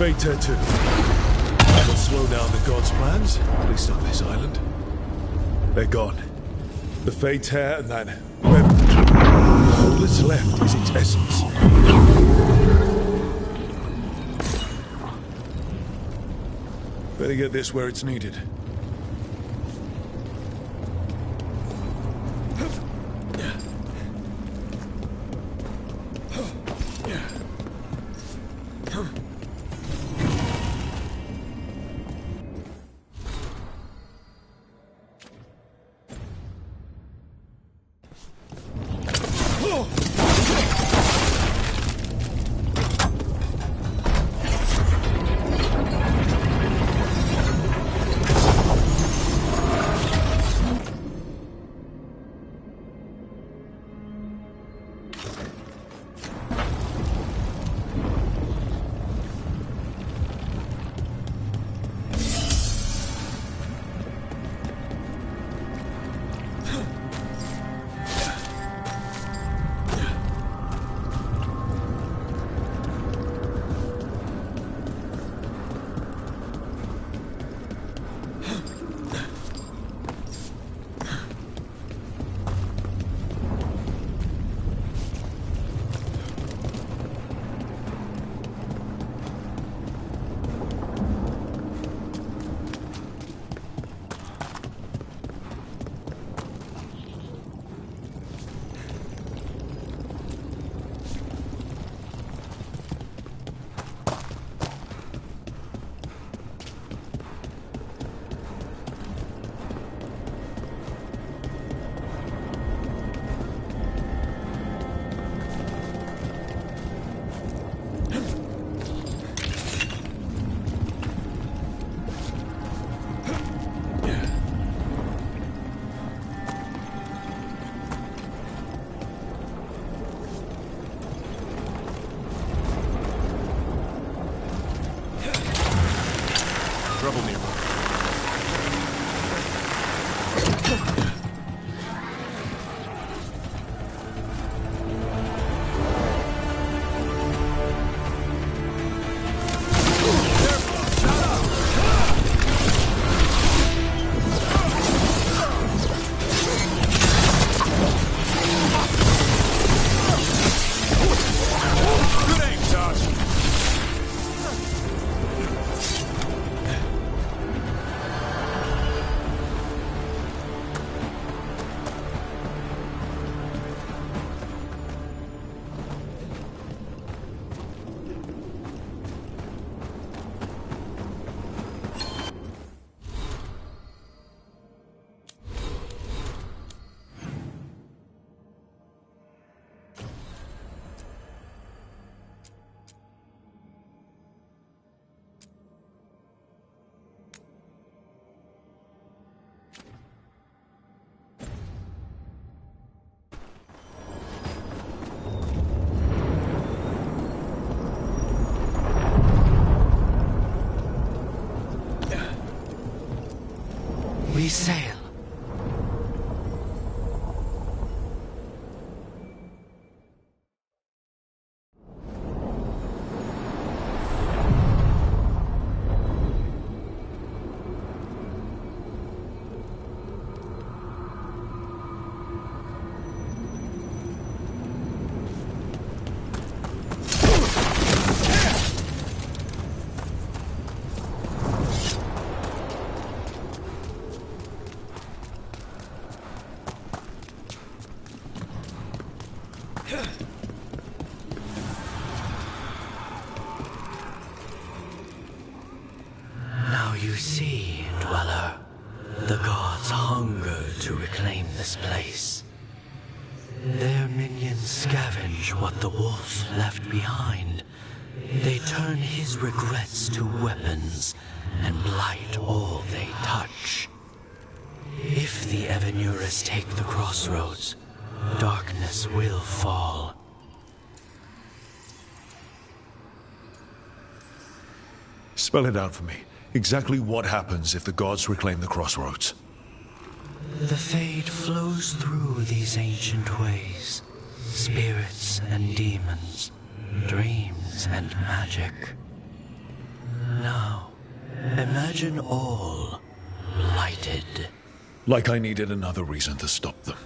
Fate Tattoo. That'll slow down the gods' plans, at least on this island. They're gone. The Fate Hair and that weapon. All that's left is its essence. Better get this where it's needed. Trouble nearby. We sail. Now you see, Dweller, the gods hunger to reclaim this place. Their minions scavenge what the wolf left behind. They turn his regrets to weapons and blight all they touch. If the Evanuras take the crossroads, darkness will fall. Spell it out for me. Exactly what happens if the gods reclaim the crossroads? The fate flows through these ancient ways. Spirits and demons, dreams and magic. Now, imagine all blighted. Like I needed another reason to stop them.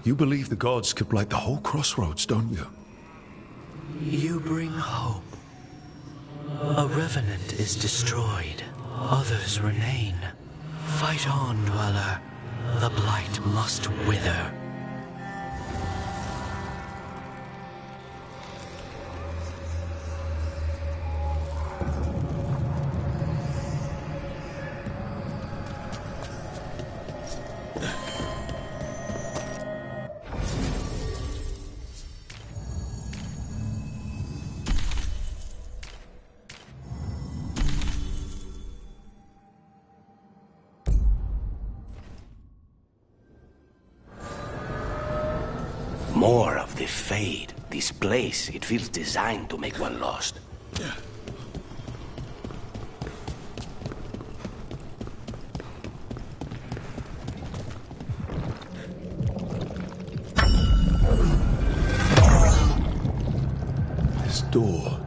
You believe the gods could blight the whole crossroads, don't you? You bring hope. A revenant is destroyed, others remain. Fight on, Dweller. The blight must wither. More of the Fade. This place, it feels designed to make one lost. This door.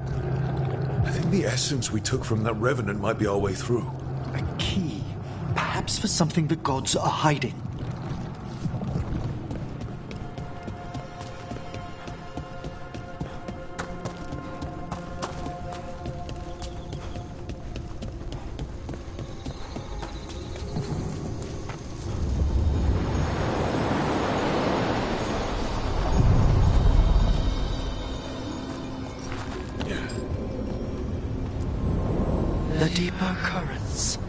I think the essence we took from that revenant might be our way through. A key. Perhaps for something the gods are hiding. The deeper currents.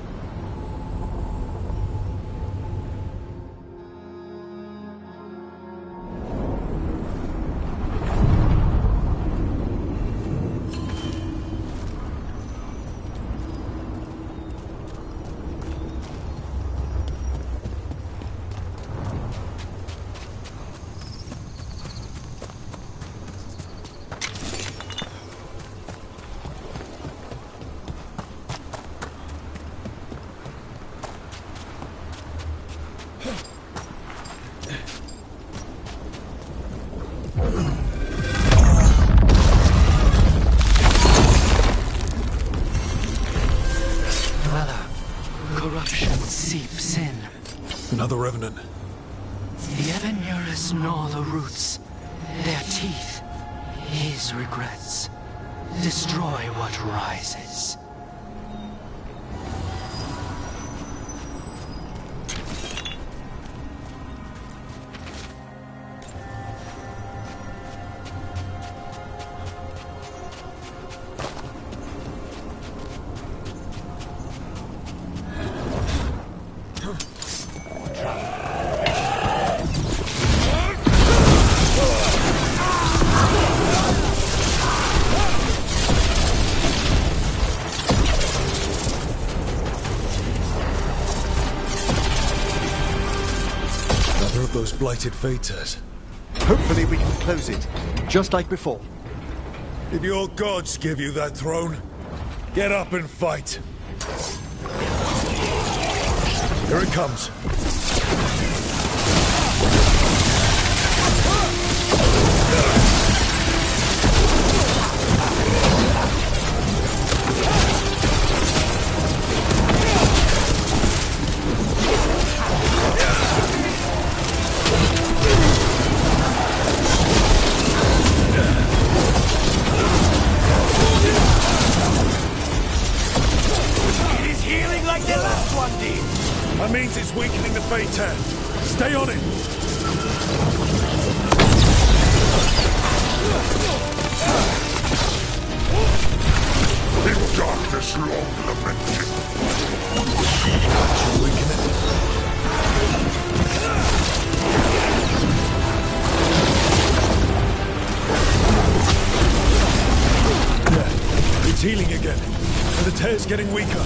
Corruption seeps in. Another revenant. The ever nearest gnaw the roots. Their teeth. His regrets. Destroy what rises. Of those blighted fates. Hopefully we can close it, just like before. Did your gods give you that throne? Get up and fight. Here it comes. That means it's weakening the Fate Hand. Stay on it! In darkness long lamented. Should weaken it? Yeah, it's healing again. And the tear's getting weaker.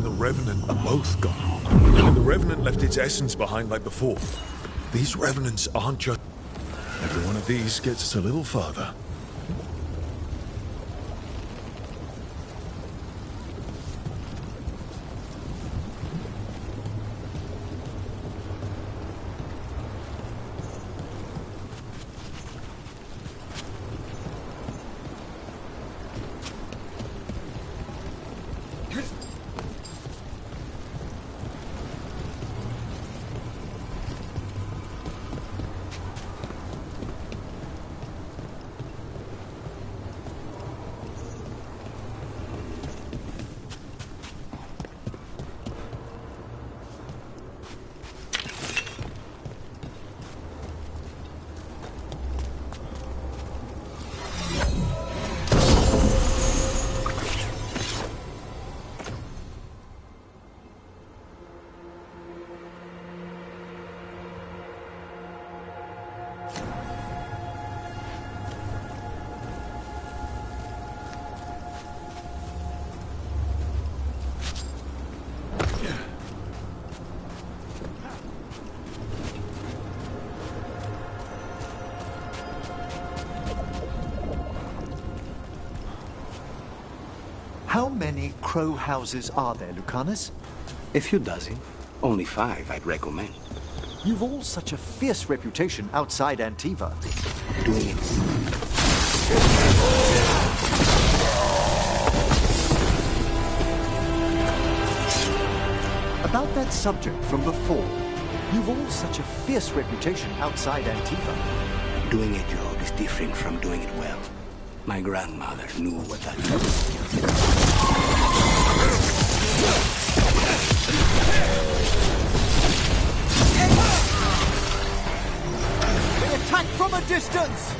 and the Revenant are both gone. And the Revenant left its essence behind like before. These Revenants aren't just... Every one of these gets us a little farther. How many crow houses are there, Lucanus? A few dozen. Only 5 I'd recommend. You've all such a fierce reputation outside Antiva. Doing it. About that subject from before, you've all such a fierce reputation outside Antiva. Doing a job is different from doing it well. My grandmother knew what that meant. They attack from a distance!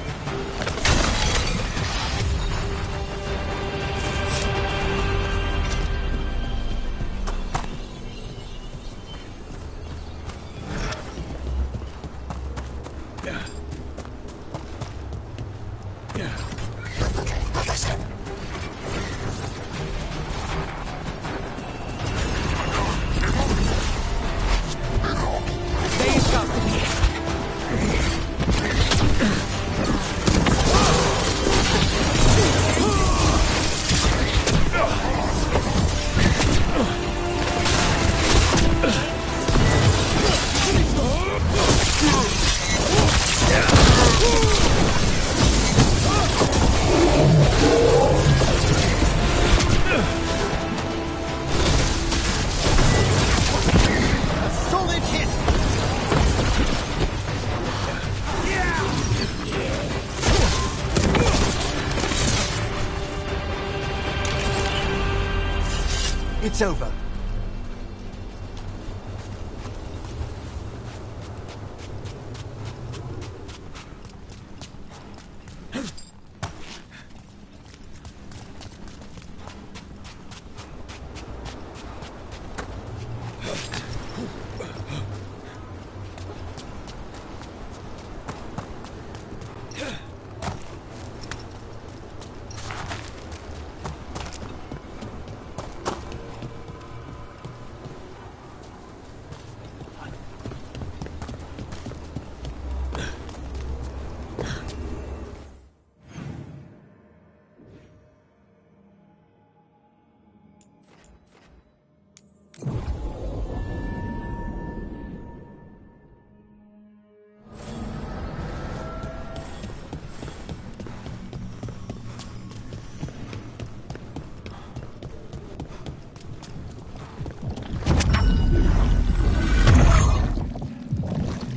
It's over.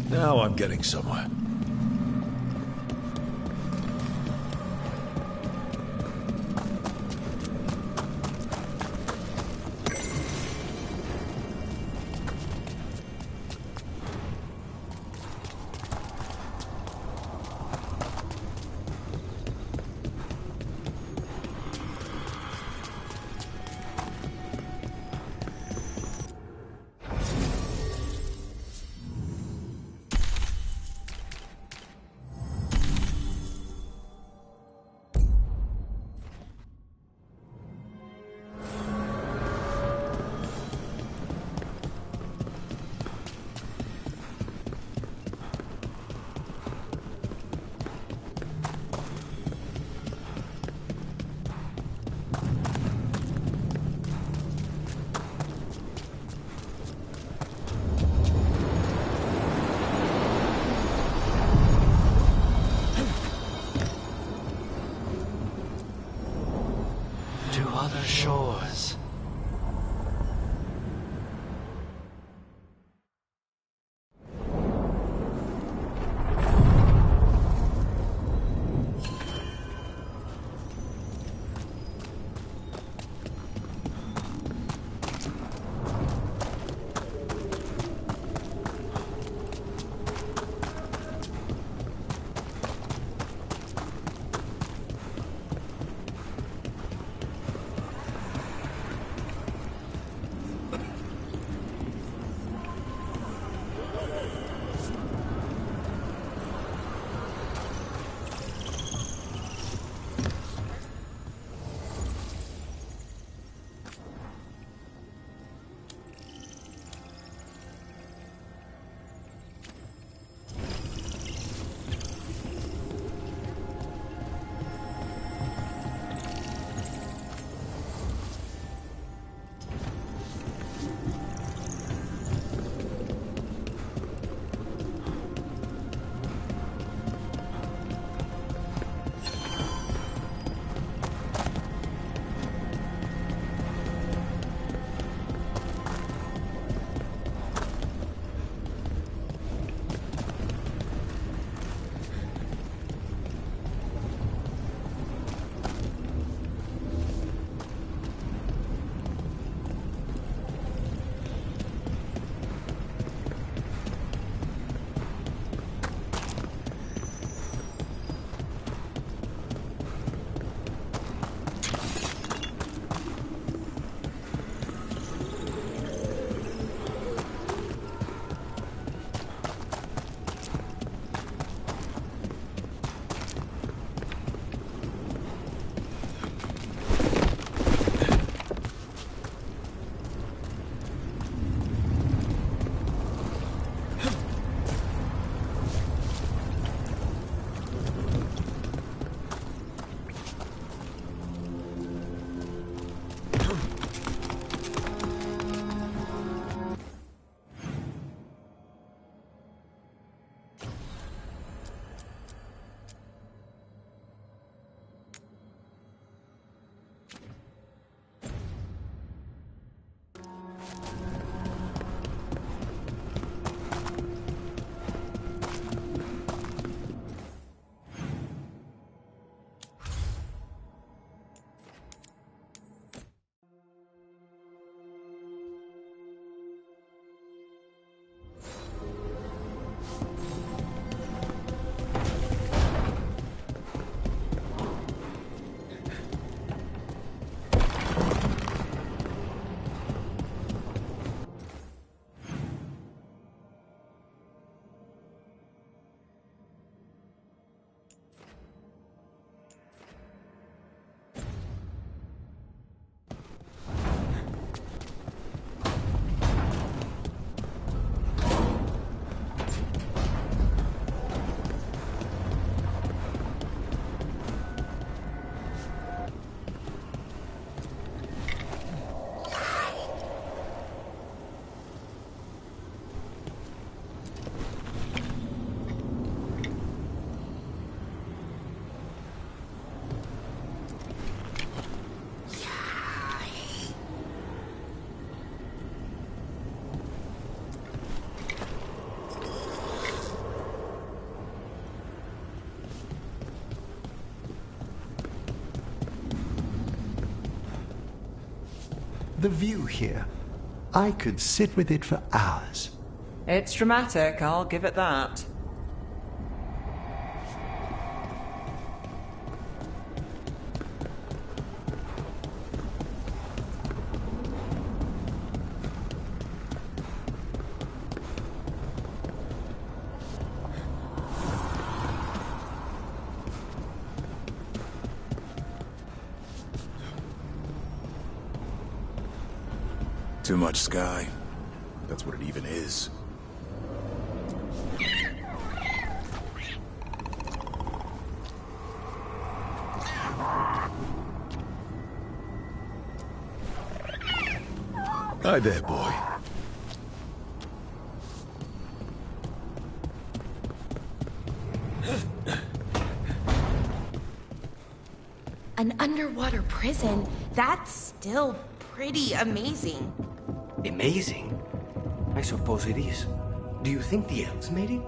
Now I'm getting somewhere. other shores. The view here. I could sit with it for hours. It's dramatic, I'll give it that. Too much sky. That's what it even is. Hi there, boy. An underwater prison? That's still pretty amazing. Amazing? I suppose it is. Do you think the elves made it?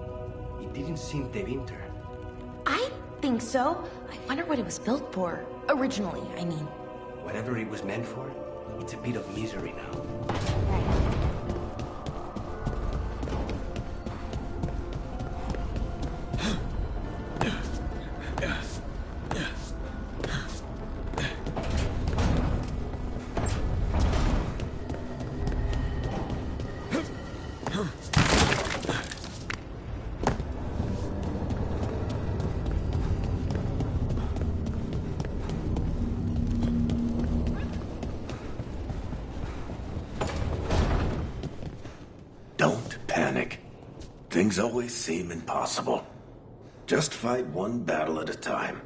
It didn't seem de winter. I think so. I wonder what it was built for. Originally, I mean. Whatever it was meant for, it's a bit of misery now. Right. Don't panic. Things always seem impossible. Just fight one battle at a time.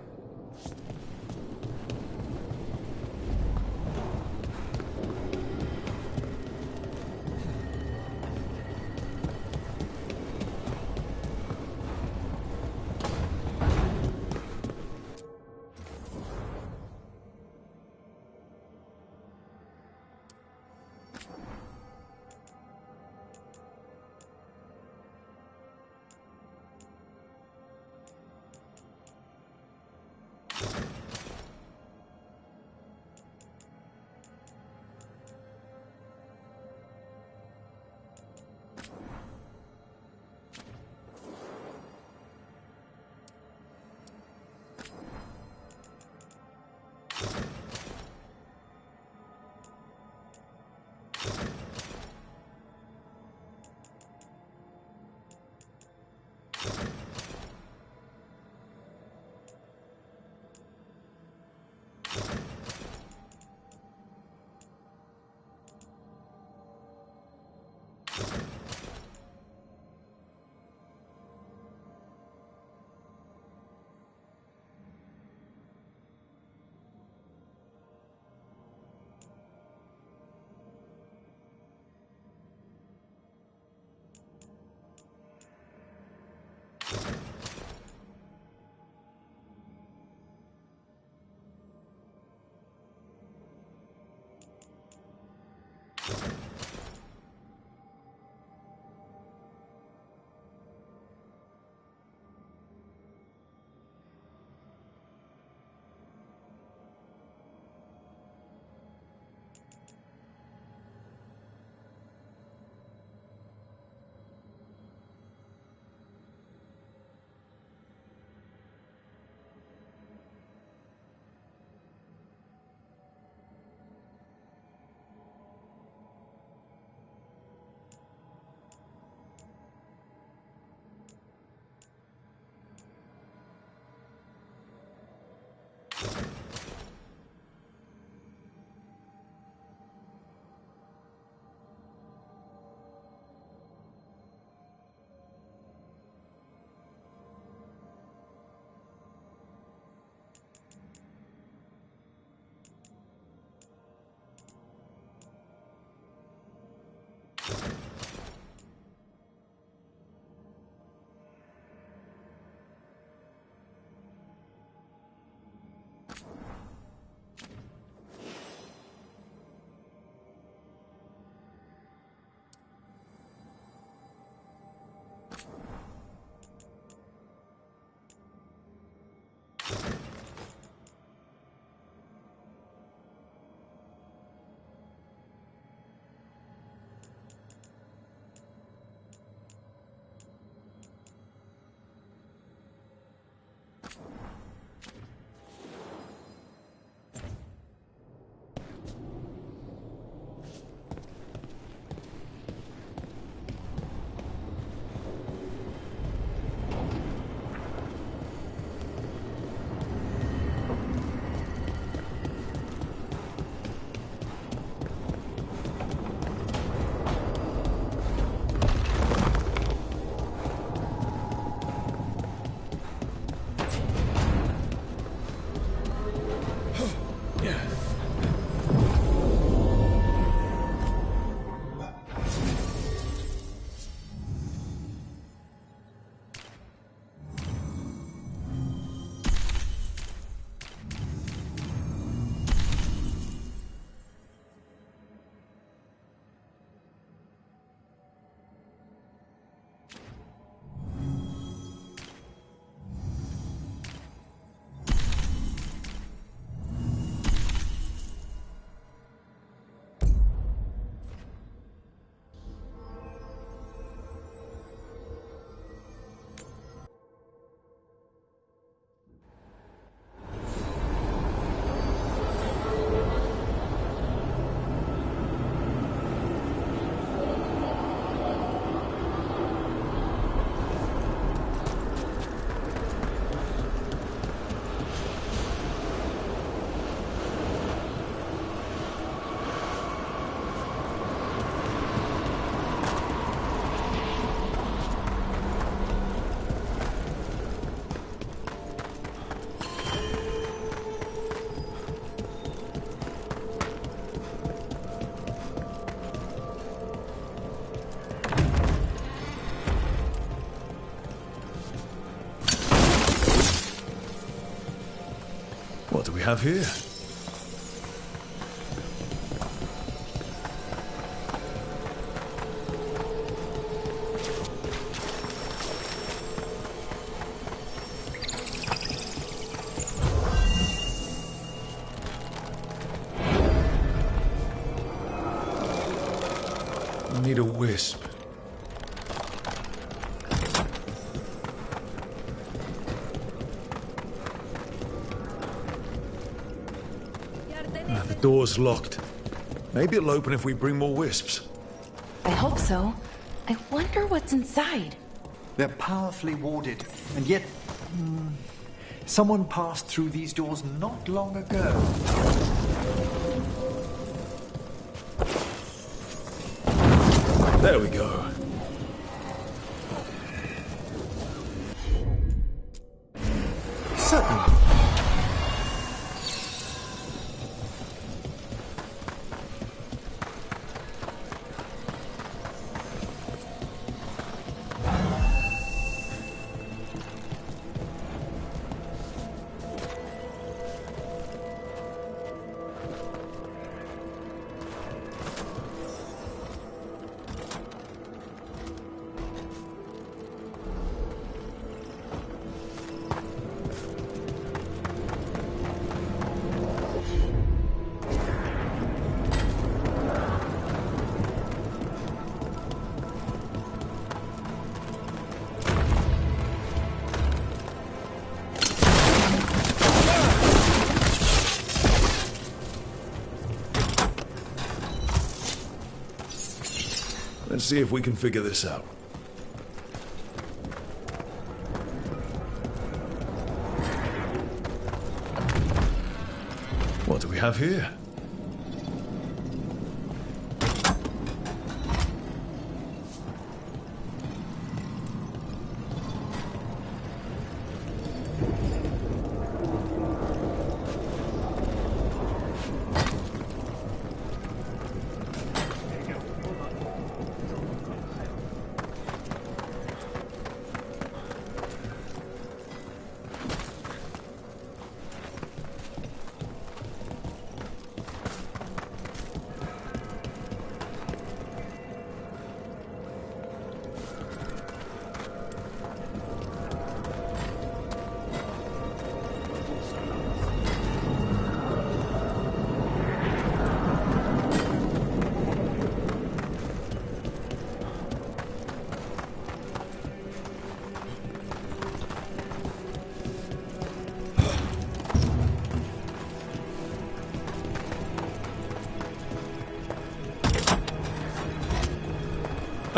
What do we have here? Need a wisp. The door's locked. Maybe it'll open if we bring more wisps. I hope so. I wonder what's inside. They're powerfully warded, and yet... someone passed through these doors not long ago. There we go. Certainly. Let's see if we can figure this out. What do we have here?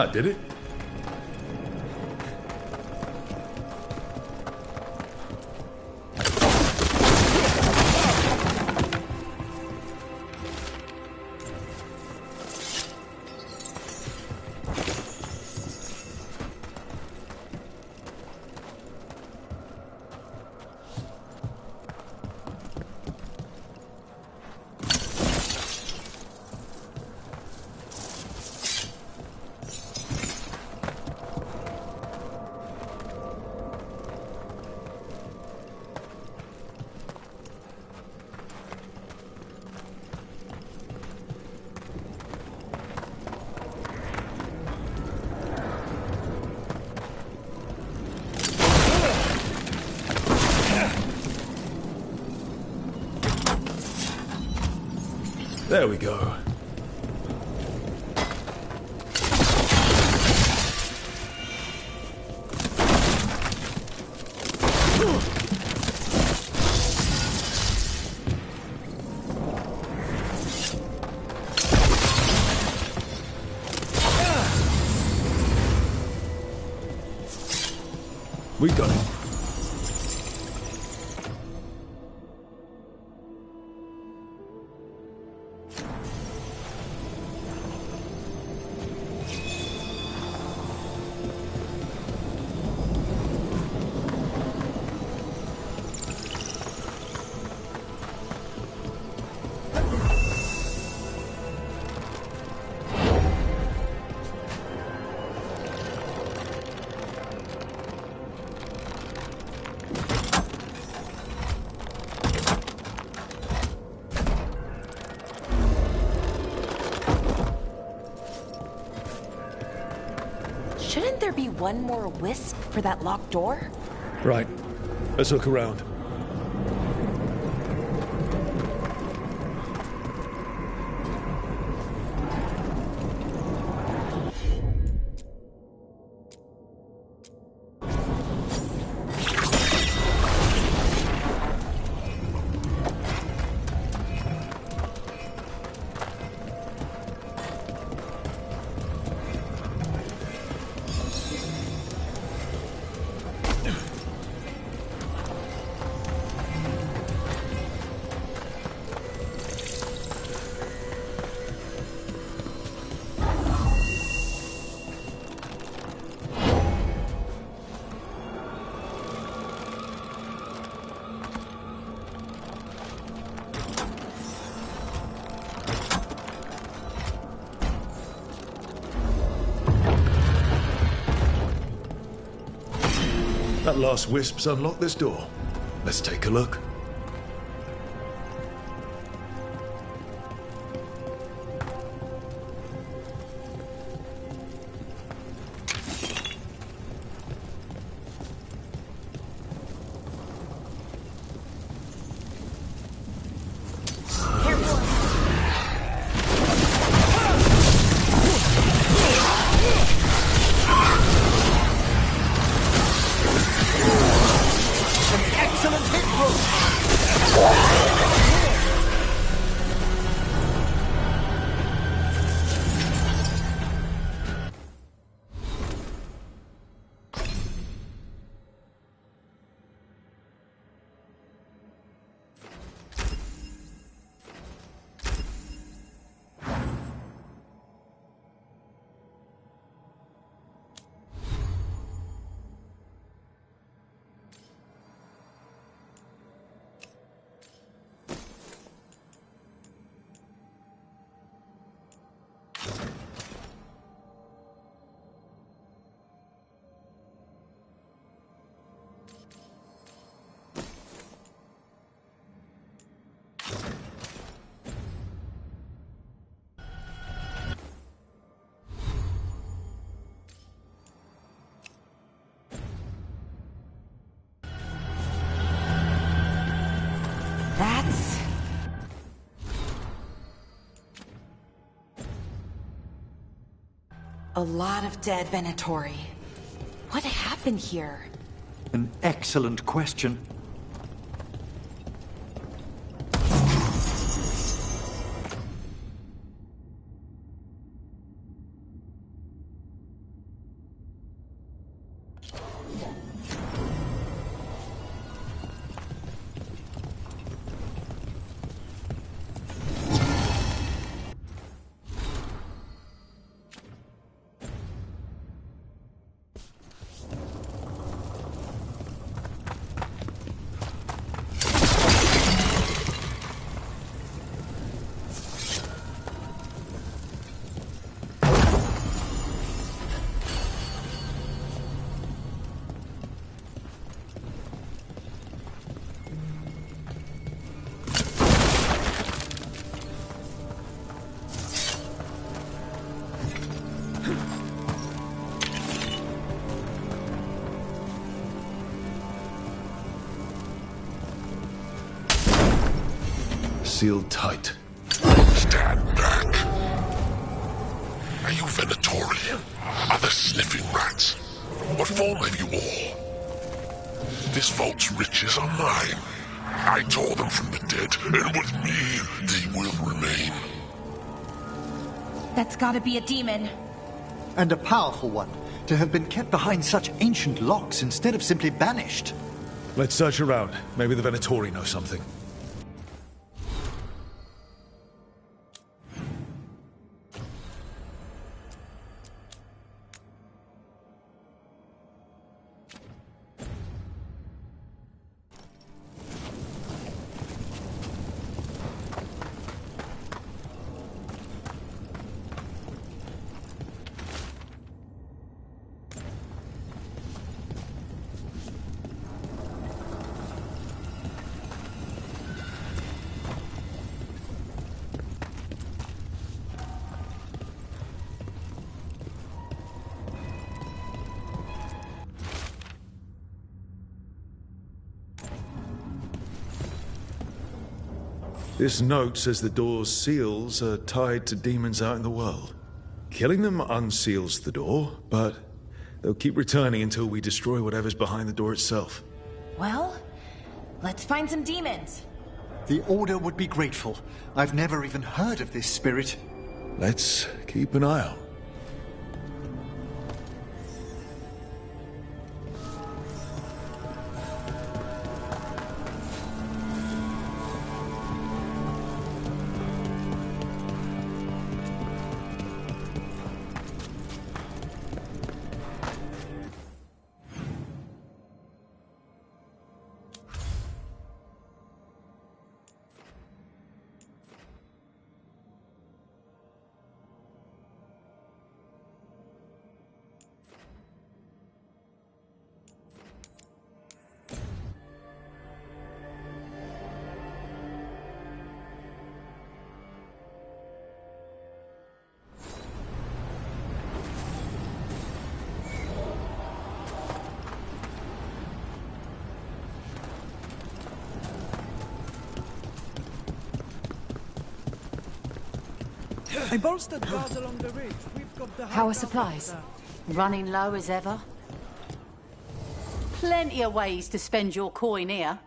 That did it. There we go. We got it. there be one more wisp for that locked door? Right. Let's look around. That last wisp's unlocked this door. Let's take a look. That's... a lot of dead Venatori. What happened here? An excellent question. Sealed tight. Stand back. Are you Venatori? Other sniffing rats? What form have you all? This vault's riches are mine. I tore them from the dead, and with me, they will remain. That's gotta be a demon. And a powerful one, to have been kept behind such ancient locks instead of simply banished. Let's search around. Maybe the Venatori know something. This note says the door's seals are tied to demons out in the world. Killing them unseals the door, but they'll keep returning until we destroy whatever's behind the door itself. Well, let's find some demons. The Order would be grateful. I've never even heard of this spirit. Let's keep an eye out. I bolstered guards along the ridge. We've got the How are supplies? Running low as ever? Plenty of ways to spend your coin here.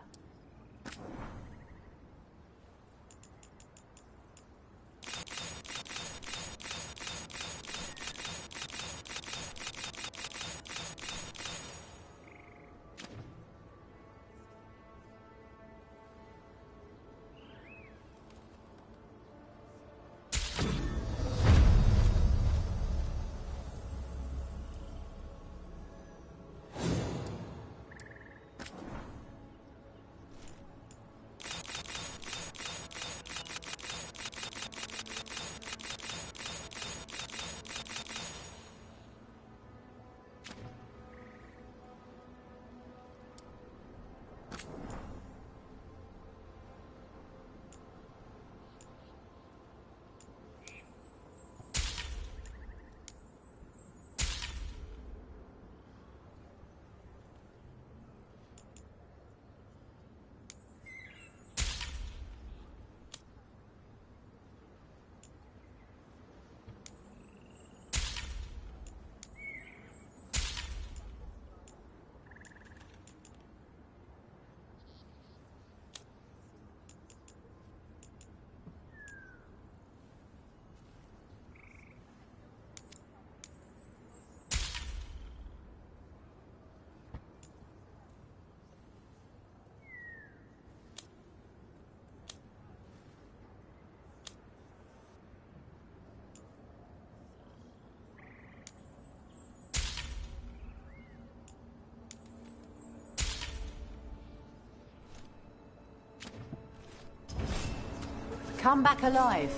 Come back alive.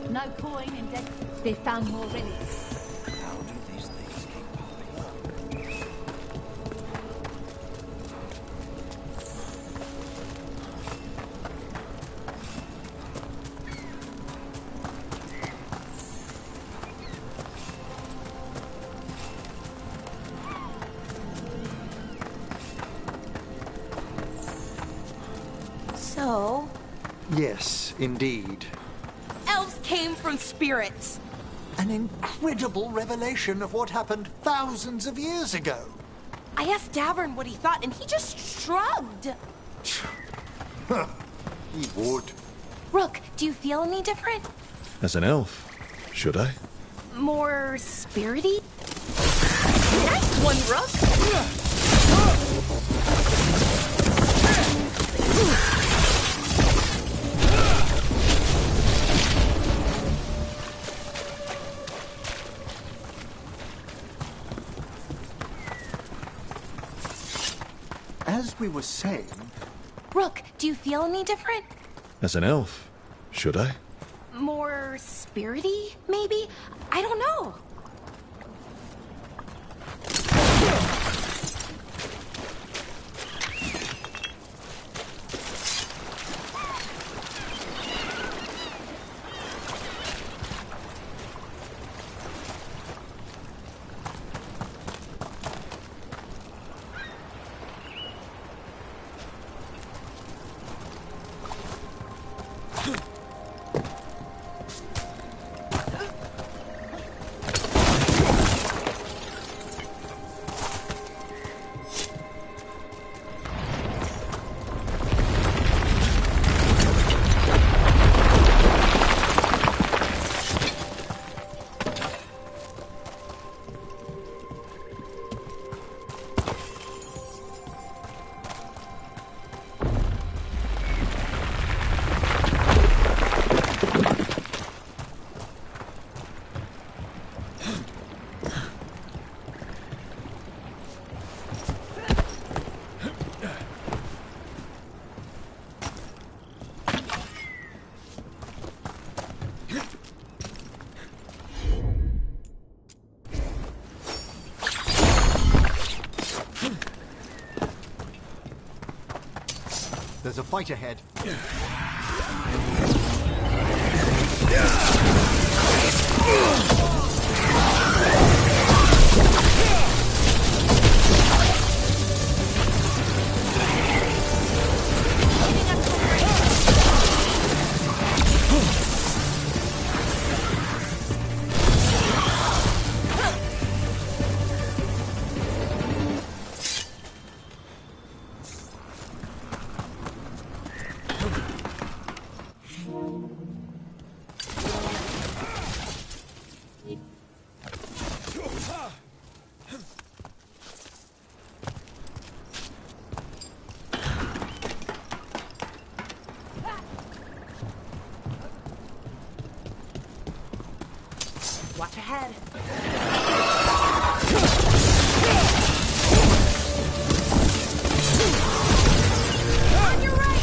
No coin in dead. They found more relics. How do these things keep popping up? So, Yes, indeed. elves came from spirits. An incredible revelation of what happened thousands of years ago. I asked Davern what he thought, and he just shrugged. He would. Rook, do you feel any different? As an elf, should I? More spirity? Nice one, Rook! As we were saying, Rook, do you feel any different? As an elf, should I? More spirity, maybe? I don't know. There's a fight ahead. Watch ahead. On your right.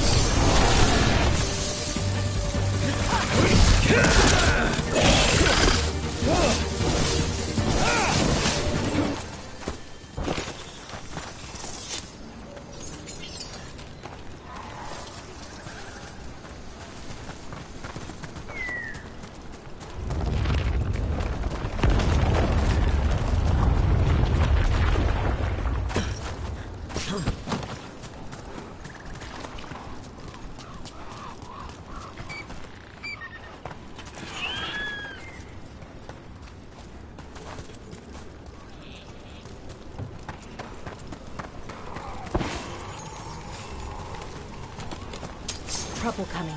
Trouble coming.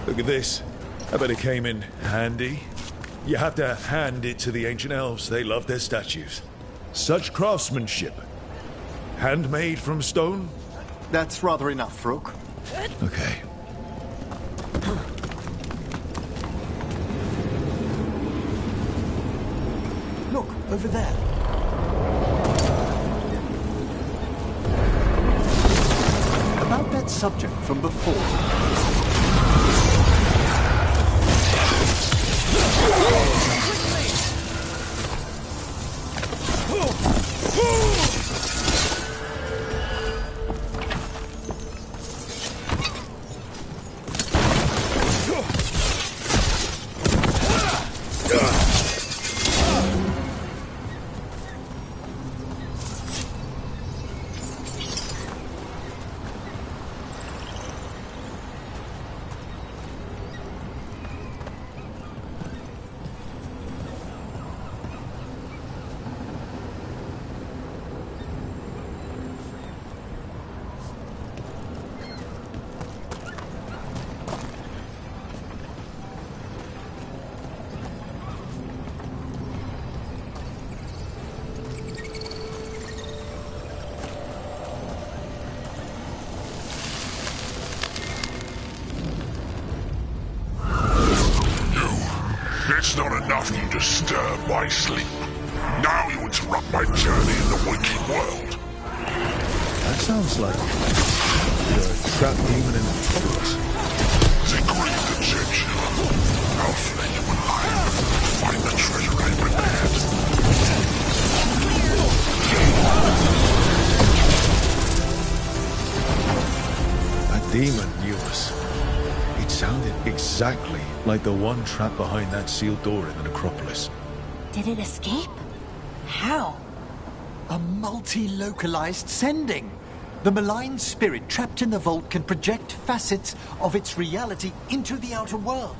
Look at this. I bet it came in handy. You have to hand it to the ancient elves. They love their statues. Such craftsmanship. Handmade from stone? That's rather enough, Rook. Okay. Look, over there. About that subject from before. It's not enough you disturb my sleep. Now you interrupt my journey in the waking world. Sounds like you're a trapped demon in the metropolis. The great dejection. I'll flay you alive. Find the treasure I prepared. That demon knew us. It sounded exactly like the one trapped behind that sealed door in the necropolis. Did it escape? How? A multi-localized sending. The malign spirit trapped in the vault can project facets of its reality into the outer world.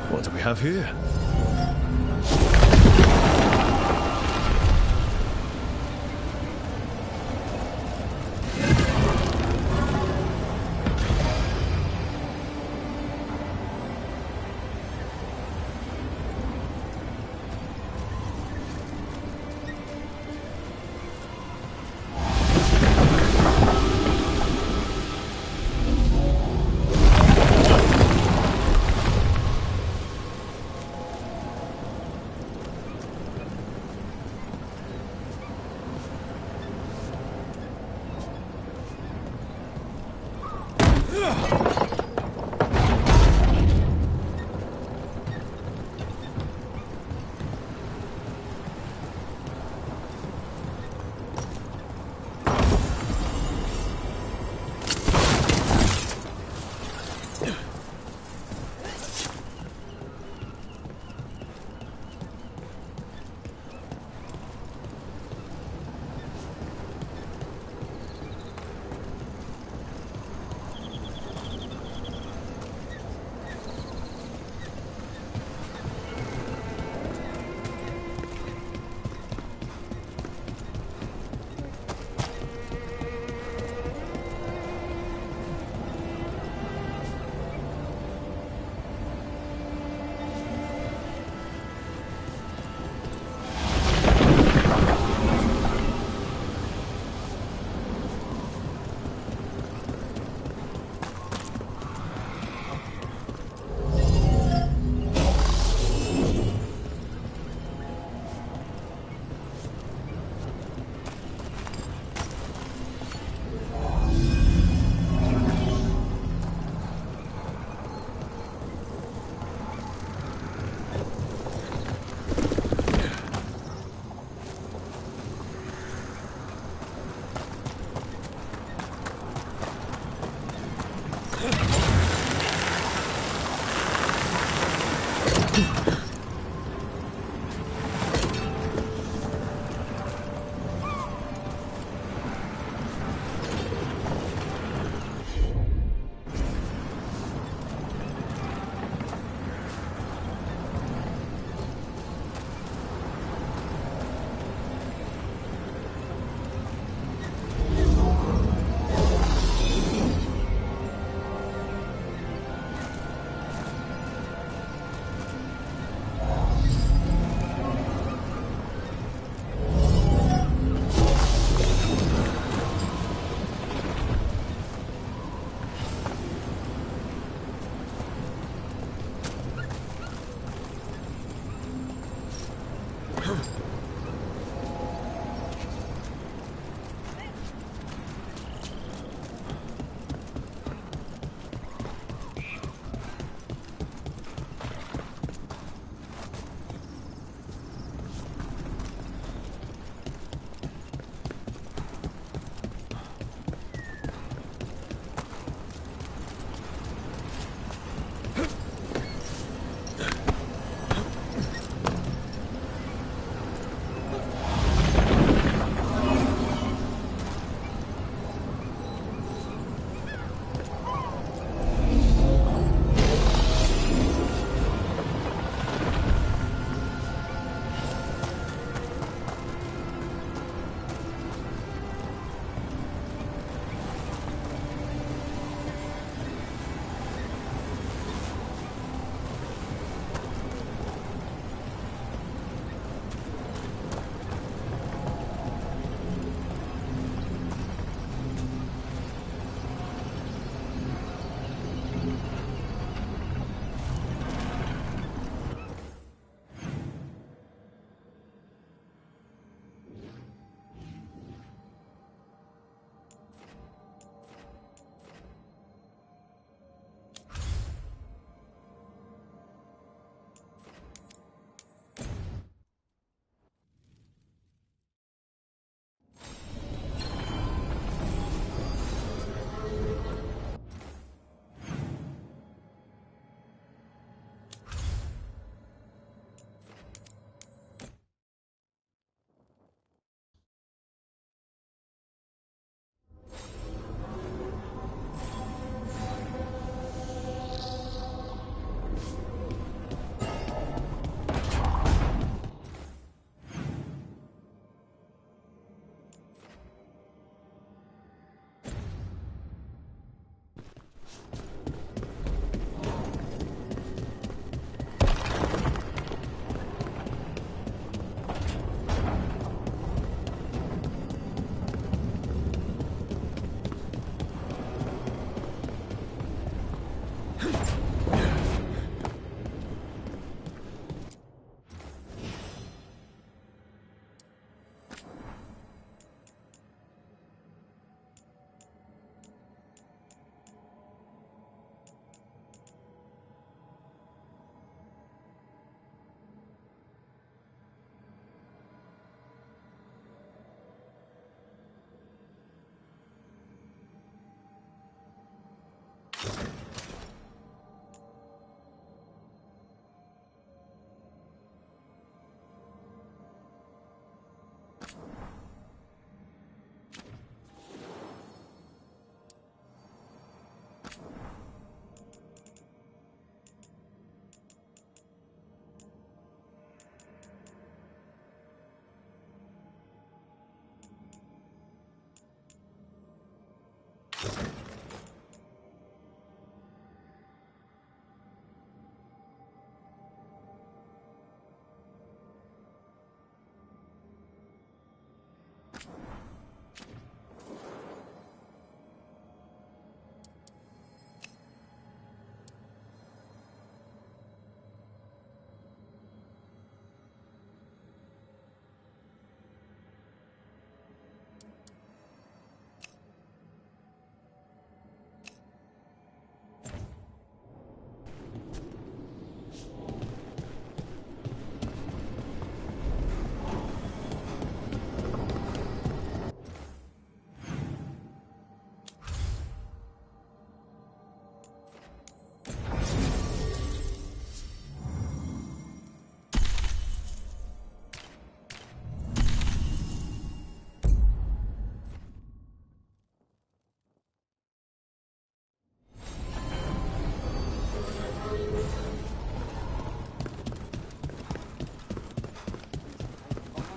What do we have here?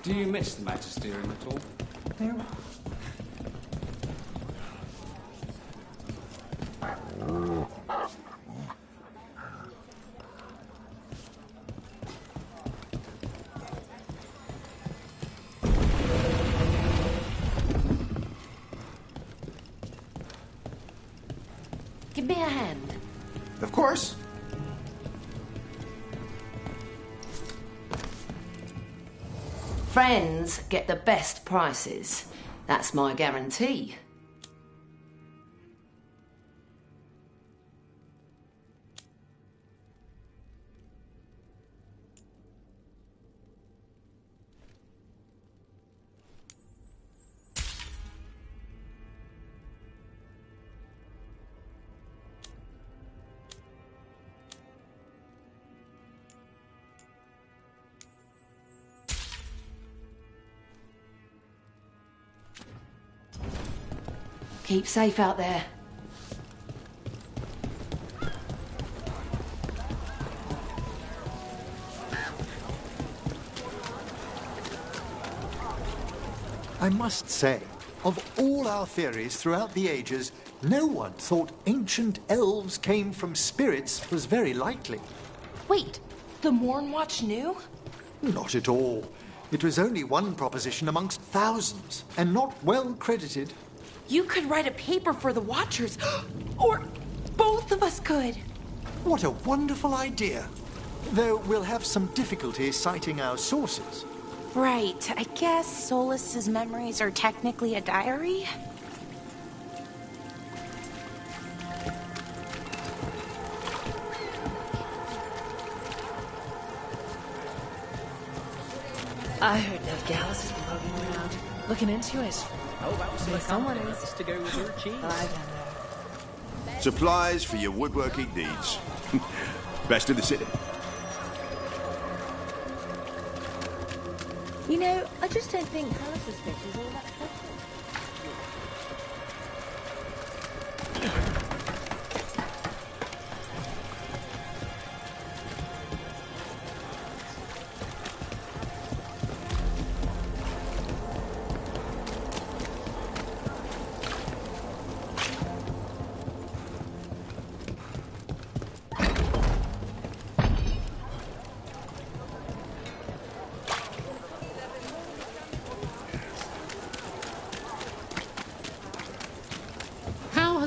Do you miss the Magisterium at all? Give me a hand. Of course. Friends get the best prices. That's my guarantee. Keep safe out there. I must say, of all our theories throughout the ages, no one thought ancient elves came from spirits was very likely. Wait, the Mornwatch knew? Not at all. It was only one proposition amongst thousands, and not well credited. You could write a paper for the Watchers, or both of us could. What a wonderful idea. Though we'll have some difficulty citing our sources. Right, I guess Solus's memories are technically a diary? I heard that Gallus is poking around, looking into it. How about someone is to go with her cheese? Supplies for your woodworking needs. Best in the city. You know, I just don't think Palace's fish is all that special.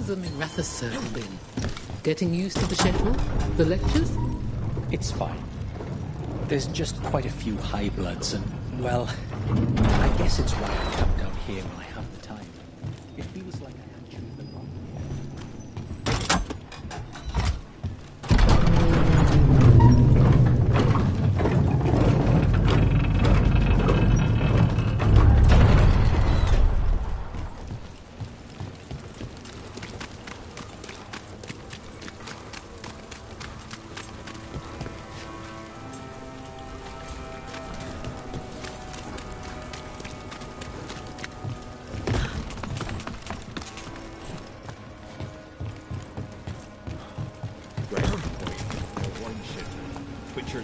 The Miratha circle been? Getting used to the schedule? The lectures? It's fine. There's just quite a few high bloods and, well, I guess it's right to come down here when I have the time. It feels like I had you the wrong.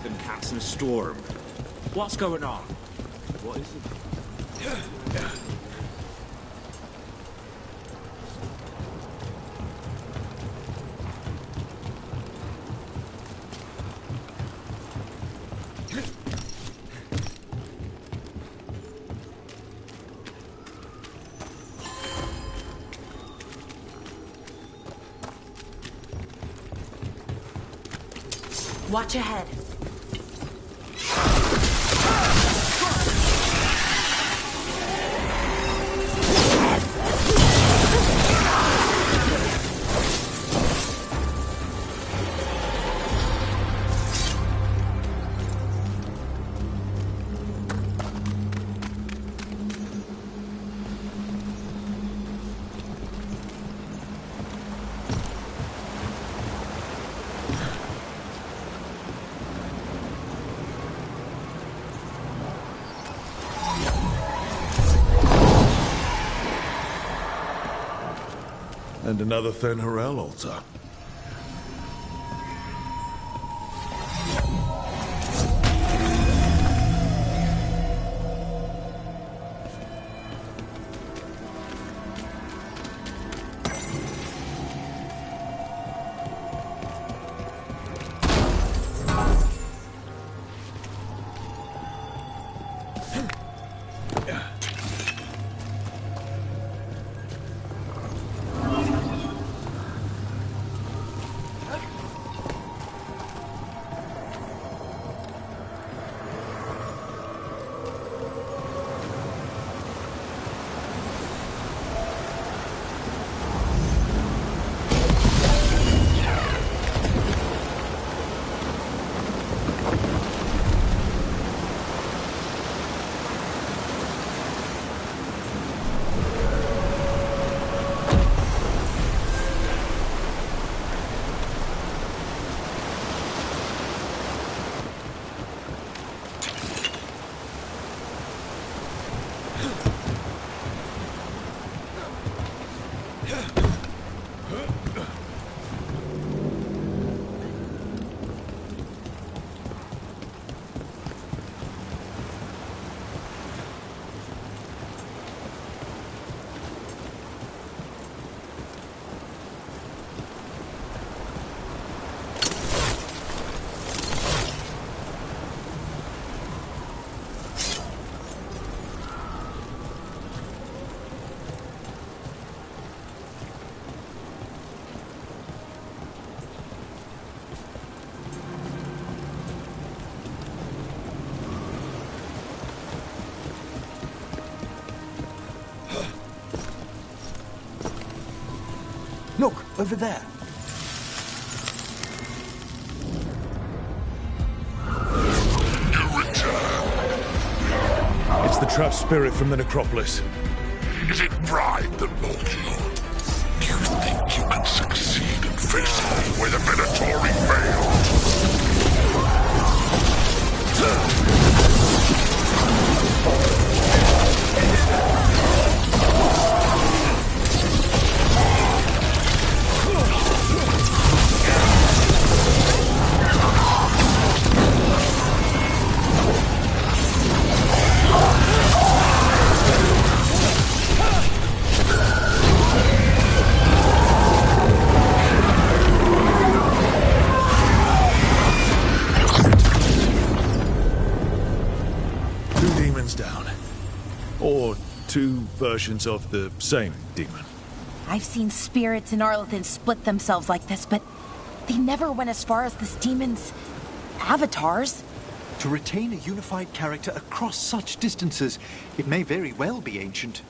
Than cats in a storm. What's going on? What is it? Watch ahead. And another Fen'Harel altar. Look, over there. It's the trapped spirit from the necropolis. Is it pride that molds you? Do you think you can succeed and face off with a Minotauri Down. Or two versions of the same demon. I've seen spirits in Arlethan split themselves like this, but they never went as far as this demon's avatars. To retain a unified character across such distances, it may very well be ancient.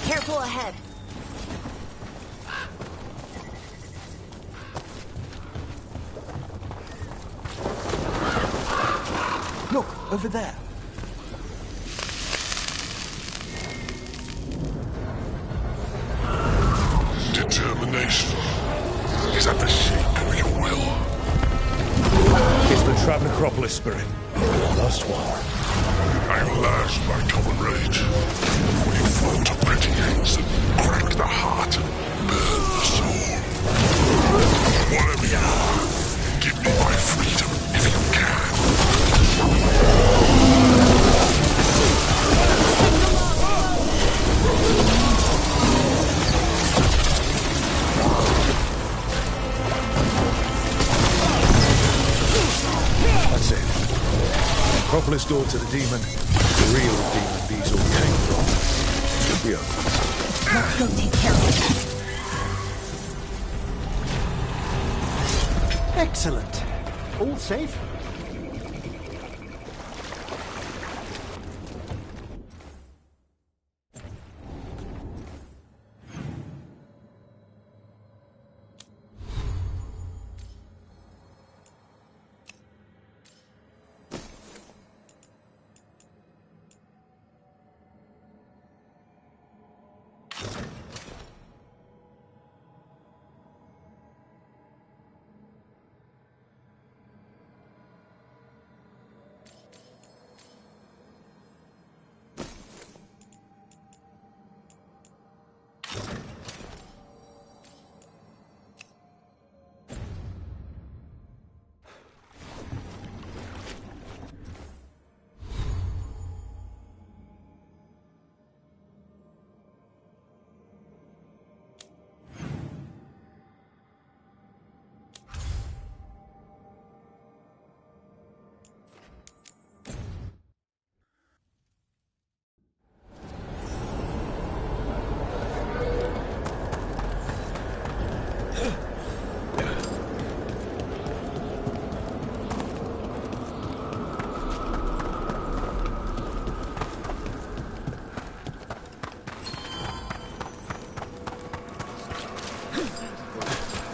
Careful ahead. Look, over there. Determination is at the shape of your will. It's the trapped necropolis spirit. Last one. At last, my common rage. We fought a pretty ends and cracked the heart and burned the soul. Whatever you are, give me my freedom if you can. That's it. Necropolis door to the demon. The real demon these all came from. Should be open. Let's go take care of it. Excellent. All safe?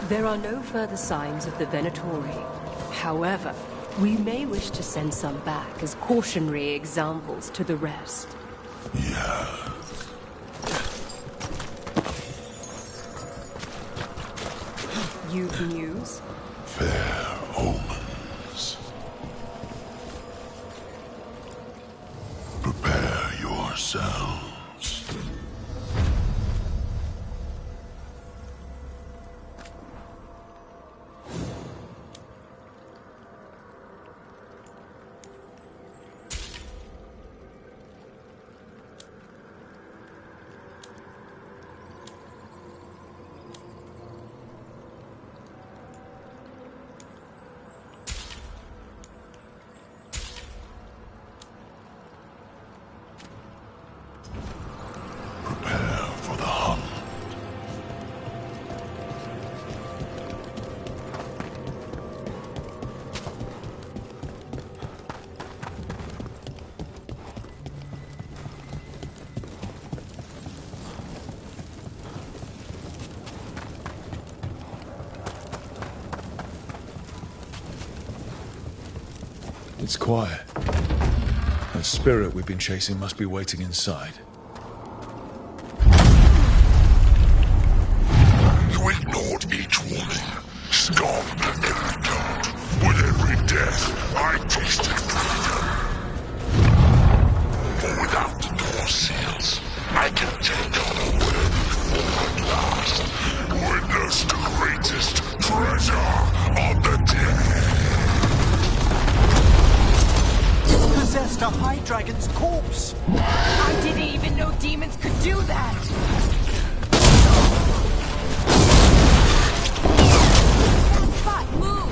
There are no further signs of the Venatori. However, we may wish to send some back as cautionary examples to the rest. Yeah. Prepare for the hunt. It's quiet. That spirit we've been chasing must be waiting inside. You ignored each warning, scoffed at every doubt. With every death, I tasted freedom. For without the door seals, I can take unaware before at last. Witness the greatest treasure of the dead. Possessed a high dragon's corpse. I didn't even know demons could do that. Spot, move.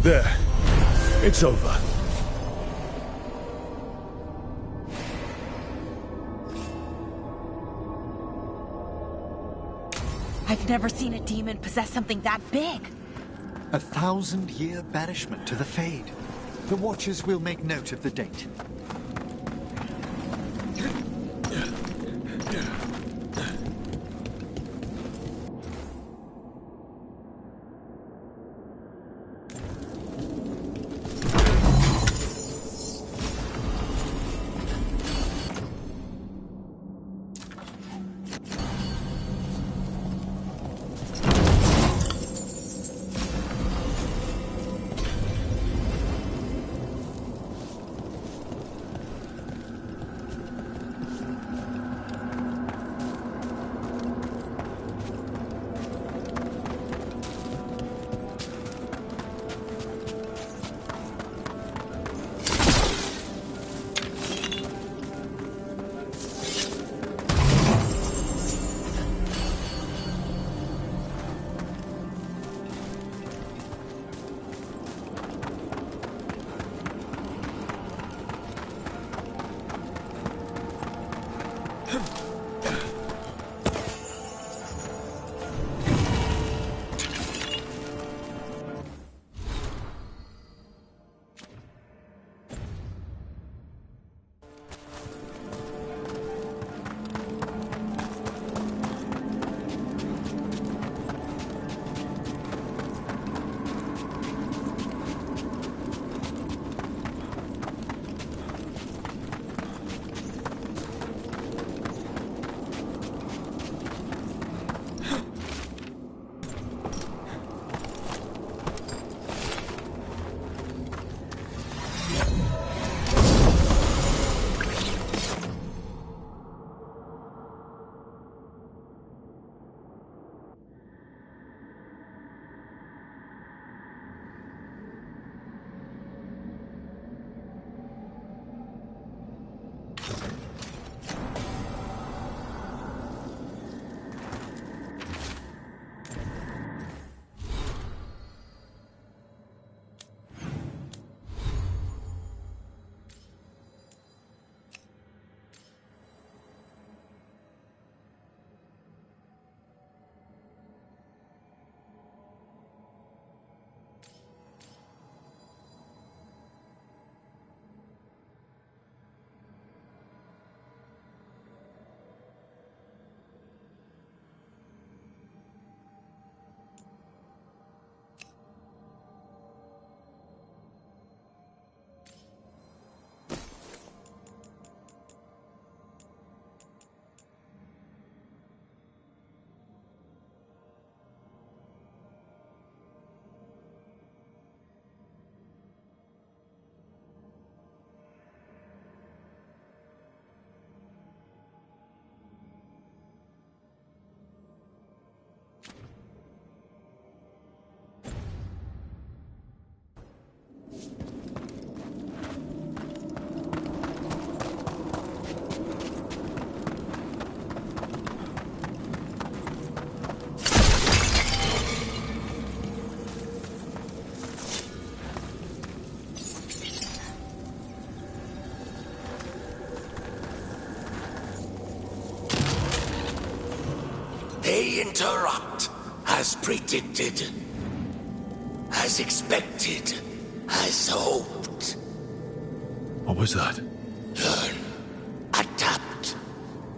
There. It's over. I've never seen a demon possess something that big. 1,000-year banishment to the Fade. The Watchers will make note of the date. They interrupt, as predicted, as expected, as hoped. What was that? Learn, adapt,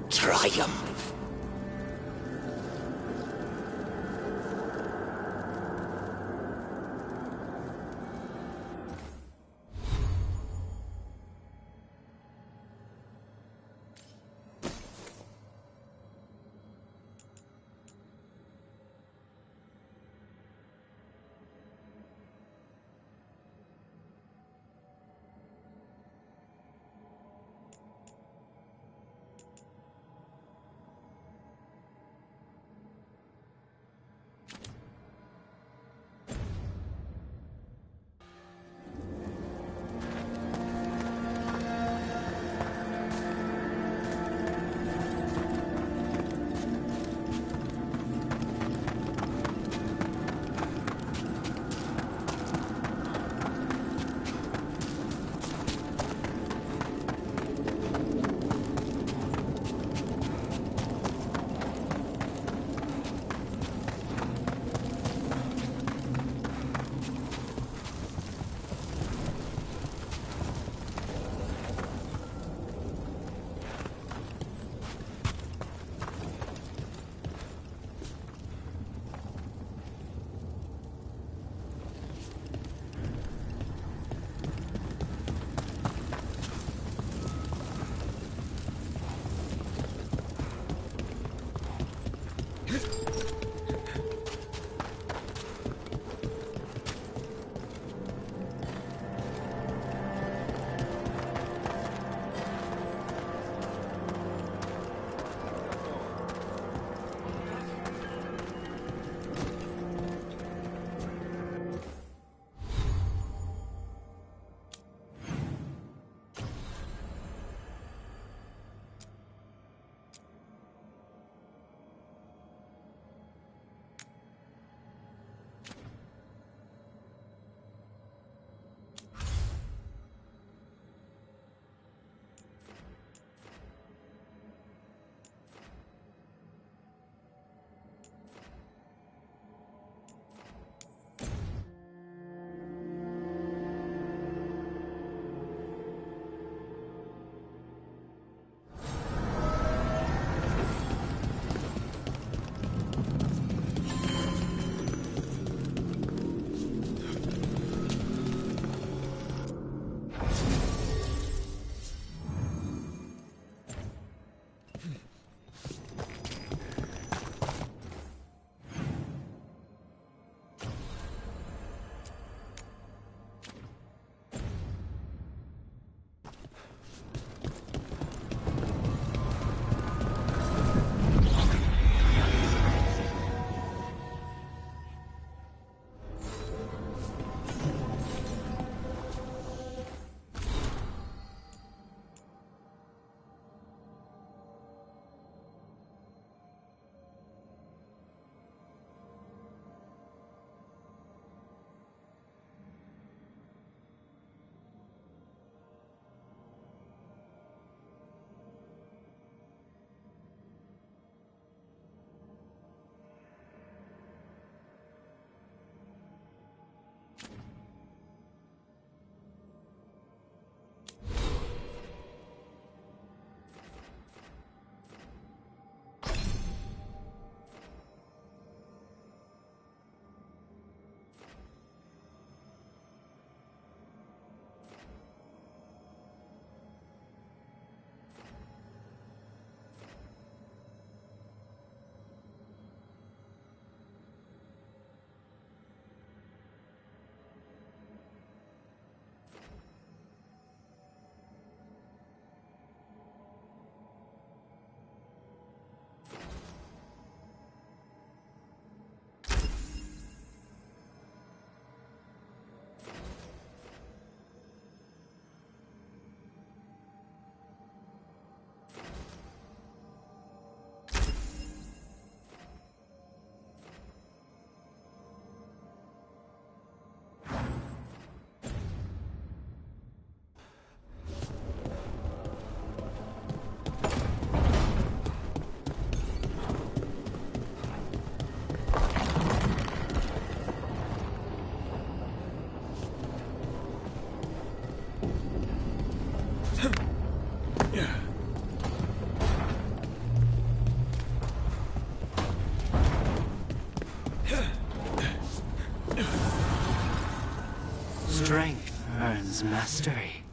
triumph. Strength earns mastery.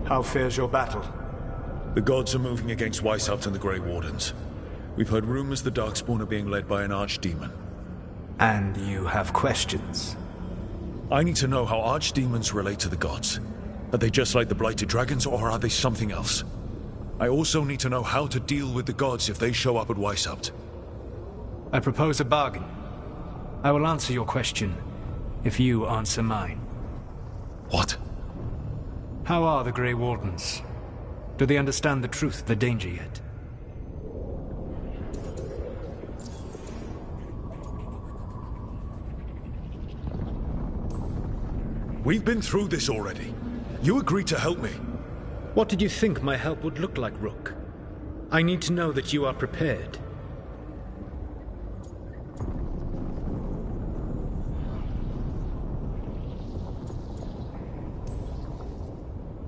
How fares your battle? The gods are moving against Weishaupt and the Grey Wardens. We've heard rumors the Darkspawn are being led by an archdemon. And you have questions? I need to know how archdemons relate to the gods. Are they just like the Blighted Dragons, or are they something else? I also need to know how to deal with the gods if they show up at Weishaupt. I propose a bargain. I will answer your question if you answer mine. What? How are the Grey Wardens? Do they understand the truth of the danger yet? We've been through this already. You agreed to help me. What did you think my help would look like, Rook? I need to know that you are prepared.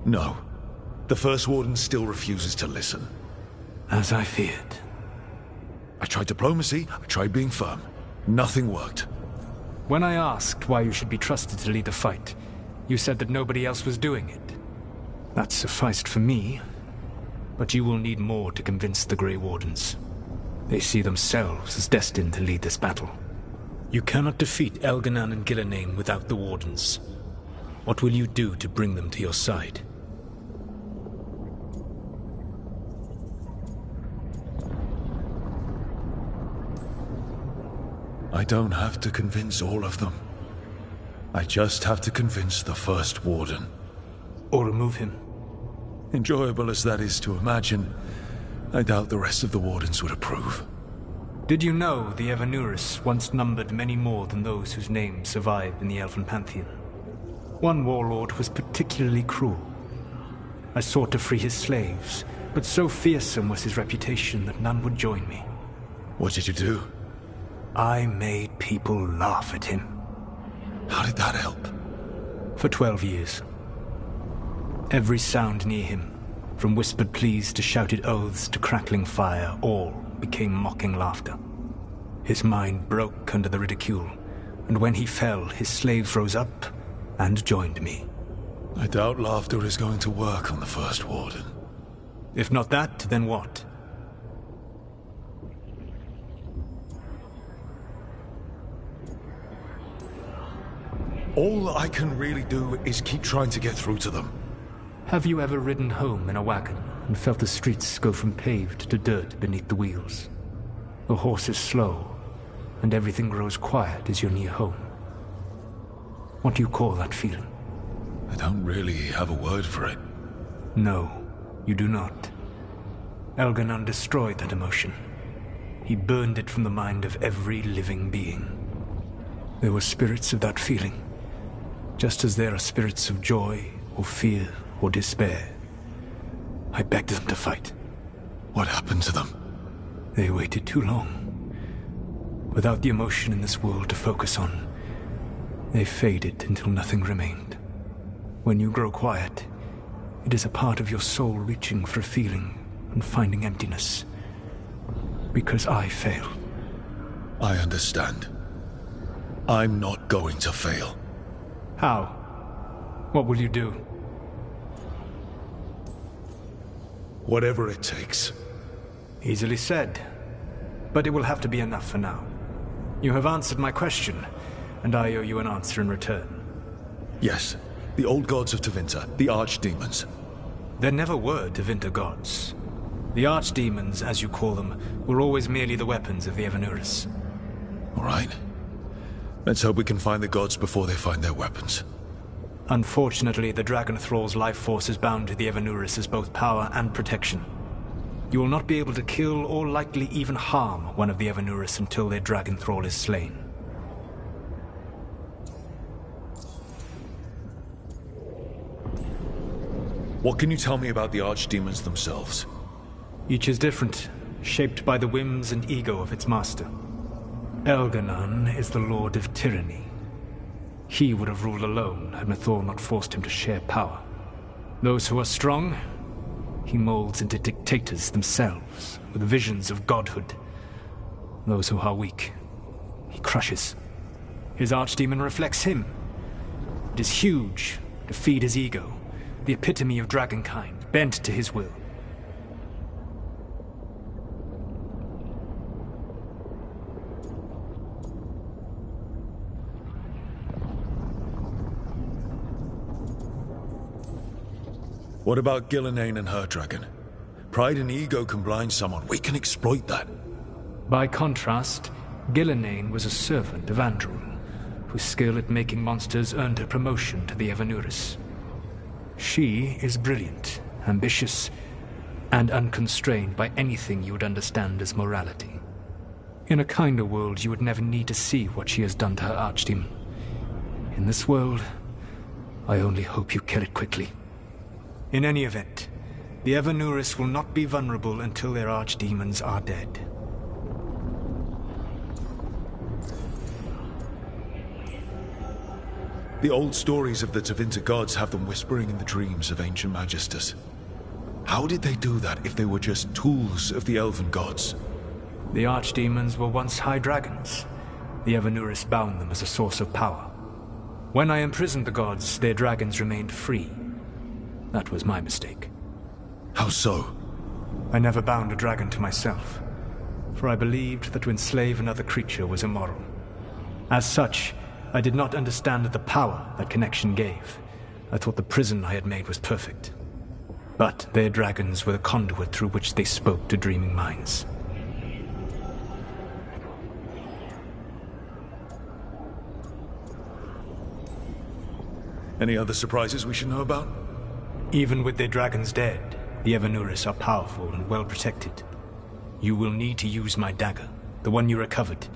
No. The First Warden still refuses to listen. As I feared. I tried diplomacy, I tried being firm. Nothing worked. When I asked why you should be trusted to lead the fight, you said that nobody else was doing it. That sufficed for me, but you will need more to convince the Grey Wardens. They see themselves as destined to lead this battle. You cannot defeat Elganan and Gillenane without the Wardens. What will you do to bring them to your side? I don't have to convince all of them. I just have to convince the First Warden. Or remove him. Enjoyable as that is to imagine, I doubt the rest of the Wardens would approve. Did you know the Evanurus once numbered many more than those whose names survive in the Elven Pantheon? One warlord was particularly cruel. I sought to free his slaves, but so fearsome was his reputation that none would join me. What did you do? I made people laugh at him. How did that help? For 12 years. Every sound near him, from whispered pleas to shouted oaths to crackling fire, all became mocking laughter. His mind broke under the ridicule, and when he fell, his slaves rose up and joined me. I doubt laughter is going to work on the First Warden. If not that, then what? All I can really do is keep trying to get through to them. Have you ever ridden home in a wagon and felt the streets go from paved to dirt beneath the wheels? The horse is slow, and everything grows quiet as you're near home. What do you call that feeling? I don't really have a word for it. No, you do not. Elganon destroyed that emotion. He burned it from the mind of every living being. There were spirits of that feeling, just as there are spirits of joy, or fear, or despair. I begged them to fight. What happened to them? They waited too long. Without the emotion in this world to focus on, they faded until nothing remained. When you grow quiet, it is a part of your soul reaching for a feeling and finding emptiness. Because I failed. I understand. I'm not going to fail. How? What will you do? Whatever it takes. Easily said. But it will have to be enough for now. You have answered my question, and I owe you an answer in return. Yes. The old gods of Tevinter, the archdemons. There never were Tevinter gods. The archdemons, as you call them, were always merely the weapons of the Evanuris. All right. Let's hope we can find the gods before they find their weapons. Unfortunately, the Dragon Thrall's life force is bound to the Evanuris as both power and protection. You will not be able to kill or likely even harm one of the Evanuris until their Dragon Thrall is slain. What can you tell me about the archdemons themselves? Each is different, shaped by the whims and ego of its master. Elganon is the Lord of Tyranny. He would have ruled alone had Mythor not forced him to share power. Those who are strong, he molds into dictators themselves, with visions of godhood. Those who are weak, he crushes. His archdemon reflects him. It is huge, to feed his ego, the epitome of dragonkind, bent to his will. What about Gillenane and her dragon? Pride and ego can blind someone. We can exploit that. By contrast, Gillenane was a servant of Andrew, whose skill at making monsters earned her promotion to the Evanuris. She is brilliant, ambitious, and unconstrained by anything you would understand as morality. In a kinder world, you would never need to see what she has done to her archdemon. In this world, I only hope you kill it quickly. In any event, the Evanuris will not be vulnerable until their archdemons are dead. The old stories of the Tevinter gods have them whispering in the dreams of ancient magisters. How did they do that if they were just tools of the elven gods? The archdemons were once high dragons. The Evanuris bound them as a source of power. When I imprisoned the gods, their dragons remained free. That was my mistake. How so? I never bound a dragon to myself, for I believed that to enslave another creature was immoral. As such, I did not understand the power that connection gave. I thought the prison I had made was perfect. But their dragons were the conduit through which they spoke to dreaming minds. Any other surprises we should know about? Even with their dragons dead, the Evanuris are powerful and well protected. You will need to use my dagger, the one you recovered.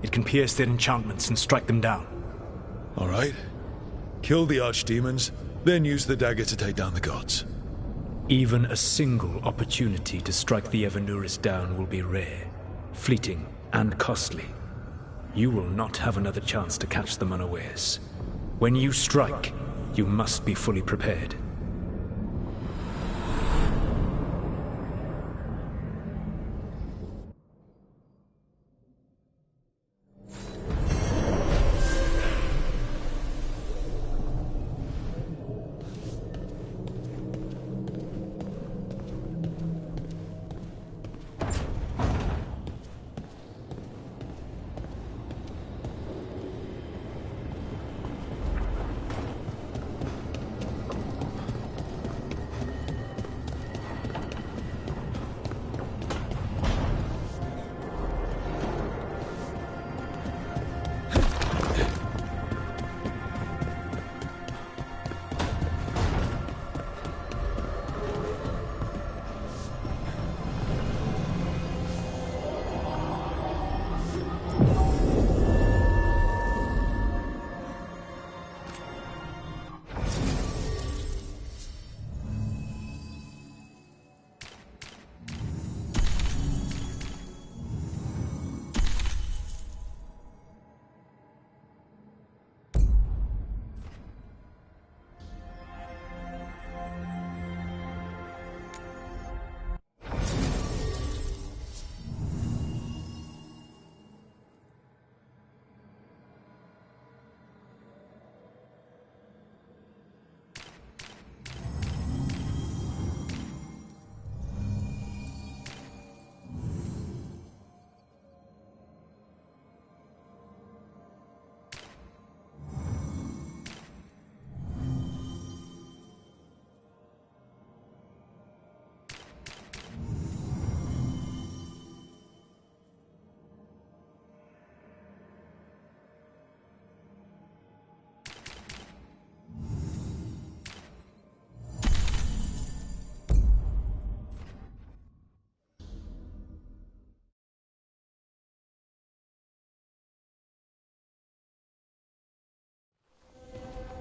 It can pierce their enchantments and strike them down. All right. Kill the archdemons, then use the dagger to take down the gods. Even a single opportunity to strike the Evanuris down will be rare, fleeting, and costly. You will not have another chance to catch them unawares. When you strike, you must be fully prepared.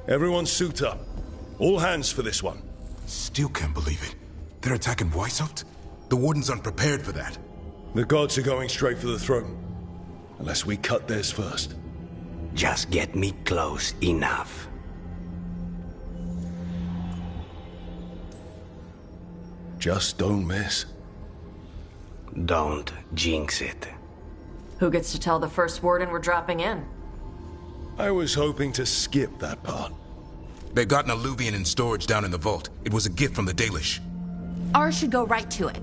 Everyone suit up. All hands for this one. Still can't believe it. They're attacking Weishaupt? The Warden's unprepared for that. The gods are going straight for the throne. Unless we cut theirs first. Just get me close enough. Just don't miss. Don't jinx it. Who gets to tell the First Warden we're dropping in? I was hoping to skip that part. They've got an alluvian in storage down in the vault. It was a gift from the Dalish. Ours should go right to it.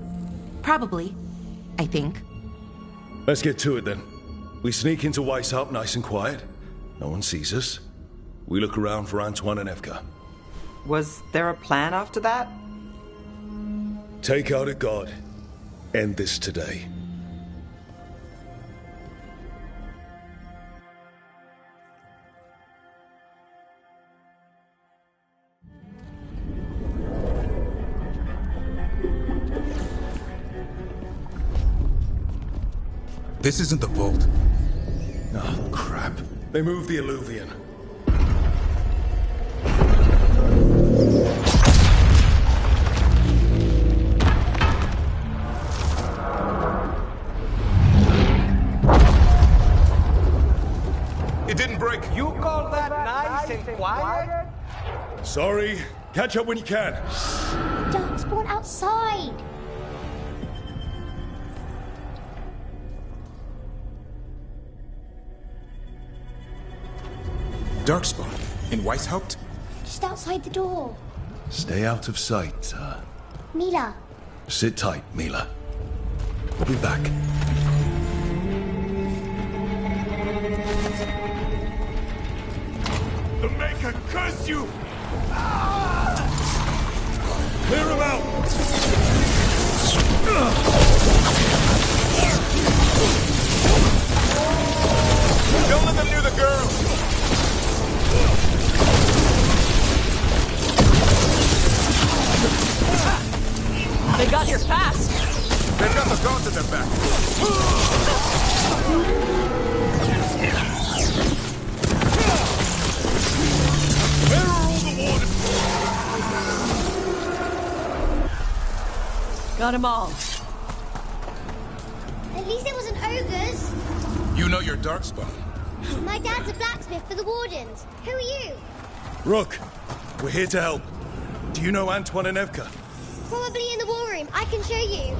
Probably. I think. Let's get to it then. We sneak into Weishaupt nice and quiet. No one sees us. We look around for Antoine and Evka. Was there a plan after that? Take out a god. End this today. This isn't the vault. Oh, crap. They moved the alluvian. It didn't break. You call that nice and quiet? Sorry. Catch up when you can. Darkspawn outside. Darkspawn? In Weishaupt? Just outside the door. Stay out of sight, Mila. Sit tight, Mila. We'll be back. The Maker curse you! Clear him out! Don't let them near the girl! They got here fast! They've got the gods at their back. Where are all the wardens? Got them all. At least it wasn't ogres. You know your Darkspawn. My dad's a blacksmith for the Wardens. Who are you? Rook, we're here to help. Do you know Antoine and Evka? Probably in the war room. I can show you.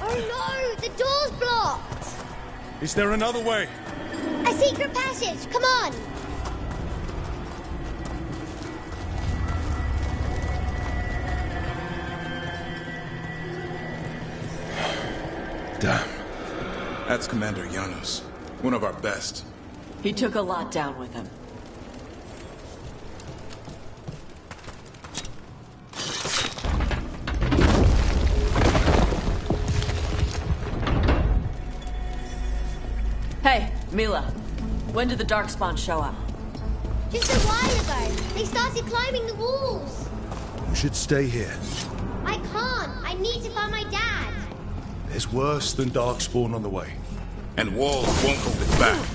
Oh no! The door's blocked! Is there another way? A secret passage! Come on! Damn. That's Commander Janos. One of our best. He took a lot down with him. Hey, Mila. When did the Darkspawn show up? Just a while ago. They started climbing the walls. You should stay here. I can't. I need to find my dad. There's worse than Darkspawn on the way. And walls won't hold it back.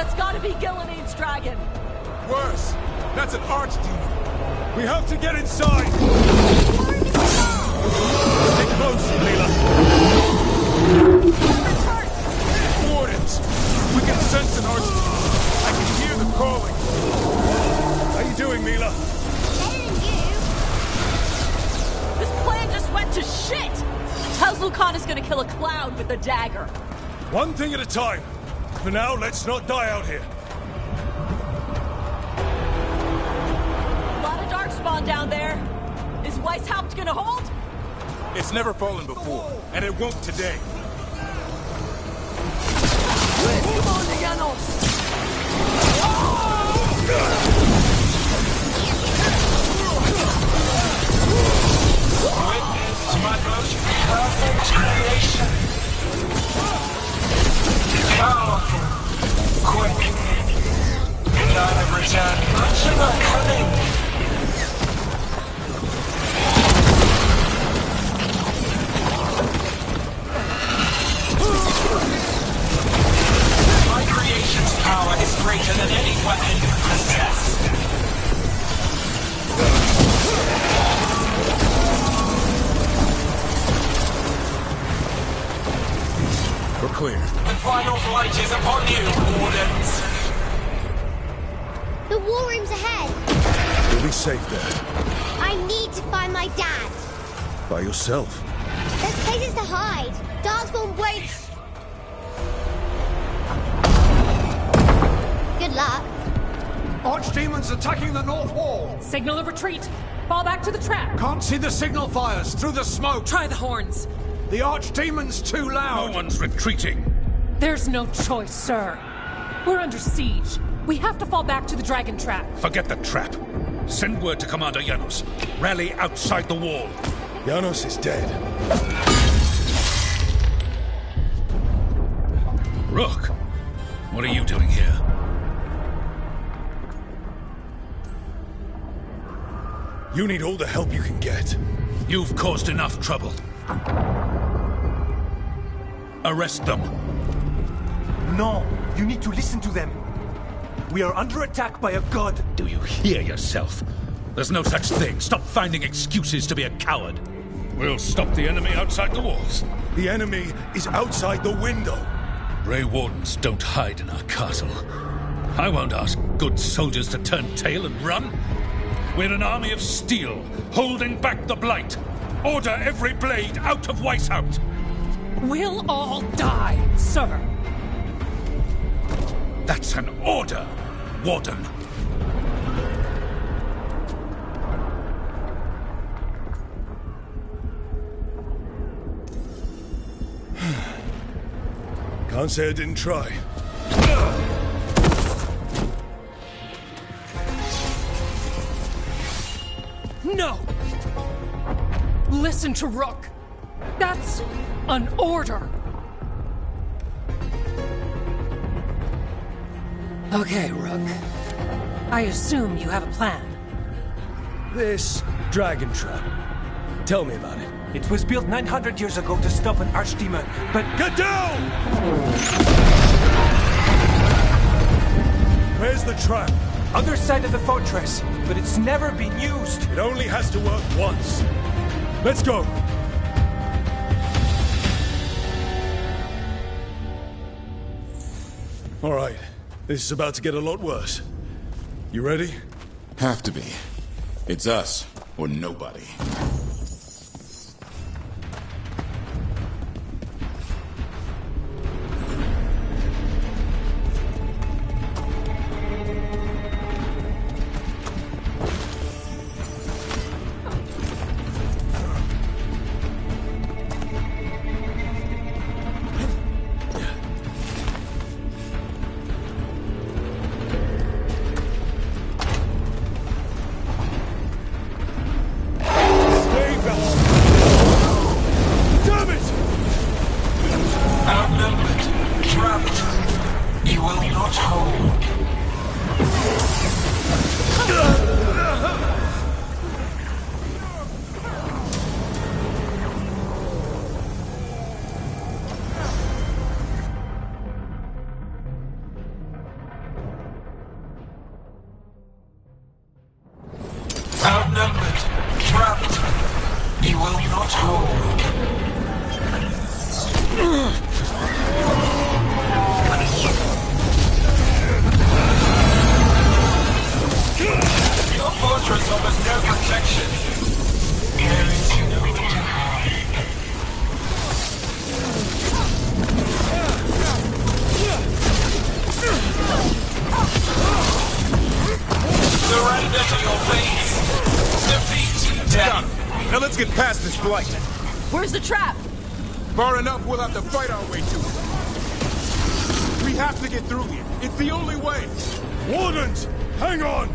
That's gotta be Gilline's dragon. Worse! That's an archdemon! We have to get inside! Stay close, Leela! Wardens! We can sense an archdemon! I can hear them calling! How you doing, Mila? This plan just went to shit! How's Lucanus gonna kill a cloud with a dagger? One thing at a time. For now, let's not die out here. A lot of darkspawn down there. Is Weishaupt gonna hold? It's never fallen before, and it won't today. Witness my most perfect creation. Powerful, quick, and I have returned much of my cunning. My creation's power is greater than any weapon you possess. We're clear. The final flight is upon you, Wardens. The war room's ahead. You'll be safe there. I need to find my dad. By yourself. There's places to hide. Darkspawn won't. Good luck. Archdemons attacking the north wall. Signal of retreat. Fall back to the trap. Can't see the signal fires through the smoke. Try the horns. The Archdemon's too loud. No one's retreating. There's no choice, sir. We're under siege. We have to fall back to the dragon trap. Forget the trap. Send word to Commander Janos. Rally outside the wall. Janos is dead. Rook, what are you doing here? You need all the help you can get. You've caused enough trouble. Arrest them. No, you need to listen to them. We are under attack by a god. Do you hear yourself? There's no such thing. Stop finding excuses to be a coward. We'll stop the enemy outside the walls. The enemy is outside the window. Grey Wardens don't hide in our castle. I won't ask good soldiers to turn tail and run. We're an army of steel, holding back the blight. Order every blade out of Weishaupt. We'll all die, sir. That's an order, Warden. Can't say I didn't try. No! Listen to Rook. That's an order. Okay, Rook. I assume you have a plan. This dragon trap. Tell me about it. It was built 900 years ago to stop an archdemon, but... Get down! Where's the trap? Other side of the fortress, but it's never been used. It only has to work once. Let's go! All right. This is about to get a lot worse. You ready? Have to be. It's us, or nobody. flight. Where's the trap? Far enough, we'll have to fight our way to it. We have to get through here. It's the only way. Wardens, hang on!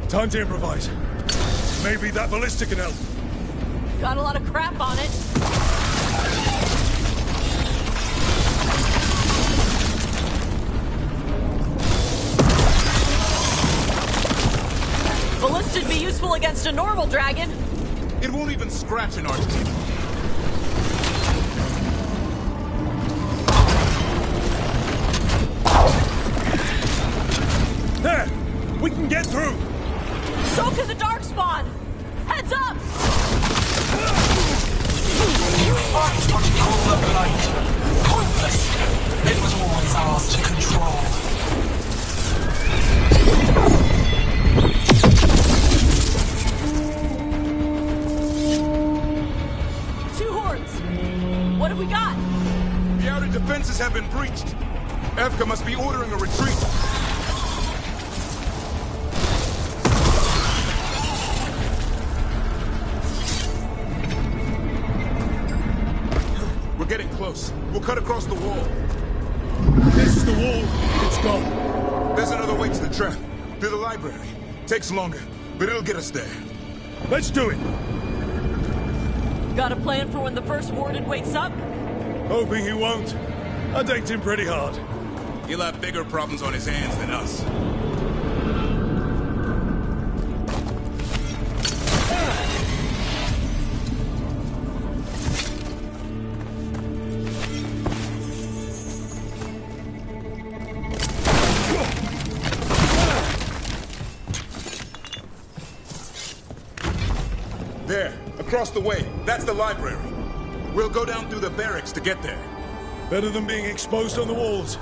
Time to improvise. Maybe that ballista can help. Got a lot of crap on it. Ballista'd be useful against a normal dragon. It won't even scratch an archdemon. There! We can get through! So can the Darkspawn! Heads up! You fight what you call the blight. Pointless. It was always ours to control. Two hordes. What have we got? The outer defenses have been breached. Evka must be ordering a retreat. We're getting close. We'll cut across the wall. This is the wall. It's gone. There's another way to the trap. Through the library. Takes longer, but it'll get us there. Let's do it. Got a plan for when the first warden wakes up? Hoping he won't. I danked him pretty hard. He'll have bigger problems on his hands than us. There, across the way. That's the library. We'll go down through the barracks to get there. Better than being exposed on the walls.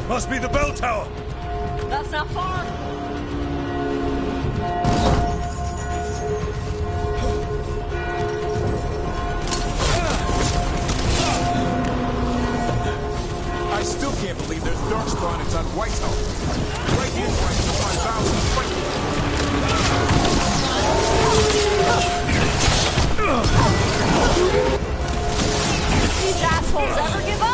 Must be the bell tower. That's not far. I still can't believe there's darkspawn inside White's house. Right here, where I took my vows and fight. These assholes ever give up?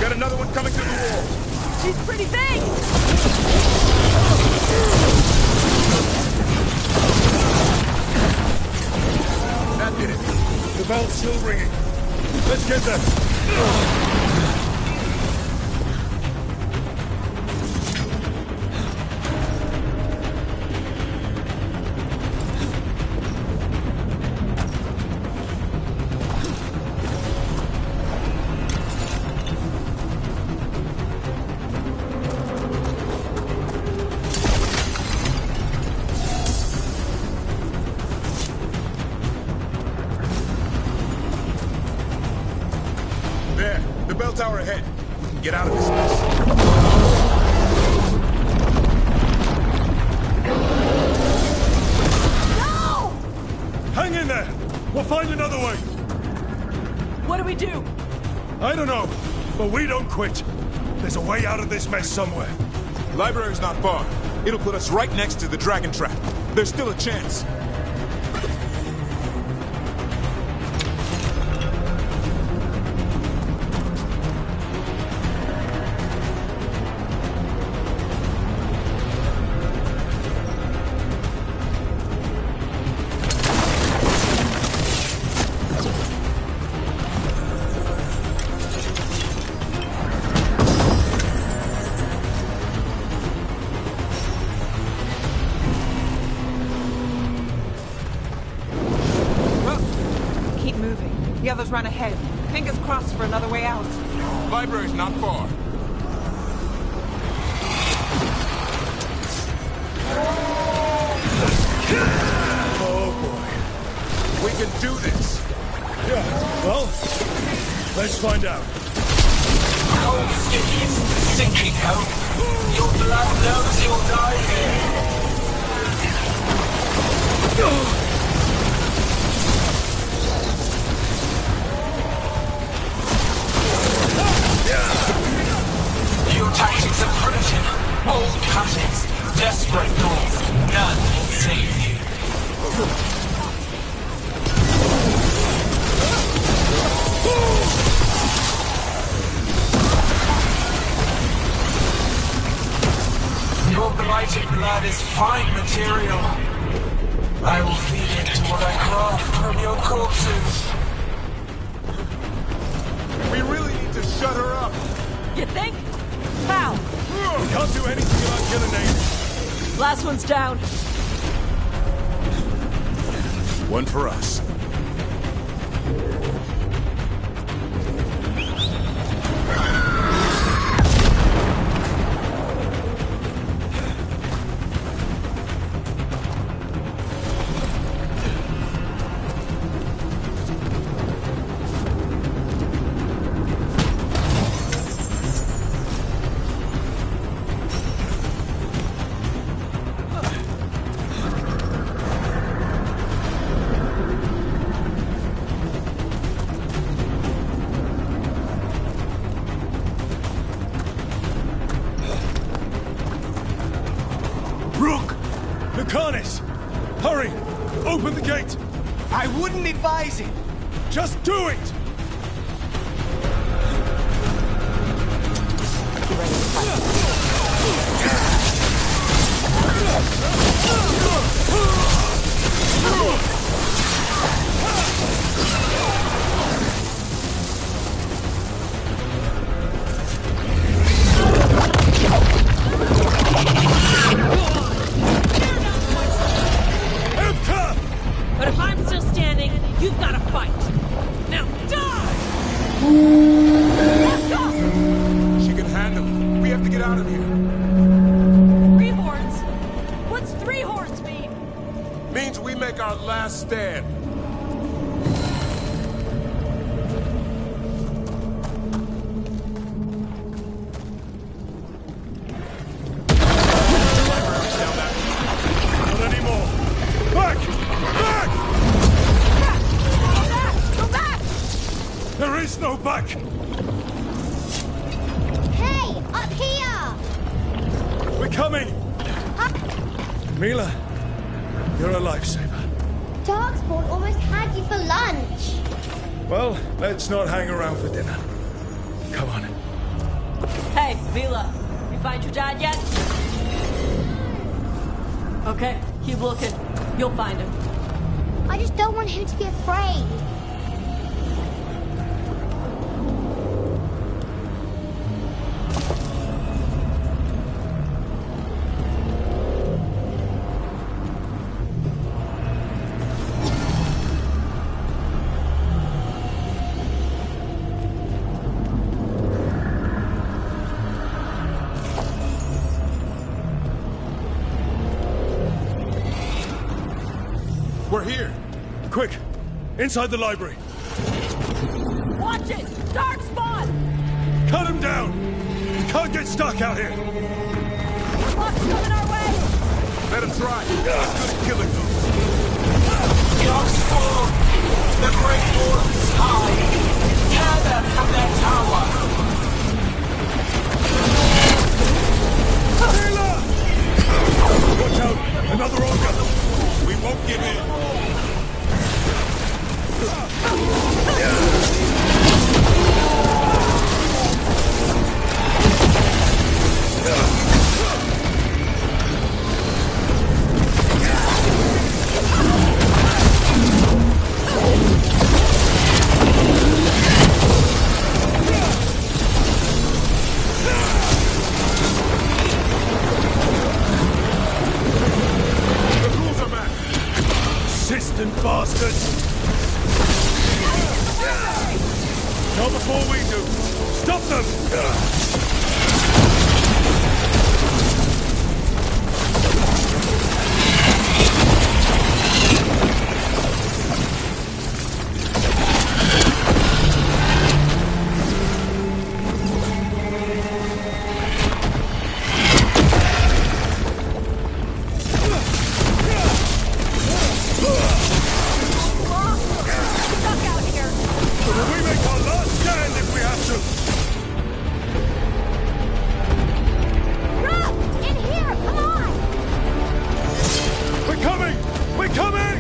Got another one coming through the wall. She's pretty big. That did it. The bell's still ringing. Let's get them. Bell tower ahead. We can get out of this mess. No! Hang in there! We'll find another way! What do we do? I don't know, but we don't quit. There's a way out of this mess somewhere. Library's not far. It'll put us right next to the dragon trap. There's still a chance. The others run ahead. Fingers crossed for another way out. Library's not far. Oh boy. We can do this. Yeah, well, let's find out. Cold stickies, sinking home. Your blood knows you'll die here. Your tactics are primitive. Old cuttings, desperate doors. None will save you. Your blighted blood is fine material. I will feed it to what I craft from your corpses. We really need to shut her up. You think? How? We can't do anything about killing natives. Last one's down. One for us. Hurry! Open the gate! I wouldn't advise it! Just do it! But if I'm still standing, you've got to fight. Now die! She can handle it. We have to get out of here. 3 horns? What's 3 horns mean? Means we make our last stand. Not anymore! Back! Back! Go back! There is no back! Hey, up here! We're coming! Mila, you're a lifesaver. Darkspawn almost had you for lunch. Well, let's not hang around for dinner. Come on. Hey, Mila, you find your dad yet? Okay, keep looking. You'll find him. I just don't want him to be afraid. We're here. Quick, inside the library. Watch it! Darkspawn! Cut him down! We can't get stuck out here! What's coming our way? Let him try. Good killing them. Yours full. The Great Wall is high. Tear them from their tower. Watch out! Another ogre! We won't give in. Persistent bastards! Not before we do! Stop them! We make our last stand if we have to! Rob! In here! Come on! We're coming! We're coming!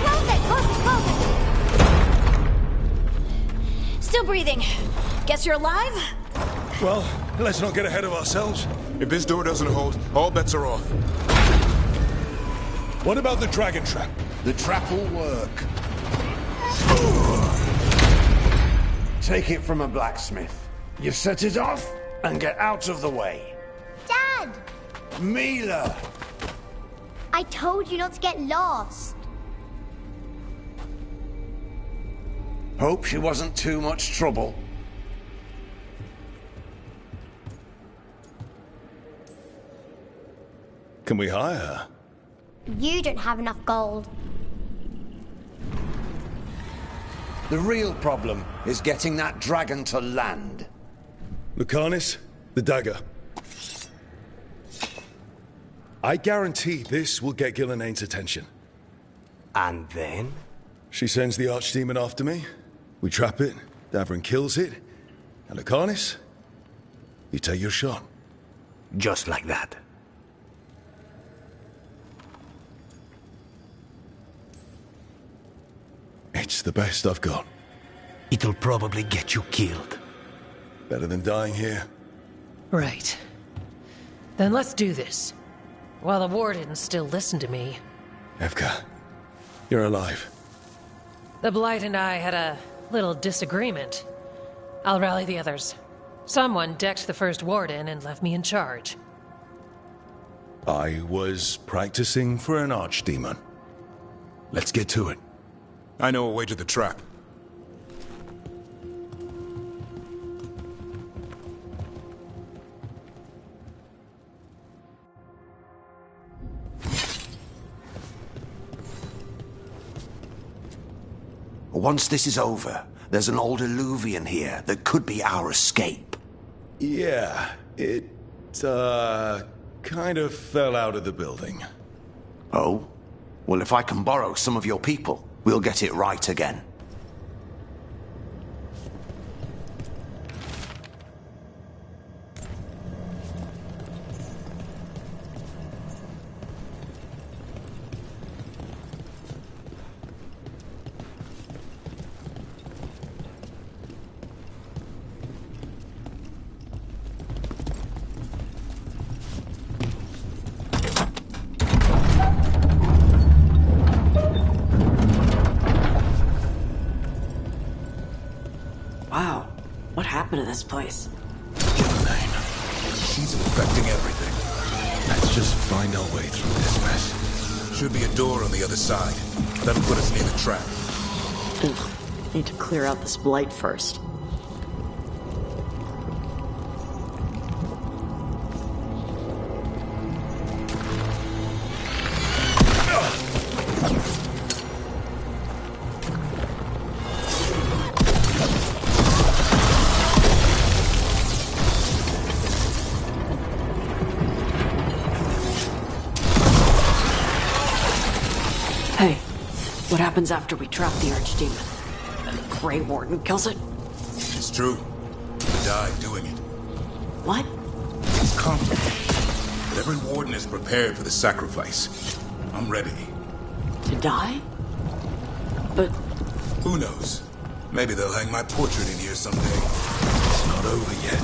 Close it! Close it! Close it! Still breathing. Guess you're alive? Well, let's not get ahead of ourselves. If this door doesn't hold, all bets are off. What about the dragon trap? The trap will work. Take it from a blacksmith. You set it off and get out of the way. Dad! Mila! I told you not to get lost. Hope she wasn't too much trouble. Can we hire her? You don't have enough gold. The real problem is getting that dragon to land. Lucanis, the dagger. I guarantee this will get Gillenaine's attention. And then? She sends the archdemon after me. We trap it, Davrin kills it. And Lucanis, you take your shot. Just like that. It's the best I've got. It'll probably get you killed. Better than dying here. Right. Then let's do this. While the wardens still listen to me. Evka, you're alive. The Blight and I had a little disagreement. I'll rally the others. Someone decked the first warden and left me in charge. I was practicing for an archdemon. Let's get to it. I know a way to the trap. Once this is over, there's an old illuvian here that could be our escape. Yeah, it, kind of fell out of the building. Oh? Well, if I can borrow some of your people, we'll get it right again. Wow, what happened to this place? She's affecting everything. Let's just find our way through this mess. Should be a door on the other side. That'll put us near the trap. Ugh, need to clear out this blight first. What happens after we trap the Archdemon? The Grey Warden kills it? It's true. You died doing it. What? It's complicated. But every warden is prepared for the sacrifice. I'm ready. To die? But... Who knows? Maybe they'll hang my portrait in here someday. It's not over yet.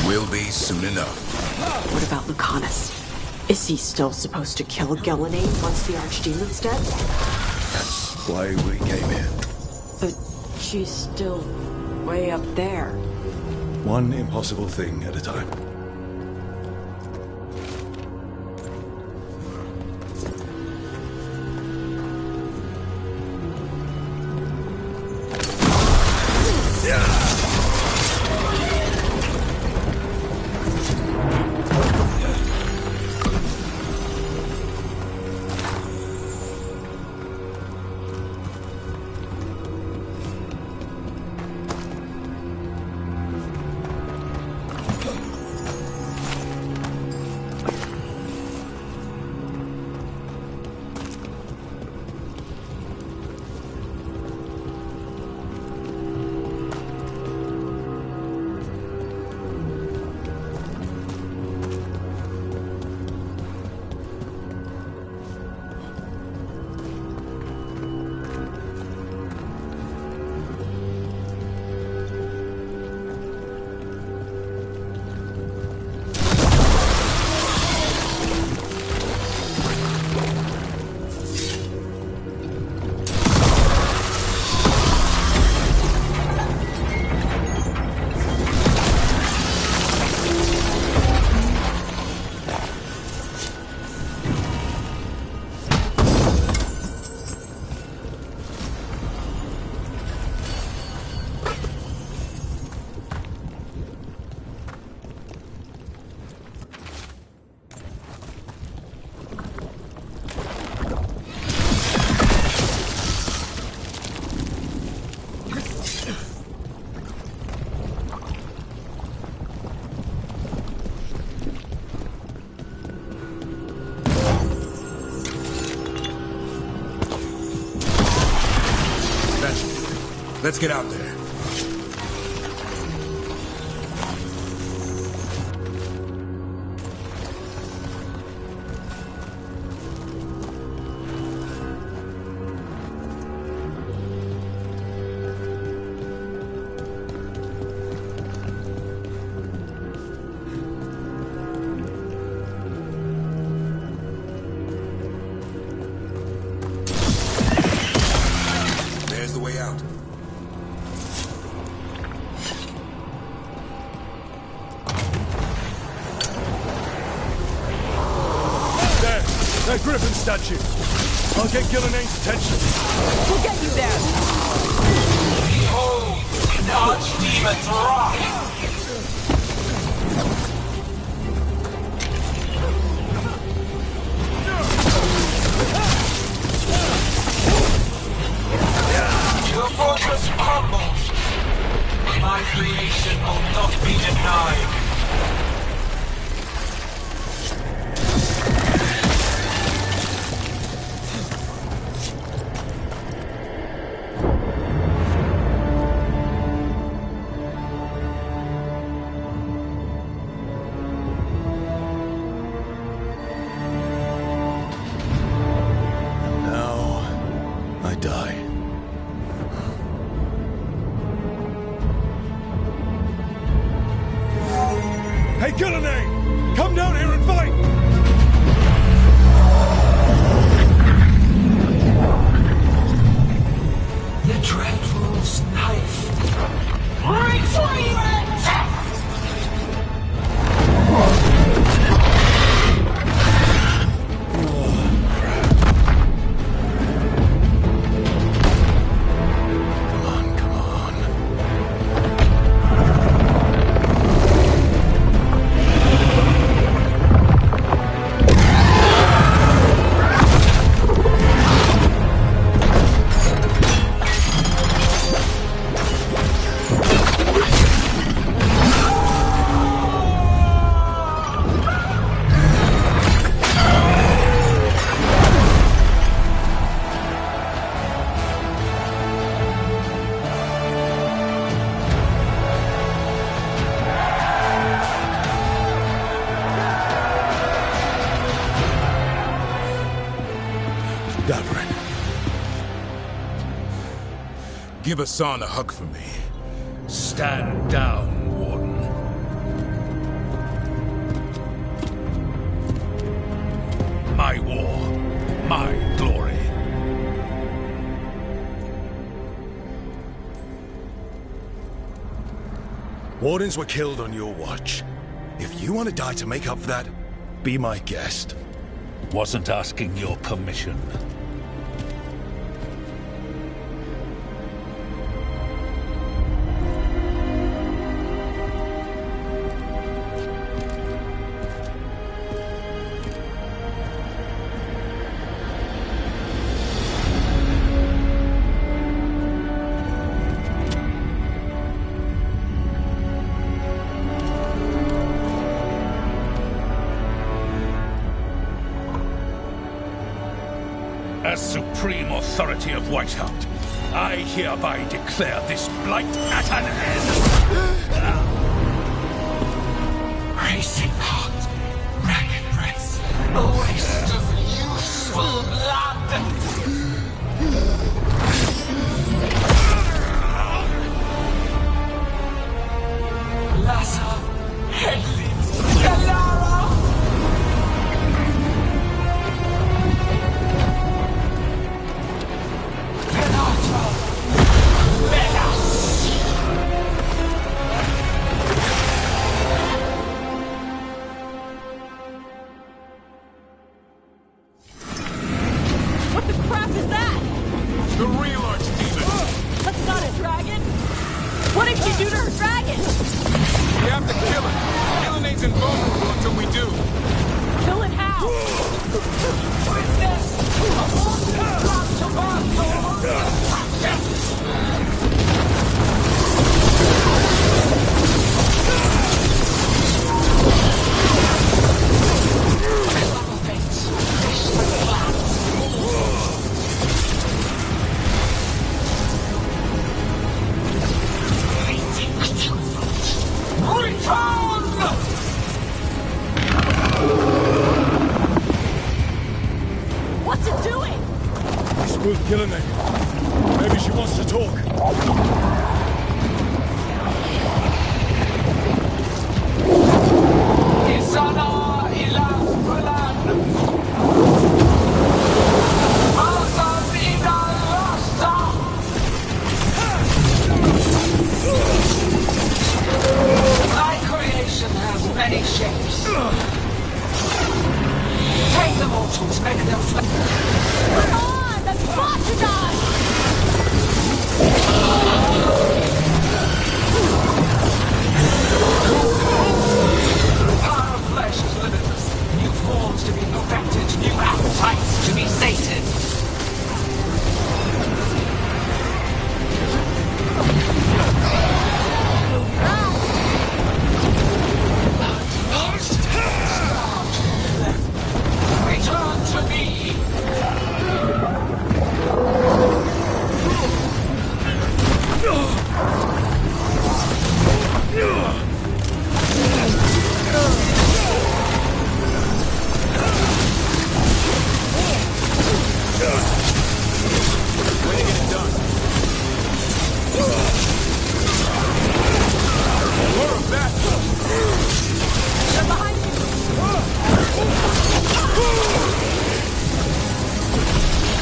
Will be soon enough. What about Lucanus? Is he still supposed to kill Gelane once the Archdemon's dead? That's why we came here. But she's still way up there. One impossible thing at a time. Let's get out there. There's the way out. That griffin statue. I'll get Gillian's attention. We'll get you there. Behold, the Archdemon's wrath! Your fortress crumbles. My creation will not be denied. Hey, Gillian! Come down here and fight! The Dreadful's knife. Retreat! delivering. Give Hassan a hug for me. Stand down, Warden. My war, my glory. Wardens were killed on your watch. If you want to die to make up for that, be my guest. Wasn't asking your permission. As supreme authority of Whiteheart, I hereby declare this blight at an end! Racing heart, ragged breath, a waste of useful blood! Lassa, Hedley, Galara! What the crap is that? The real archdemon! That's not a dragon! What did you do to her dragon? We have to kill it. Elenate's invulnerable until we do. Kill it how? What's this? A monster brought to What's it doing? We spooked Gillenay. Maybe she wants to talk. Isana ilan bulan. Masan idan rasta. My creation has many shapes. Take the mortals, make them Come on! That's about to die! The power of flesh is limitless. New forms to be perfected, new appetites to be sated. Return to me! Way to get it done. More of that! They're behind you!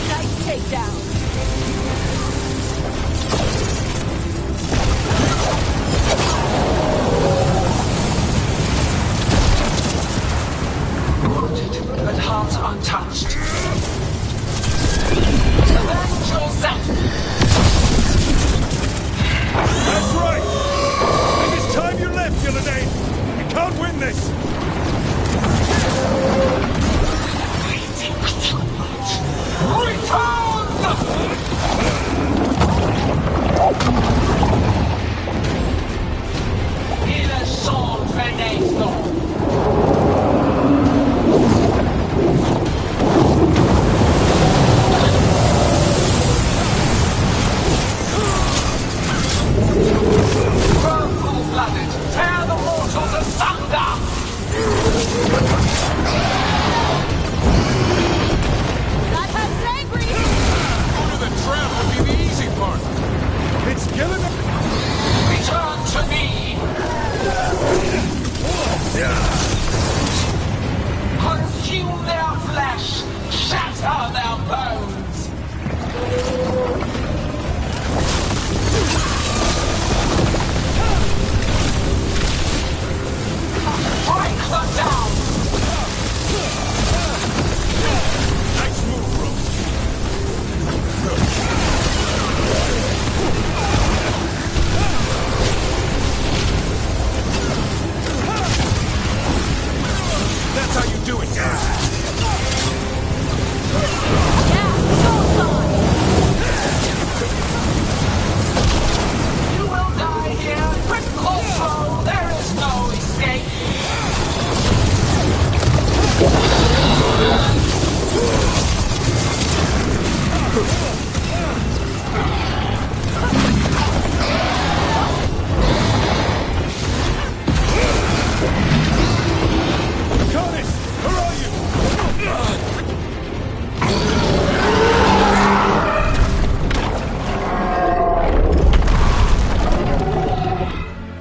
Nice takedown! Wounded, but heart untouched. Avenge yourself! That's right! And it's time you left, Gillenay! You can't win this! Waiting too much. Return!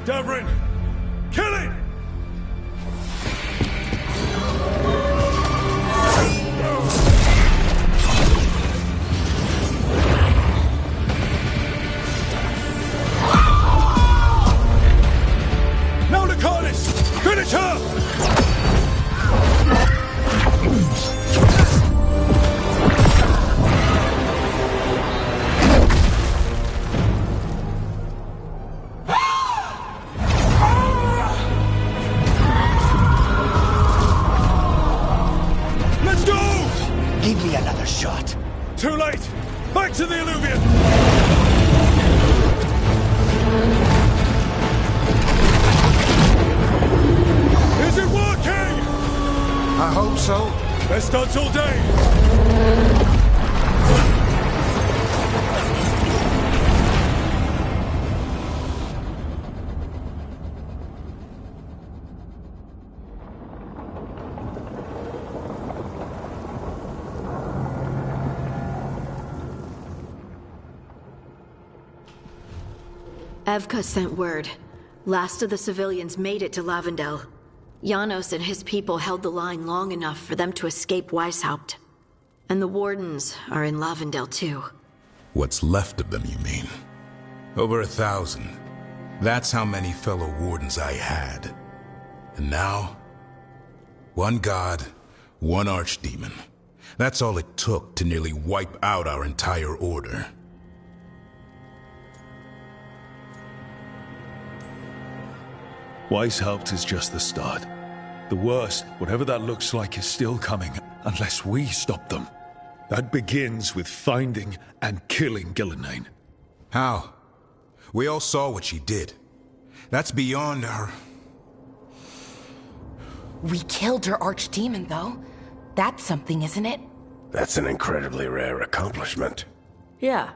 Davrin! Kill it! Now to Carnis! Finish her! Let's go! Give me another shot. Too late! Back to the Illuvian! Is it working? I hope so. Best stunts all day! Evka sent word. Last of the civilians made it to Lavendel. Janos and his people held the line long enough for them to escape Weishaupt. And the Wardens are in Lavendel too. What's left of them, you mean? Over 1,000. That's how many fellow Wardens I had. And now, one god, one archdemon. That's all it took to nearly wipe out our entire order. Weishaupt is just the start. The worst, whatever that looks like, is still coming, unless we stop them. That begins with finding and killing Gillenane. How? We all saw what she did. That's beyond our... We killed her archdemon, though. That's something, isn't it? That's an incredibly rare accomplishment. Yeah,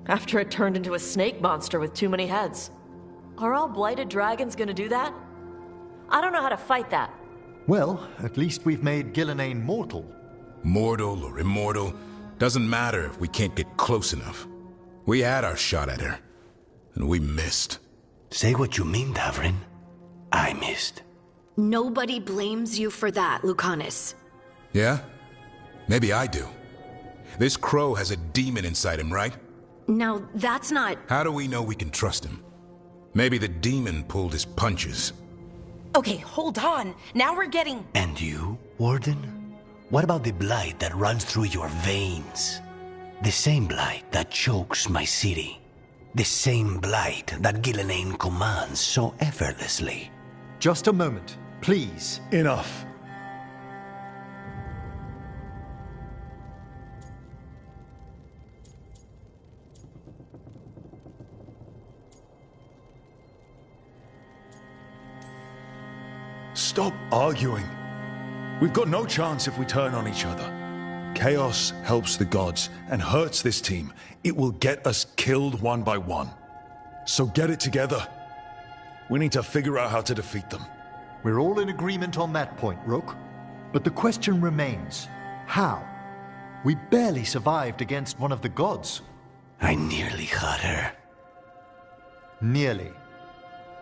after it turned into a snake monster with too many heads. Are all blighted dragons gonna do that? I don't know how to fight that. Well, at least we've made Gillenane mortal. Mortal or immortal, doesn't matter if we can't get close enough. We had our shot at her, and we missed. Say what you mean, Davrin. I missed. Nobody blames you for that, Lucanus. Yeah? Maybe I do. This crow has a demon inside him, right? Now, that's not... How do we know we can trust him? Maybe the demon pulled his punches. Okay, hold on. Now we're getting... And you, Warden? What about the blight that runs through your veins? The same blight that chokes my city. The same blight that Gillenane commands so effortlessly. Just a moment, please. Enough. Stop arguing. We've got no chance if we turn on each other. Chaos helps the gods and hurts this team. It will get us killed one by one. So get it together. We need to figure out how to defeat them. We're all in agreement on that point, Rook. But the question remains, how? We barely survived against one of the gods. I nearly had her. Nearly.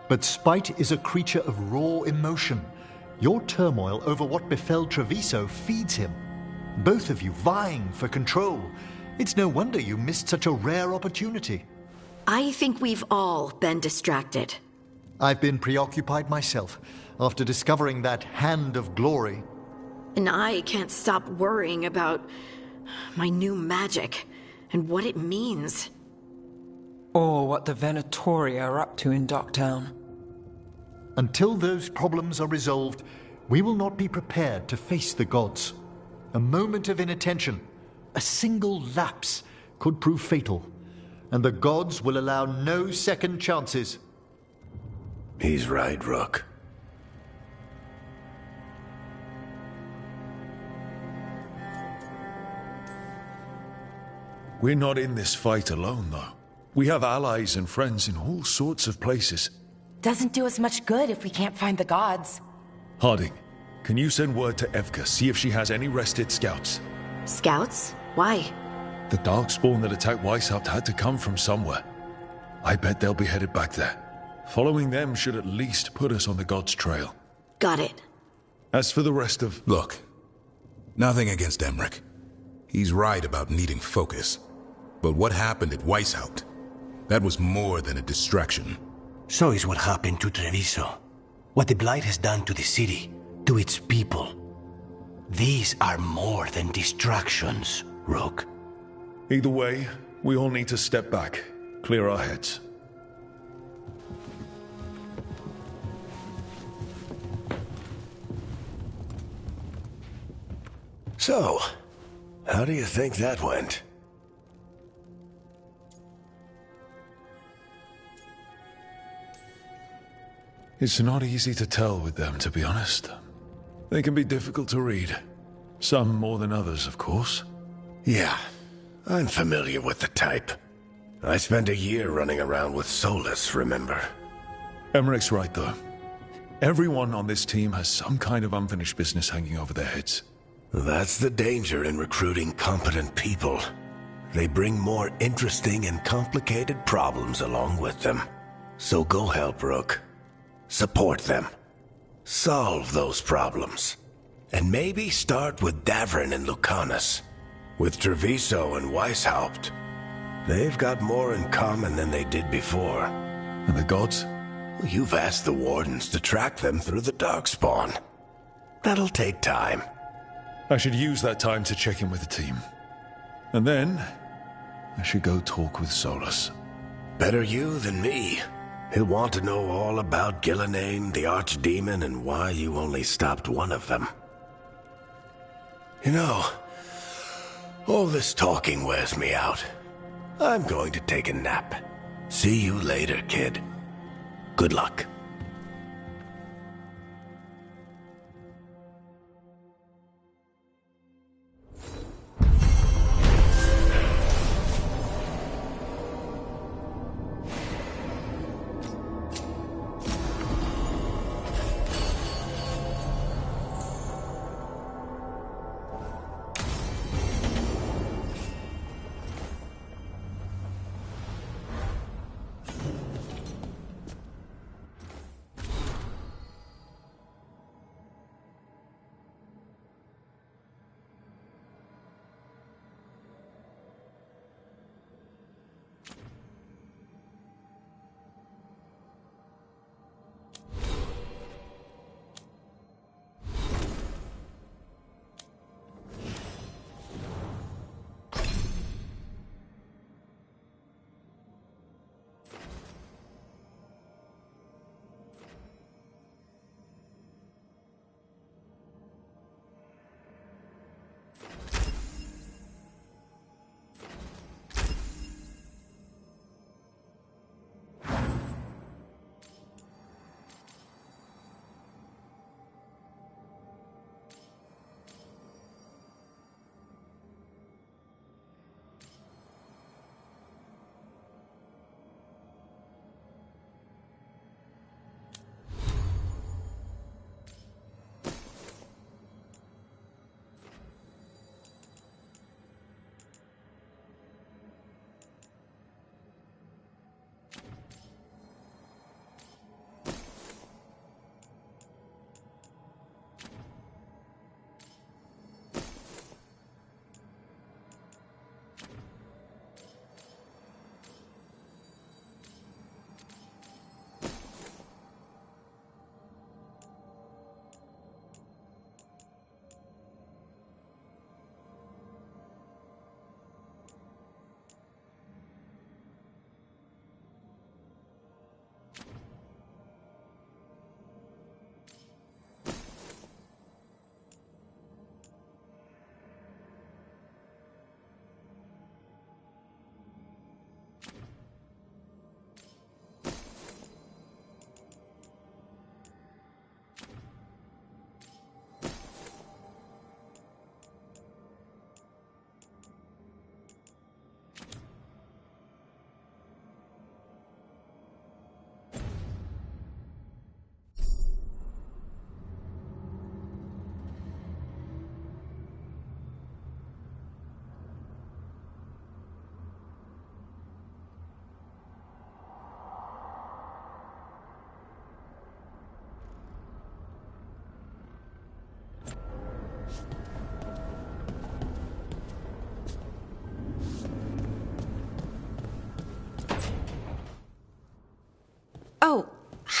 But spite is a creature of raw emotion. Your turmoil over what befell Treviso feeds him. Both of you vying for control. It's no wonder you missed such a rare opportunity. I think we've all been distracted. I've been preoccupied myself after discovering that hand of glory. And I can't stop worrying about my new magic and what it means. Or what the Venatori are up to in Docktown. Until those problems are resolved, we will not be prepared to face the gods. A moment of inattention, a single lapse, could prove fatal, and the gods will allow no second chances. He's right, Rook. We're not in this fight alone, though. We have allies and friends in all sorts of places. Doesn't do us much good if we can't find the gods. Harding, can you send word to Evka, see if she has any rested scouts? Scouts? Why? The Darkspawn that attacked Weishaupt had to come from somewhere. I bet they'll be headed back there. Following them should at least put us on the gods' trail. Got it. As for the rest of... Look, nothing against Emmerich. He's right about needing focus. But what happened at Weishaupt? That was more than a distraction. So is what happened to Treviso. What the Blight has done to the city, to its people. These are more than distractions, Rook. Either way, we all need to step back, clear our heads. So, how do you think that went? It's not easy to tell with them, to be honest. They can be difficult to read. Some more than others, of course. Yeah, I'm familiar with the type. I spent a year running around with Solus, remember? Emmerich's right, though. Everyone on this team has some kind of unfinished business hanging over their heads. That's the danger in recruiting competent people. They bring more interesting and complicated problems along with them. So go help, Rook. Support them. Solve those problems. And maybe start with Davrin and Lucanus. With Treviso and Weishaupt. They've got more in common than they did before. And the gods? You've asked the Wardens to track them through the Darkspawn. That'll take time. I should use that time to check in with the team. And then, I should go talk with Solus. Better you than me. He'll want to know all about Gillenane, the Archdemon, and why you only stopped one of them. You know, all this talking wears me out. I'm going to take a nap. See you later, kid. Good luck.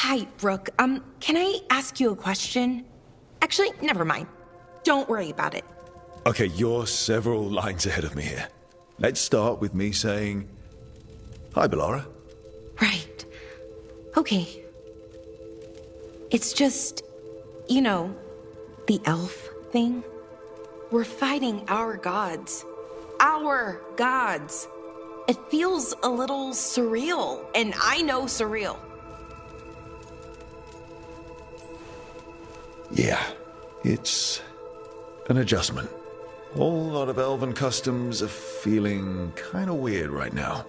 Hi, Rook. Can I ask you a question? Actually, never mind. Don't worry about it. Okay, you're several lines ahead of me here. Let's start with me saying, hi, Bellara. Right. Okay. It's just, you know, the elf thing. We're fighting our gods. Our gods. It feels a little surreal, and I know surreal. Yeah, it's an adjustment. Whole lot of elven customs are feeling kind of weird right now.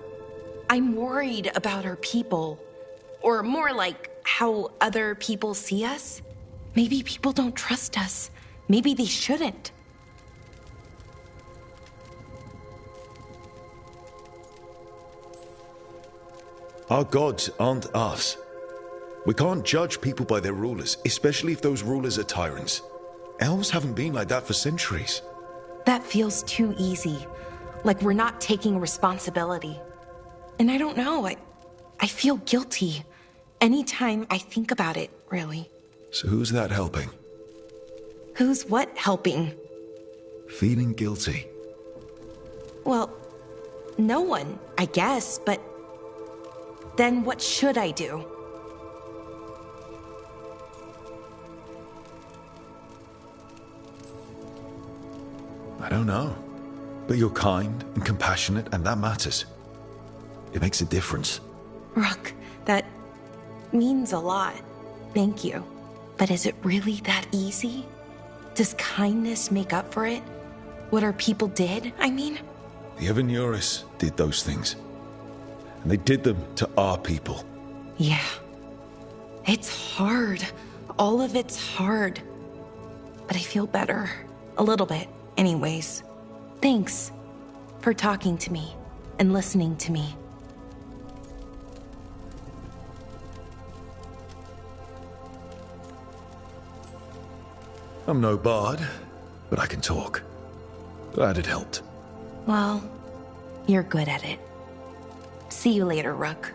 I'm worried about our people. Or more like how other people see us. Maybe people don't trust us. Maybe they shouldn't. Our gods aren't us. We can't judge people by their rulers, especially if those rulers are tyrants. Elves haven't been like that for centuries. That feels too easy. Like we're not taking responsibility. And I don't know, I feel guilty. Anytime I think about it, really. So who's that helping? Who's what helping? Feeling guilty. Well, no one, I guess, but then what should I do? I don't know. But you're kind and compassionate, and that matters. It makes a difference. Rook, that means a lot. Thank you. But is it really that easy? Does kindness make up for it? What our people did, I mean? The Evanuris did those things. And they did them to our people. Yeah. It's hard. All of it's hard. But I feel better. A little bit, anyways. Thanks for talking to me and listening to me. I'm no bard, but I can talk. Glad it helped. Well, you're good at it. See you later, Rook.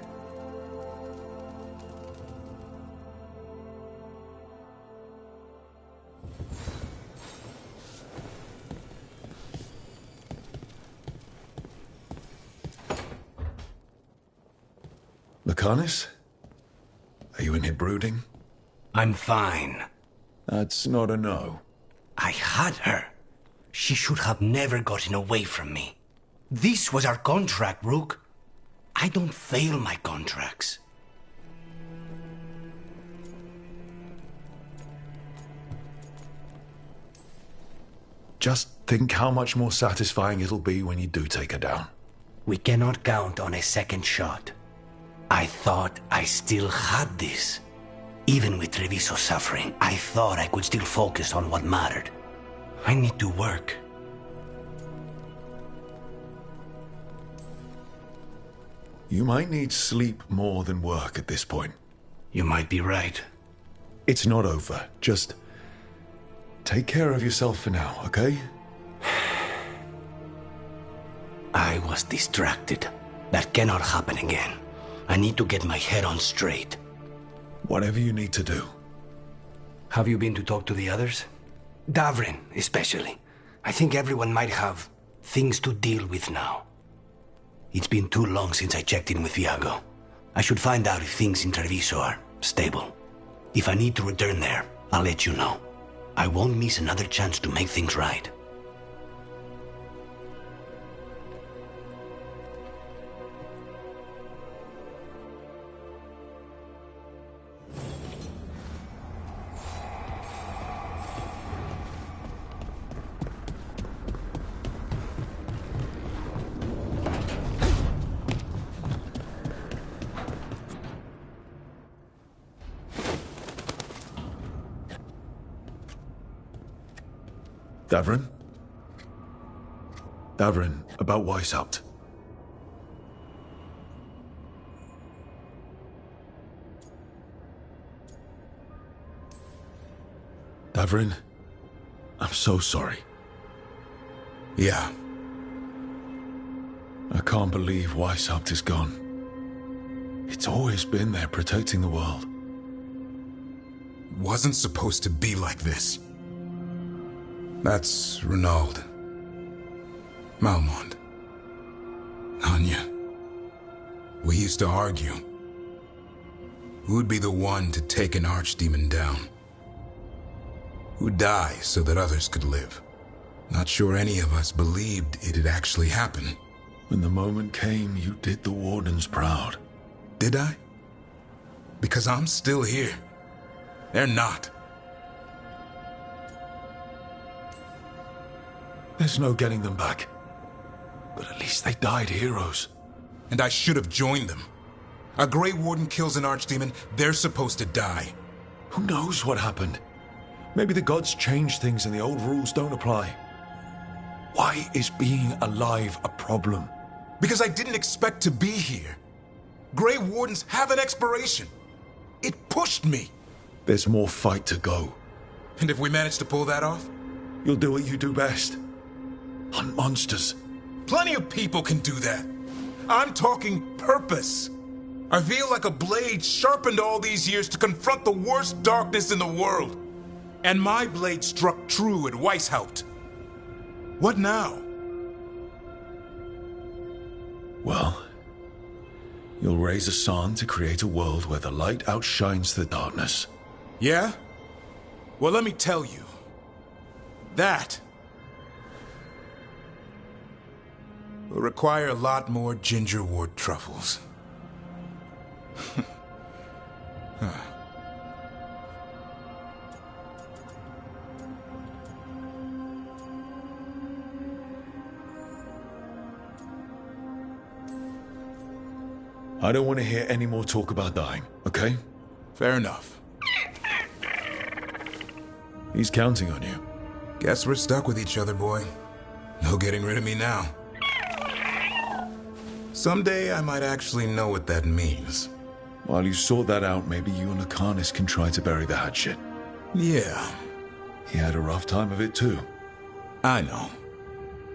Lucanus? Are you in here brooding? I'm fine. That's not a no. I had her. She should have never gotten away from me. This was our contract, Rook. I don't fail my contracts. Just think how much more satisfying it'll be when you do take her down. We cannot count on a second shot. I thought I still had this. Even with Treviso suffering, I thought I could still focus on what mattered. I need to work. You might need sleep more than work at this point. You might be right. It's not over. Just take care of yourself for now, okay? I was distracted. That cannot happen again. I need to get my head on straight. Whatever you need to do. Have you been to talk to the others? Davrin, especially. I think everyone might have things to deal with now. It's been too long since I checked in with Viago. I should find out if things in Treviso are stable. If I need to return there, I'll let you know. I won't miss another chance to make things right. Davrin? Davrin, about Weishaupt. Davrin, I'm so sorry. Yeah. I can't believe Weishaupt is gone. It's always been there protecting the world. wasn't supposed to be like this. That's Renaud, Malmond, Anya. We used to argue. Who'd be the one to take an archdemon down? Who'd die so that others could live? Not sure any of us believed it'd actually happen. When the moment came, you did the Wardens proud. Did I? Because I'm still here. They're not. There's no getting them back. But at least they died heroes. And I should have joined them. A Grey Warden kills an archdemon, they're supposed to die. Who knows what happened? Maybe the gods changed things and the old rules don't apply. Why is being alive a problem? Because I didn't expect to be here. Grey Wardens have an expiration. It pushed me. There's more fight to go. And if we manage to pull that off? You'll do what you do best. Hunt monsters. Plenty of people can do that. I'm talking purpose. I feel like a blade sharpened all these years to confront the worst darkness in the world. And my blade struck true at Weishaupt. What now? Well, you'll raise a sun to create a world where the light outshines the darkness. Yeah? Well, let me tell you. That will require a lot more gingerwort truffles. I don't want to hear any more talk about dying, okay? Fair enough. He's counting on you. Guess we're stuck with each other, boy. No getting rid of me now. Someday I might actually know what that means. While you sort that out, maybe you and Lucanus can try to bury the hatchet. Yeah. He had a rough time of it too. I know.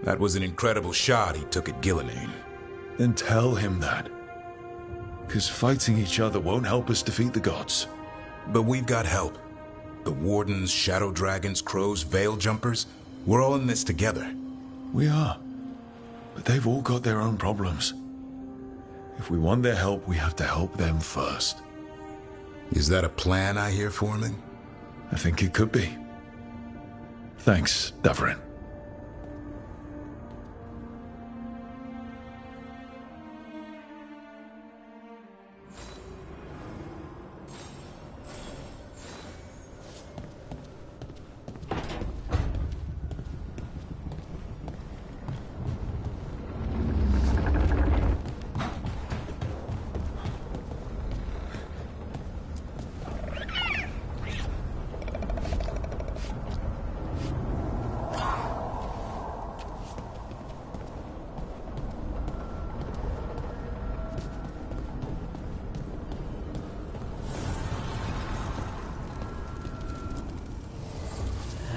That was an incredible shot he took at Gillenane. Then tell him that. Because fighting each other won't help us defeat the gods. But we've got help. The Wardens, Shadow Dragons, Crows, Veil Jumpers, we're all in this together. We are. But they've all got their own problems. If we want their help, we have to help them first. Is that a plan I hear forming? I think it could be. Thanks, Davarin.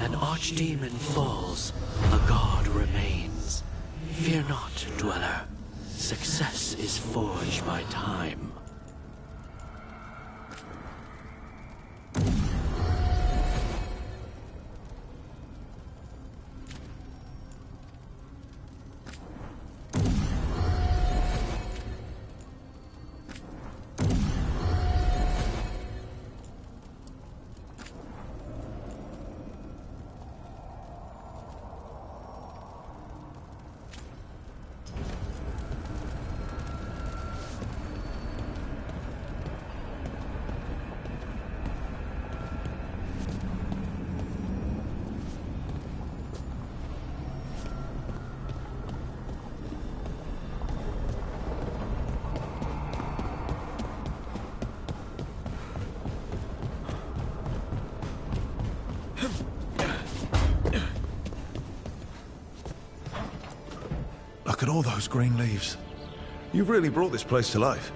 An archdemon falls, a god remains. Fear not, dweller. Success is forged by time. Look at all those green leaves. You've really brought this place to life.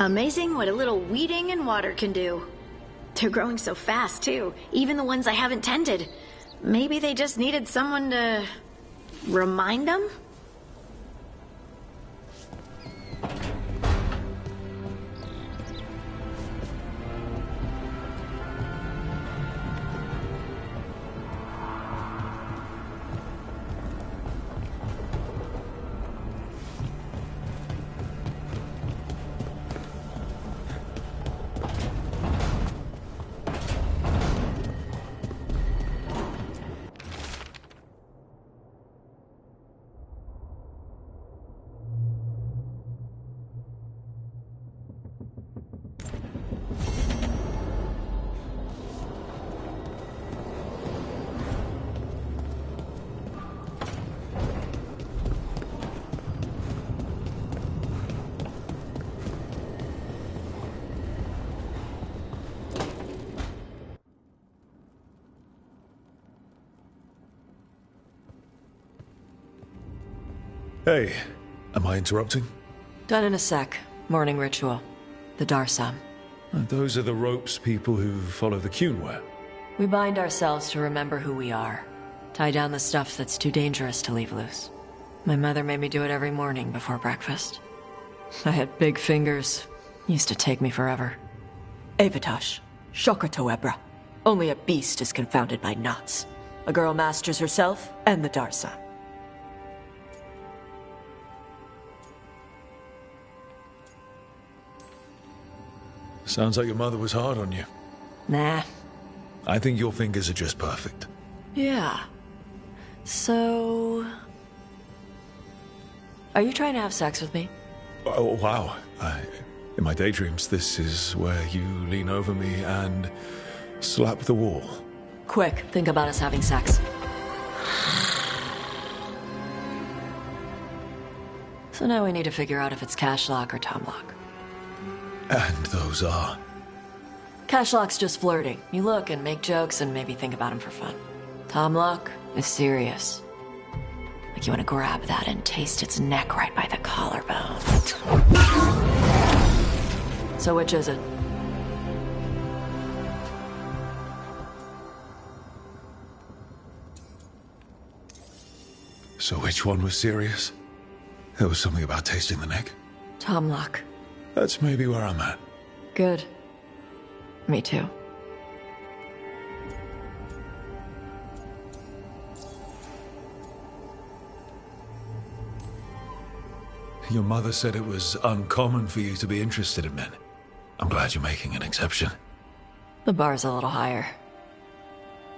Amazing what a little weeding and water can do. They're growing so fast, too. Even the ones I haven't tended. Maybe they just needed someone to remind them? Hey, am I interrupting? Done in a sec. Morning ritual. The Darsam. Those are the ropes people who follow the Qun wear. We bind ourselves to remember who we are. Tie down the stuff that's too dangerous to leave loose. My mother made me do it every morning before breakfast. I had big fingers. Used to take me forever. Avatash. Shokatoebra. Only a beast is confounded by knots. A girl masters herself and the Darsam. Sounds like your mother was hard on you. Nah. I think your fingers are just perfect. Yeah. So... Are you trying to have sex with me? Oh, wow. In my daydreams, this is where you lean over me and slap the wall. Quick, think about us having sex. So now we need to figure out if it's Cashlock or Tomlock. And those are? Cashlock's just flirting. You look and make jokes and maybe think about him for fun. Tomlock is serious. Like you want to grab that and taste its neck right by the collarbone. So which is it? So which one was serious? There was something about tasting the neck. Tomlock. That's maybe where I'm at. Good. Me too. Your mother said it was uncommon for you to be interested in men. I'm glad you're making an exception. The bar's a little higher.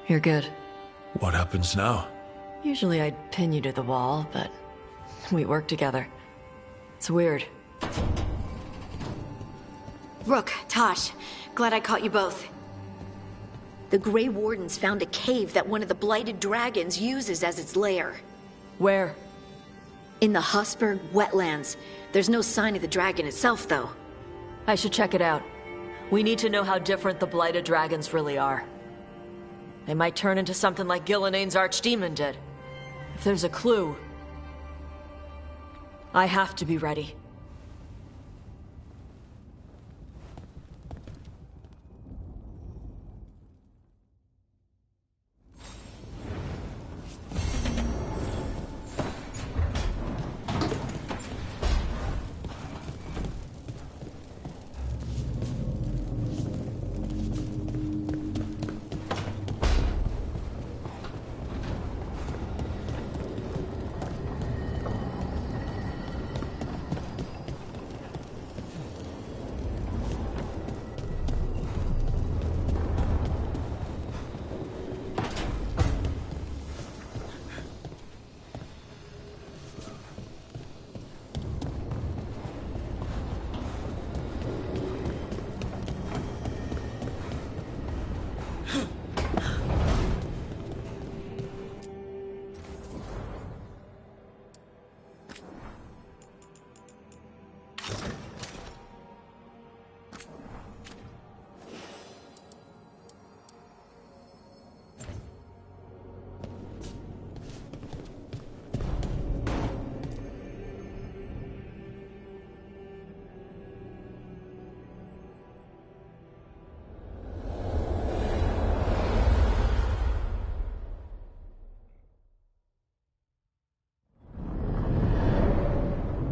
You're good. What happens now? Usually I'd pin you to the wall, but we work together. It's weird. Rook, Tosh, glad I caught you both. The Grey Wardens found a cave that one of the Blighted Dragons uses as its lair. Where? In the Hussberg wetlands. There's no sign of the dragon itself, though. I should check it out. We need to know how different the Blighted Dragons really are. They might turn into something like Gillenane's archdemon did. If there's a clue, I have to be ready.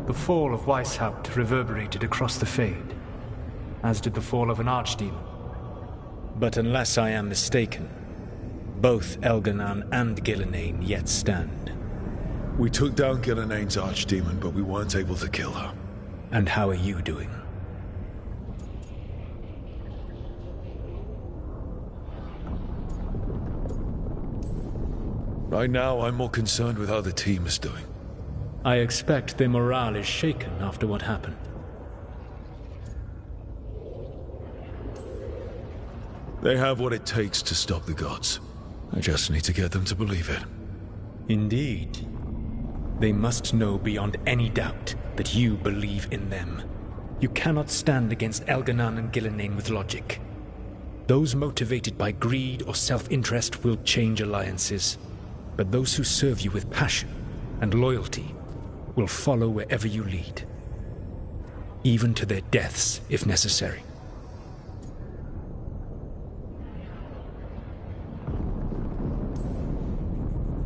The fall of Weishaupt reverberated across the Fade, as did the fall of an archdemon. But unless I am mistaken, both Elganan and Gillenane yet stand. We took down Gillenane's archdemon, but we weren't able to kill her. And how are you doing? Right now, I'm more concerned with how the team is doing. I expect their morale is shaken after what happened. They have what it takes to stop the gods. I just need to get them to believe it. Indeed. They must know beyond any doubt that you believe in them. You cannot stand against Elganan and Gillenane with logic. Those motivated by greed or self-interest will change alliances. But those who serve you with passion and loyalty will follow wherever you lead. Even to their deaths, if necessary.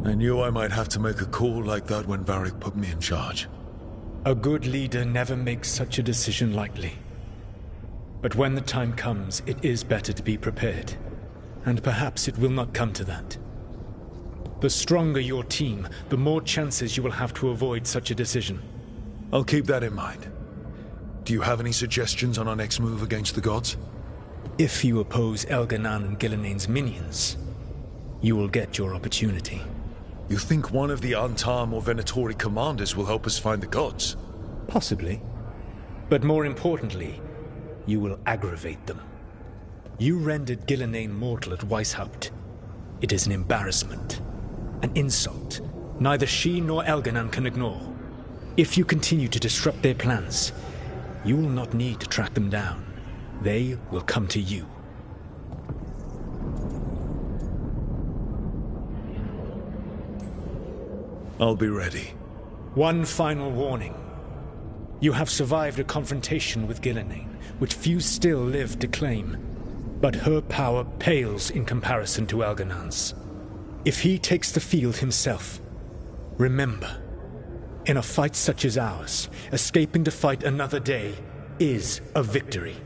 I knew I might have to make a call like that when Varric put me in charge. A good leader never makes such a decision lightly. But when the time comes, it is better to be prepared. And perhaps it will not come to that. The stronger your team, the more chances you will have to avoid such a decision. I'll keep that in mind. Do you have any suggestions on our next move against the gods? If you oppose Elganan and Gilnenain's minions, you will get your opportunity. You think one of the Antam or Venatori commanders will help us find the gods? Possibly. But more importantly, you will aggravate them. You rendered Gilnenain mortal at Weishaupt. It is an embarrassment. An insult. Neither she nor Elganan can ignore. If you continue to disrupt their plans, you will not need to track them down. They will come to you. I'll be ready. One final warning. You have survived a confrontation with Gilnenain, which few still live to claim. But her power pales in comparison to Elganan's. If he takes the field himself, remember, in a fight such as ours, escaping to fight another day is a victory.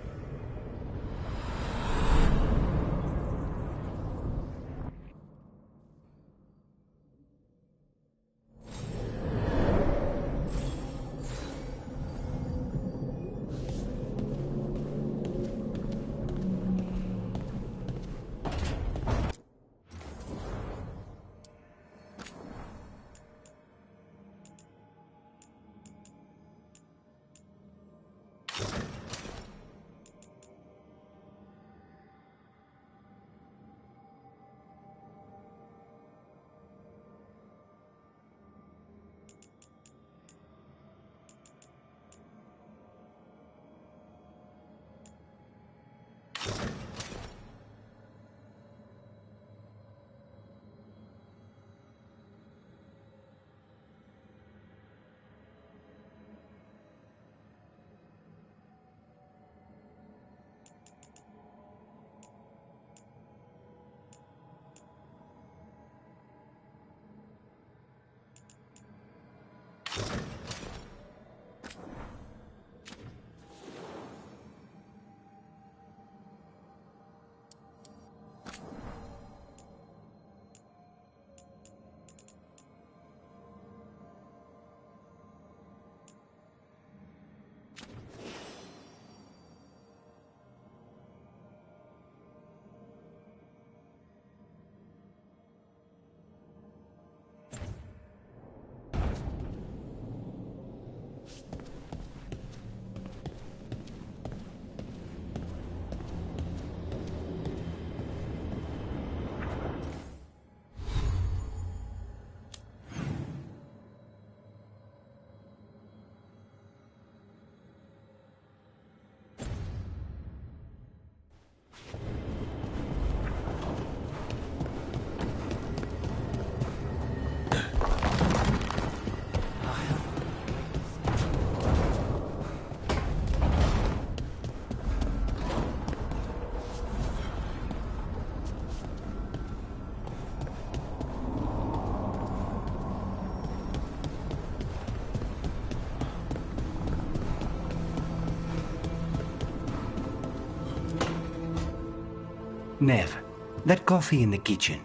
Nev, that coffee in the kitchen,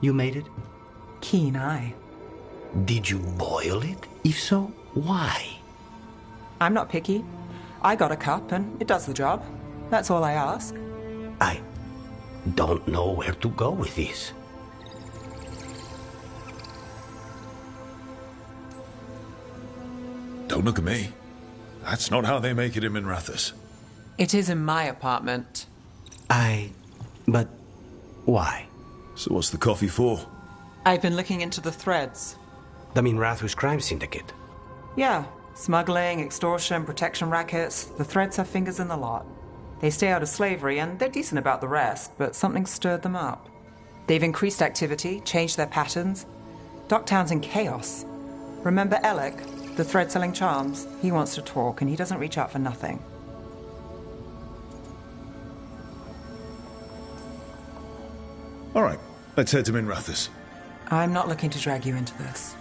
you made it? Keen eye. Did you boil it? If so, why? I'm not picky. I got a cup and it does the job. That's all I ask. I don't know where to go with this. Don't look at me. That's not how they make it in Minrathous. It is in my apartment. But why? So what's the coffee for? I've been looking into the threads. The Minrathous crime syndicate? Yeah. Smuggling, extortion, protection rackets. The threads have fingers in the lot. They stay out of slavery and they're decent about the rest, but something stirred them up. They've increased activity, changed their patterns. Docktown's in chaos. Remember Alec? The thread selling charms. He wants to talk, and he doesn't reach out for nothing. All right, let's head to Minrathous. I'm not looking to drag you into this.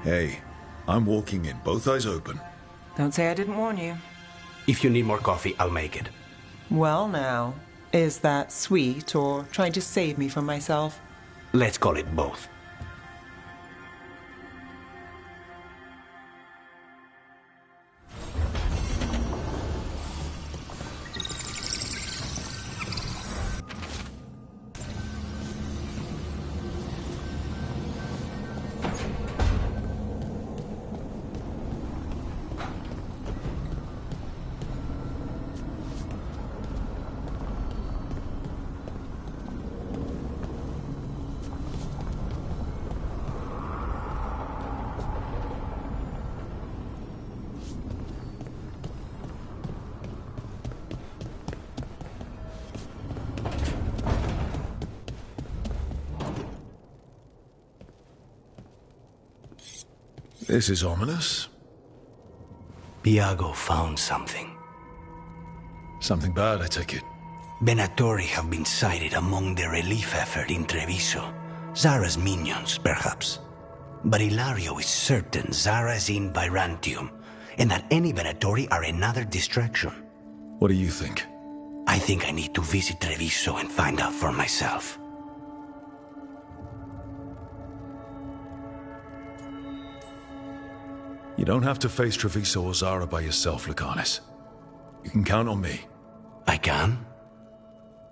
Hey, I'm walking in, both eyes open. Don't say I didn't warn you. If you need more coffee, I'll make it. Well, now, is that sweet or trying to save me from myself? Let's call it both. This is ominous. Iago found something. Something bad, I take it. Venatori have been sighted among the relief effort in Treviso. Zara's minions, perhaps. But Ilario is certain Zara is in Byrantium, and that any Venatori are another distraction. What do you think? I think I need to visit Treviso and find out for myself. You don't have to face Treviso or Zara by yourself, Lucanis. You can count on me. I can?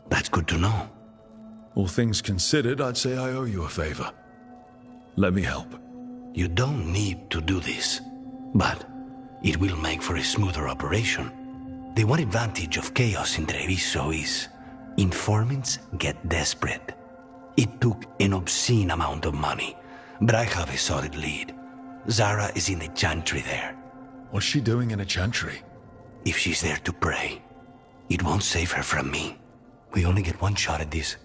That's good to know. All things considered, I'd say I owe you a favor. Let me help. You don't need to do this, but it will make for a smoother operation. The one advantage of chaos in Treviso is informants get desperate. It took an obscene amount of money, but I have a solid lead. Zara is in the chantry there. What's she doing in a chantry? If she's there to pray, it won't save her from me. We only get one shot at this.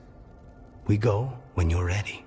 We go when you're ready.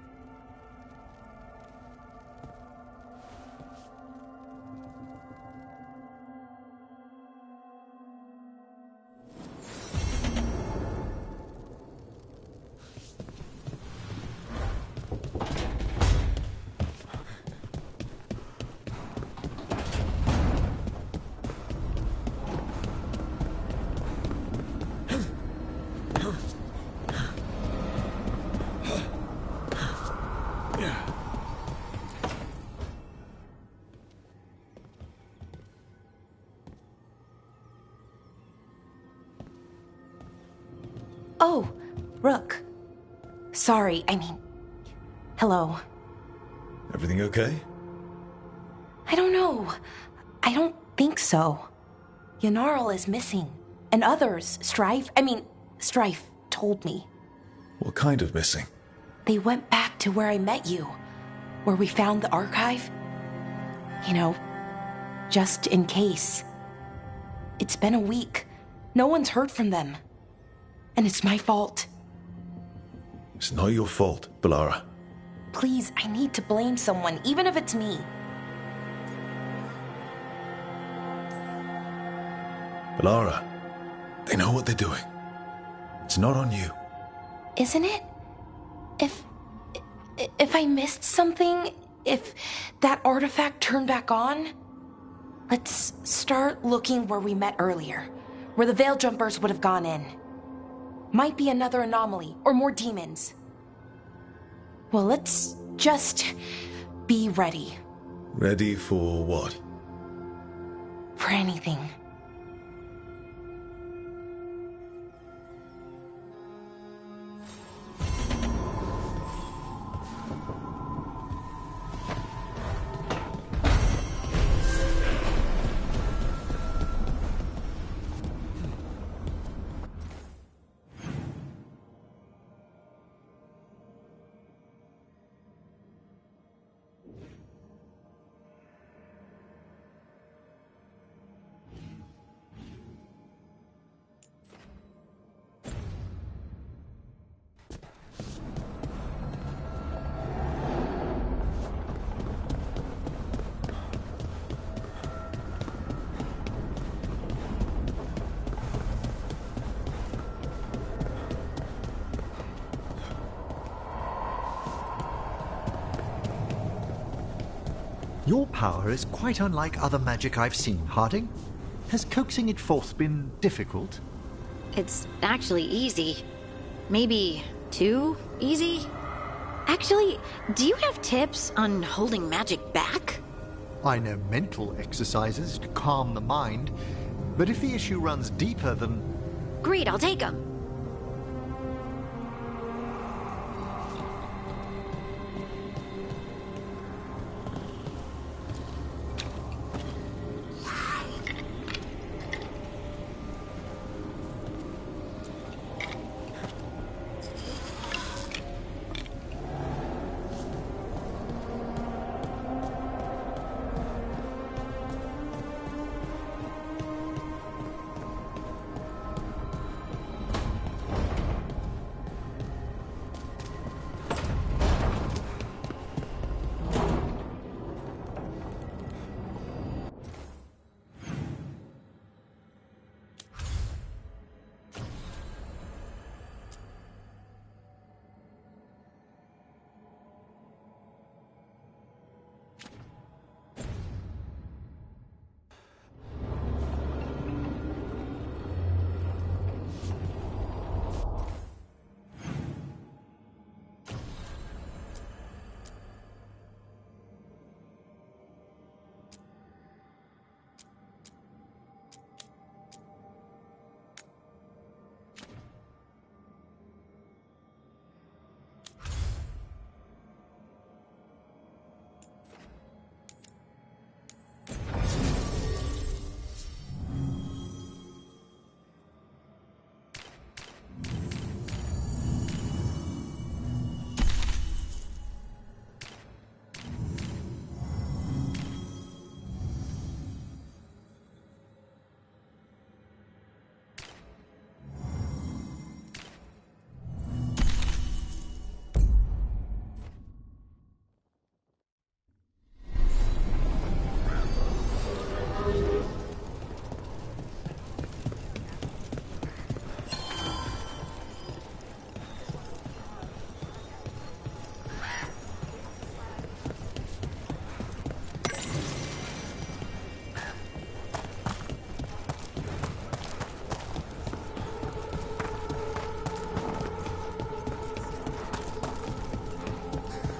Oh, Rook. Sorry, hello. Everything okay? I don't know. I don't think so. Yanarl is missing. And others, Strife told me. What kind of missing? They went back to where I met you. Where we found the archive. Just in case. It's been a week. No one's heard from them. And it's my fault. It's not your fault, Bellara. Please, I need to blame someone, even if it's me. Bellara, they know what they're doing. It's not on you. Isn't it? If I missed something, if that artifact turned back on, let's start looking where we met earlier, where the Veil Jumpers would have gone in. Might be another anomaly, or more demons. Well, let's just be ready. Ready for what? For anything. Your power is quite unlike other magic I've seen, Harding. Has coaxing it forth been difficult? It's actually easy. Maybe too easy? Actually, do you have tips on holding magic back? I know mental exercises to calm the mind, but if the issue runs deeper than... Great, I'll take them.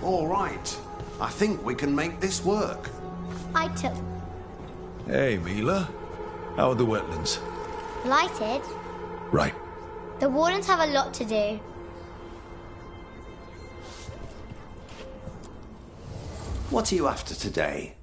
All right. I think we can make this work. I took. Hey, Mila. How are the wetlands? Blighted? Right. The Wardens have a lot to do. What are you after today?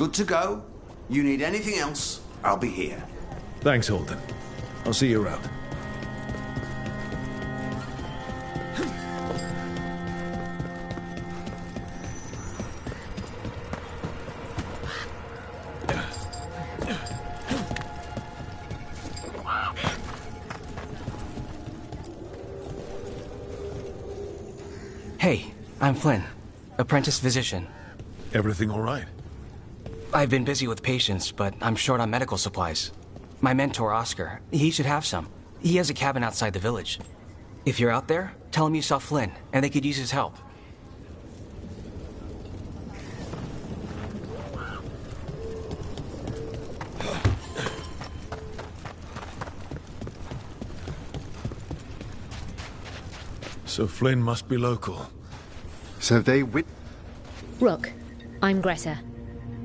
Good to go. You need anything else, I'll be here. Thanks, Holden. I'll see you around. Hey, I'm Flynn, apprentice physician. Everything all right? I've been busy with patients, but I'm short on medical supplies. My mentor, Oscar, he should have some. He has a cabin outside the village. If you're out there, tell him you saw Flynn, and they could use his help. So Flynn must be local. So they Rook, I'm Greta.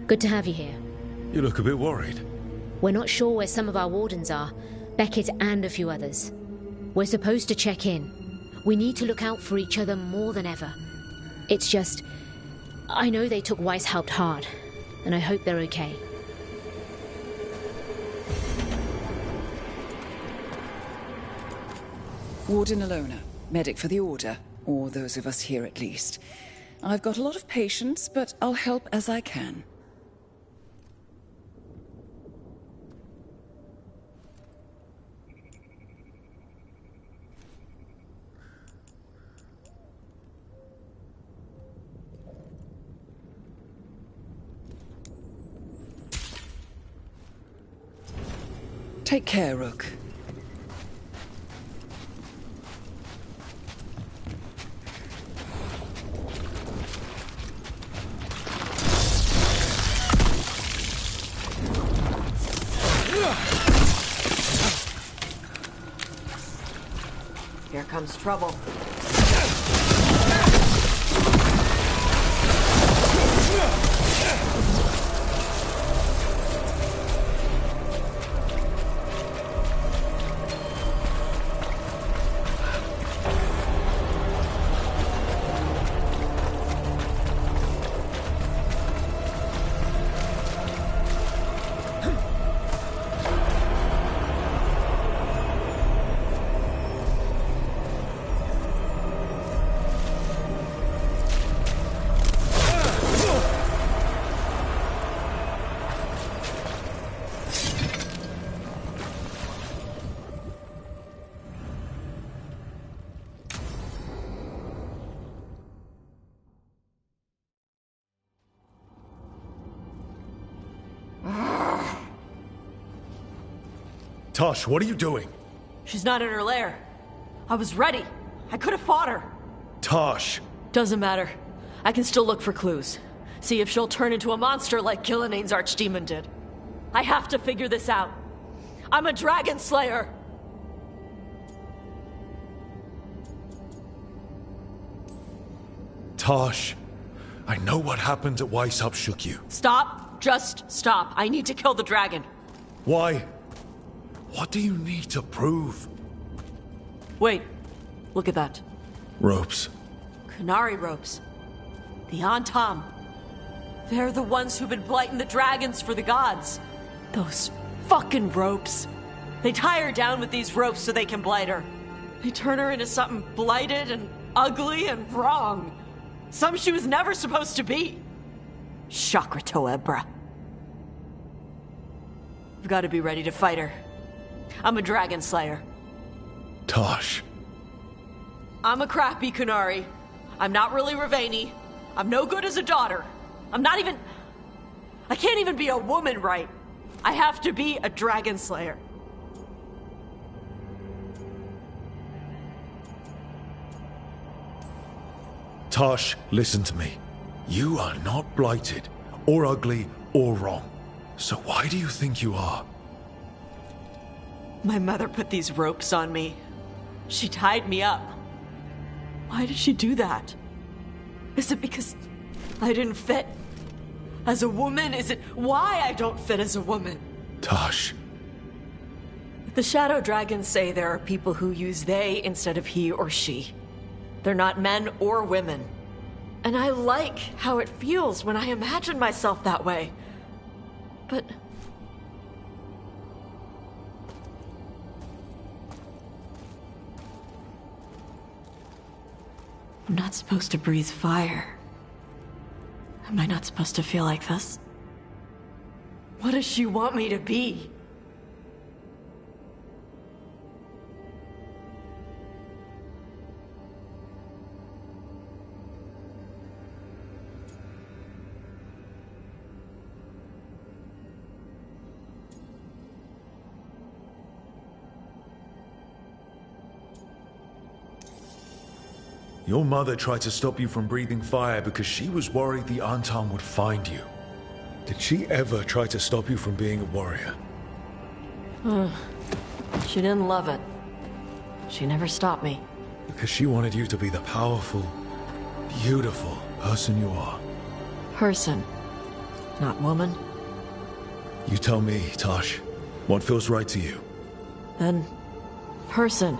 Good to have you here. You look a bit worried. We're not sure where some of our wardens are, Beckett and a few others. We're supposed to check in. We need to look out for each other more than ever. It's just... I know they took Weishaupt hard, and I hope they're okay. Warden Alona, medic for the Order, or those of us here at least. I've got a lot of patience, but I'll help as I can. Take care, Rook. Here comes trouble. Tosh, what are you doing? She's not in her lair. I was ready. I could have fought her. Tosh! Doesn't matter. I can still look for clues. See if she'll turn into a monster like Gilneain's archdemon did. I have to figure this out. I'm a dragon slayer. Tosh, I know what happened at Weishaupt shook you. Stop. Just stop. I need to kill the dragon. Why? What do you need to prove? Wait. Look at that. Ropes. Qunari ropes. The Antam. They're the ones who've been blighting the dragons for the gods. Those fucking ropes. They tie her down with these ropes so they can blight her. They turn her into something blighted and ugly and wrong. Something she was never supposed to be. Chakra Toebra. I've got to be ready to fight her. I'm a dragon slayer. Tosh. I'm a crappy Qunari. I'm not really Ravani. I'm no good as a daughter. I'm not even... I can't even be a woman right. I have to be a dragon slayer. Tosh, listen to me. You are not blighted, or ugly, or wrong. So why do you think you are? My mother put these ropes on me. She tied me up. Why did she do that? Is it because I didn't fit as a woman? Is it why I don't fit as a woman? Tosh. The Shadow Dragons say there are people who use they instead of he or she. They're not men or women. And I like how it feels when I imagine myself that way. But... I'm not supposed to breathe fire. Am I not supposed to feel like this? What does she want me to be? Your mother tried to stop you from breathing fire because she was worried the Antam would find you. Did she ever try to stop you from being a warrior? She didn't love it. She never stopped me. Because she wanted you to be the powerful, beautiful person you are. Person, not woman. You tell me, Tosh, what feels right to you? Then, person.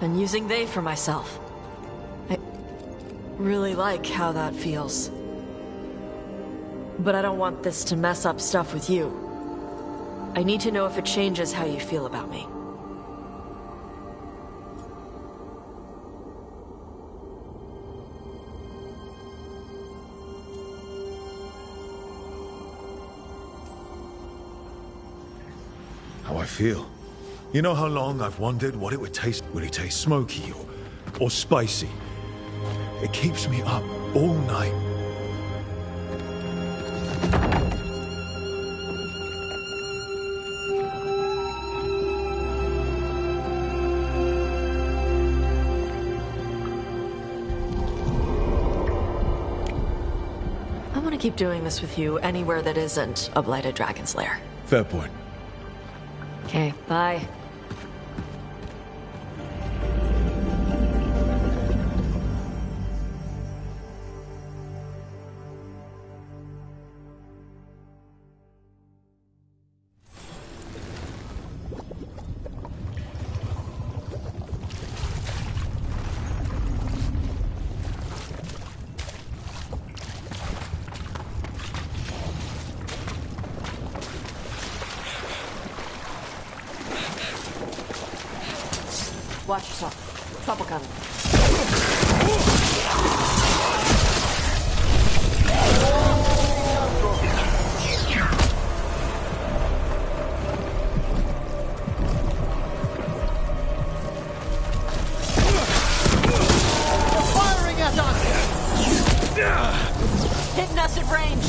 and using they for myself. I really like how that feels. But I don't want this to mess up stuff with you. I need to know if it changes how you feel about me. How I feel. You know how long I've wondered what it would taste? Would it taste smoky or spicy? It keeps me up all night. I want to keep doing this with you anywhere that isn't a blighted dragon's lair. Fair point. Okay, bye. Watch yourself. Trouble coming. They're firing at us! Hitting us at range.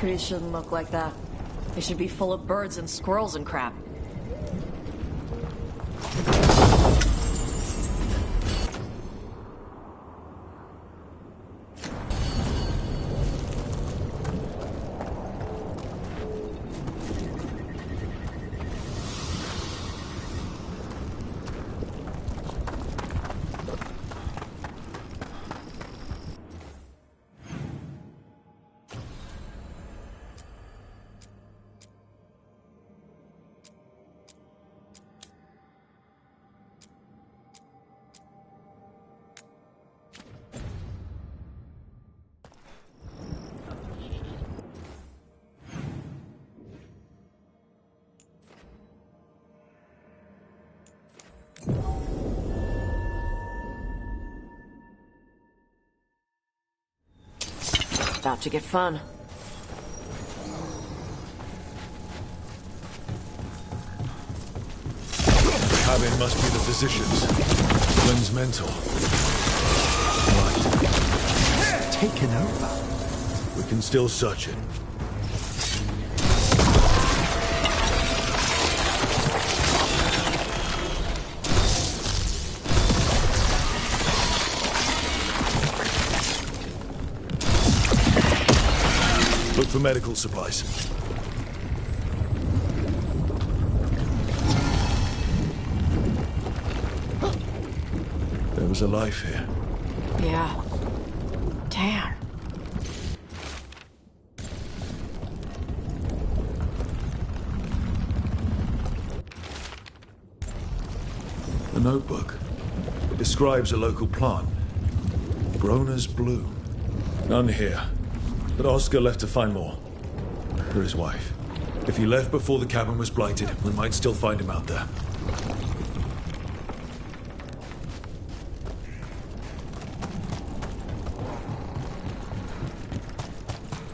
Trees shouldn't look like that. They should be full of birds and squirrels and crap. About to get fun. Cabin must be the physician's. Flynn's mentor. Right. Taken over. We can still search it. Look for medical supplies. There was a life here. Yeah. Damn. The notebook. It describes a local plant. Grown as bloom. None here. But Oscar left to find more. For his wife. If he left before the cabin was blighted, we might still find him out there.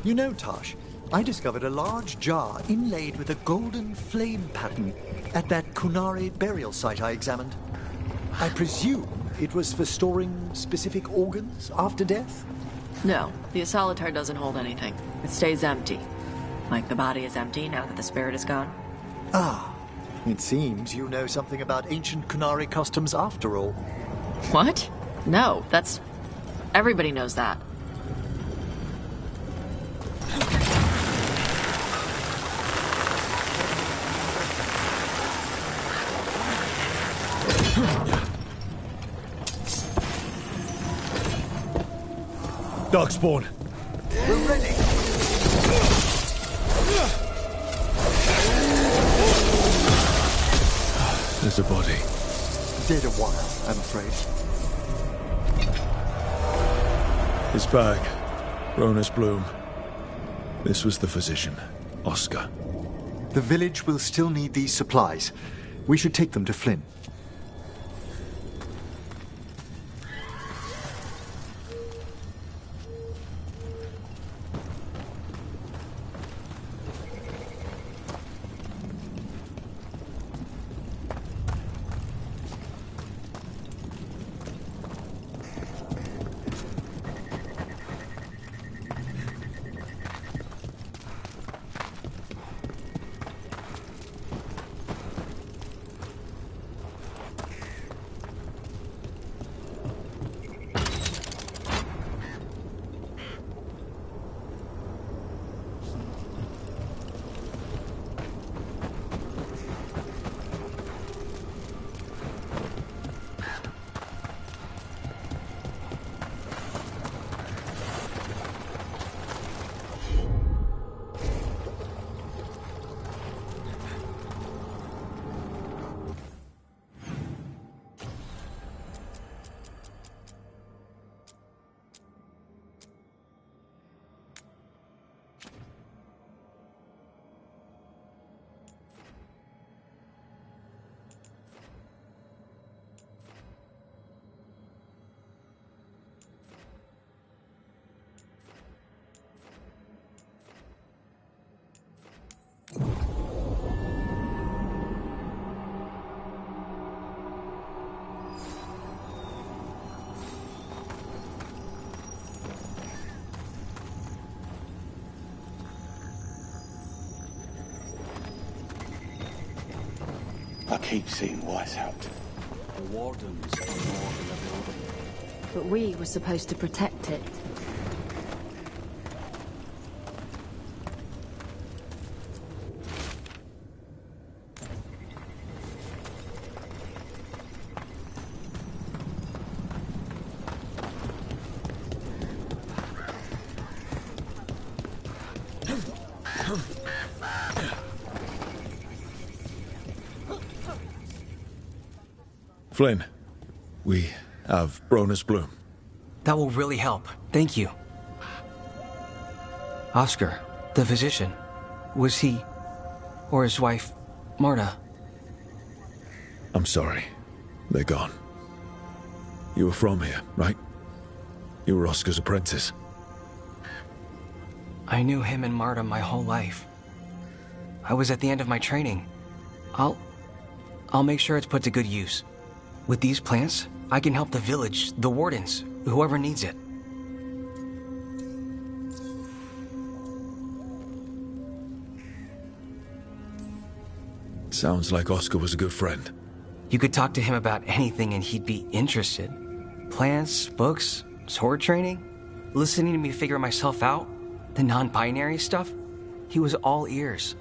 You know, Tosh, I discovered a large jar inlaid with a golden flame pattern at that Kunari burial site I examined. I presume it was for storing specific organs after death? No, the Asolitar doesn't hold anything. It stays empty. Like the body is empty now that the spirit is gone. Ah, it seems you know something about ancient Kunari customs after all. What? No, that's... Everybody knows that. Darkspawn. We're ready. There's a body. Dead a while, I'm afraid. His bag. Ronus Bloom. This was the physician, Oscar. The village will still need these supplies. We should take them to Flynn. keep seeing Weishaupt. The wardens are more than a building. But we were supposed to protect it. Flynn, we have Bronus Bloom. That will really help. Thank you. Oscar, the physician, was he, or his wife, Marta? I'm sorry. They're gone. You were from here, right? You were Oscar's apprentice. I knew him and Marta my whole life. I was at the end of my training. I'll make sure it's put to good use. With these plants, I can help the village, the wardens, whoever needs it. Sounds like Oscar was a good friend. You could talk to him about anything and he'd be interested. Plants, books, sword training, listening to me figure myself out, the non-binary stuff. He was all ears.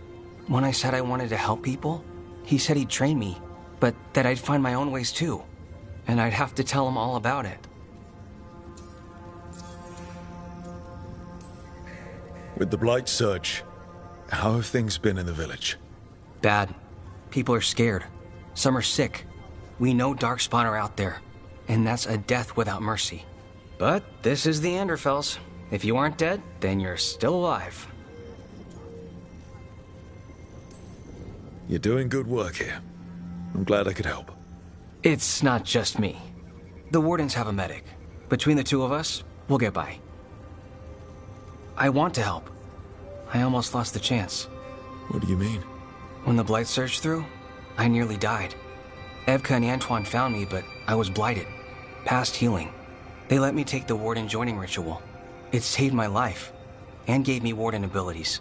When I said I wanted to help people, he said he'd train me, but that I'd find my own ways too. And I'd have to tell him all about it. With the Blight surge, how have things been in the village? Bad. People are scared. Some are sick. We know Darkspawn are out there, and that's a death without mercy. But this is the Anderfells. If you aren't dead, then you're still alive. You're doing good work here. I'm glad I could help. It's not just me. The wardens have a medic. Between the two of us, we'll get by. I want to help. I almost lost the chance. What do you mean? When the Blight surged through, I nearly died. Evka and Antoine found me, but I was blighted. Past healing. They let me take the Warden joining ritual. It saved my life, and gave me Warden abilities.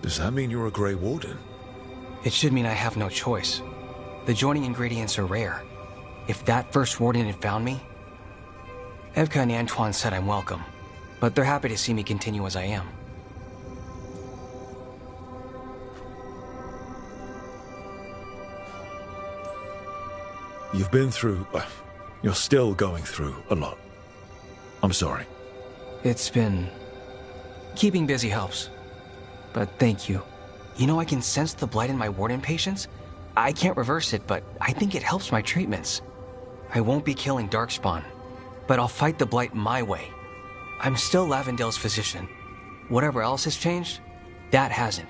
Does that mean you're a Grey Warden? It should mean I have no choice. The joining ingredients are rare. If that first Warden had found me... Evka and Antoine said I'm welcome, but they're happy to see me continue as I am. You've been through... You're still going through a lot. I'm sorry. It's been... Keeping busy helps. But thank you. You know, I can sense the blight in my Warden patients. I can't reverse it, but I think it helps my treatments. I won't be killing Darkspawn, but I'll fight the blight my way. I'm still Lavendale's physician. Whatever else has changed, that hasn't.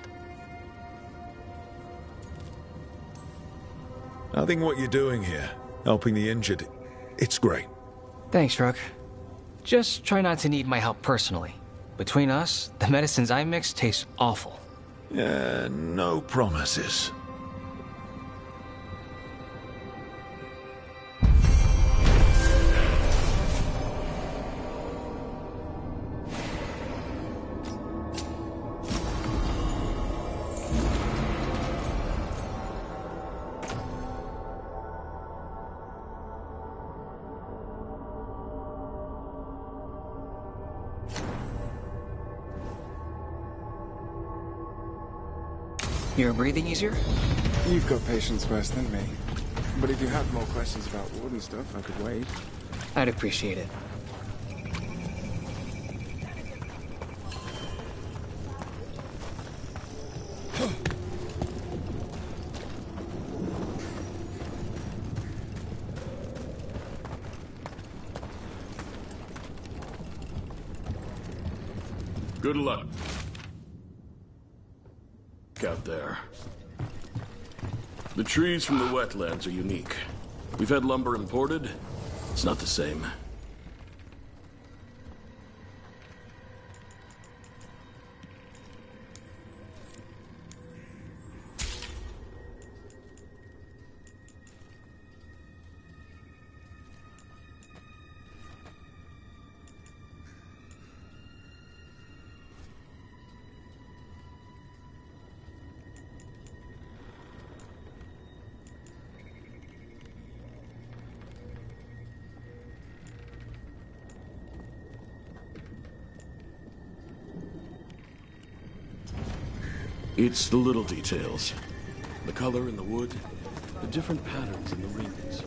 I think what you're doing here, helping the injured, it's great. Thanks, Rook. Just try not to need my help personally. Between us, the medicines I mix taste awful. Yeah, no promises. You're breathing easier? You've got patience worse than me. But if you have more questions about Warden stuff, I could wait. I'd appreciate it. Good luck. Out there. The trees from the wetlands are unique. We've had lumber imported. It's not the same. It's the little details. The color in the wood, the different patterns in the rings.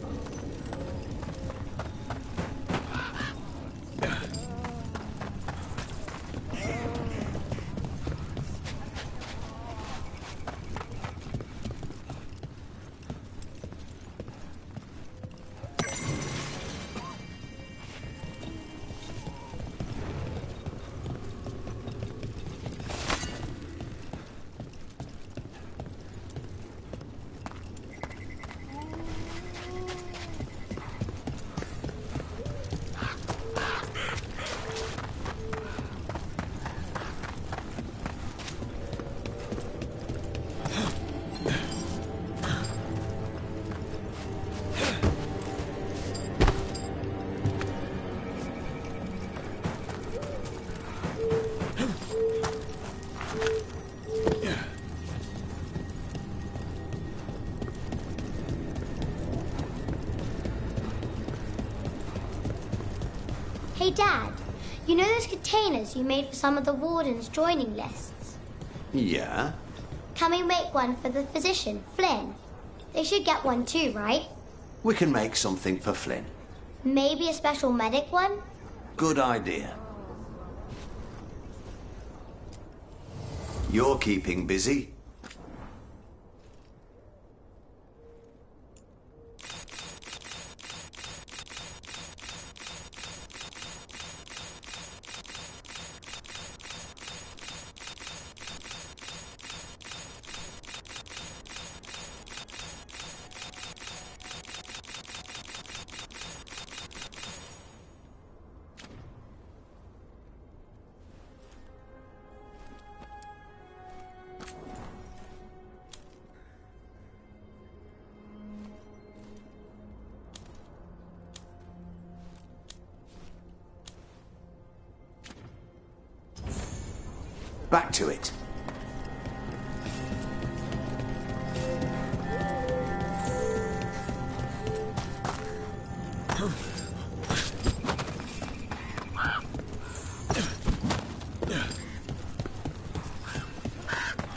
Hey, Dad, you know those containers you made for some of the wardens' joining lists? Yeah? Can we make one for the physician, Flynn? They should get one too, right? We can make something for Flynn. Maybe a special medic one? Good idea. You're keeping busy. Back to it.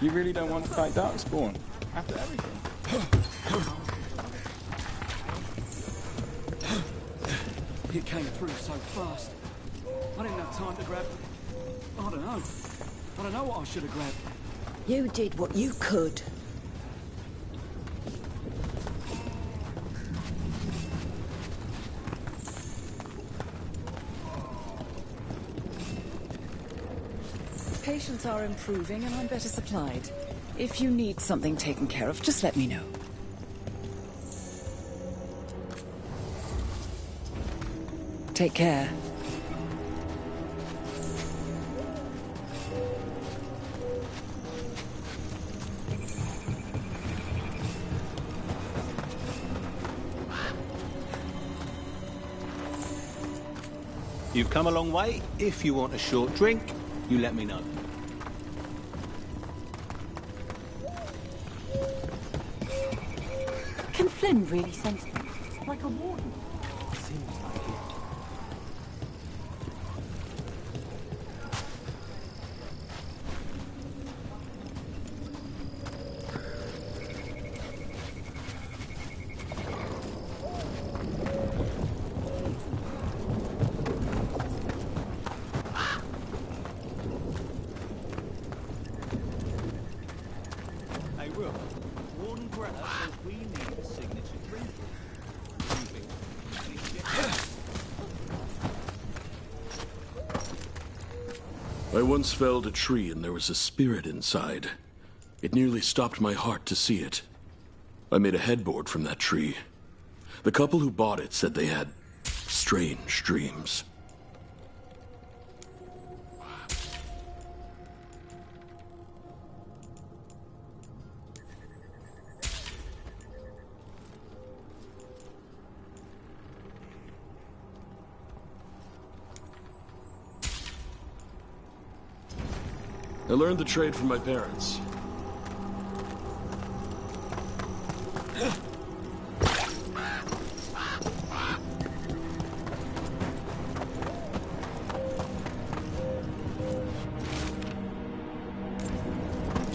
You really don't want to fight Darkspawn after everything? It came through so fast. I didn't have time to grab... I don't know. I don't know what I should have grabbed. You did what you could. Patients are improving and I'm better supplied. If you need something taken care of, just let me know. Take care. You've come a long way. If you want a short drink, you let me know. Can Flynn really sense them? Like a warden? Seems like it. I once felled a tree and there was a spirit inside. It nearly stopped my heart to see it. I made a headboard from that tree. The couple who bought it said they had strange dreams. I learned the trade from my parents.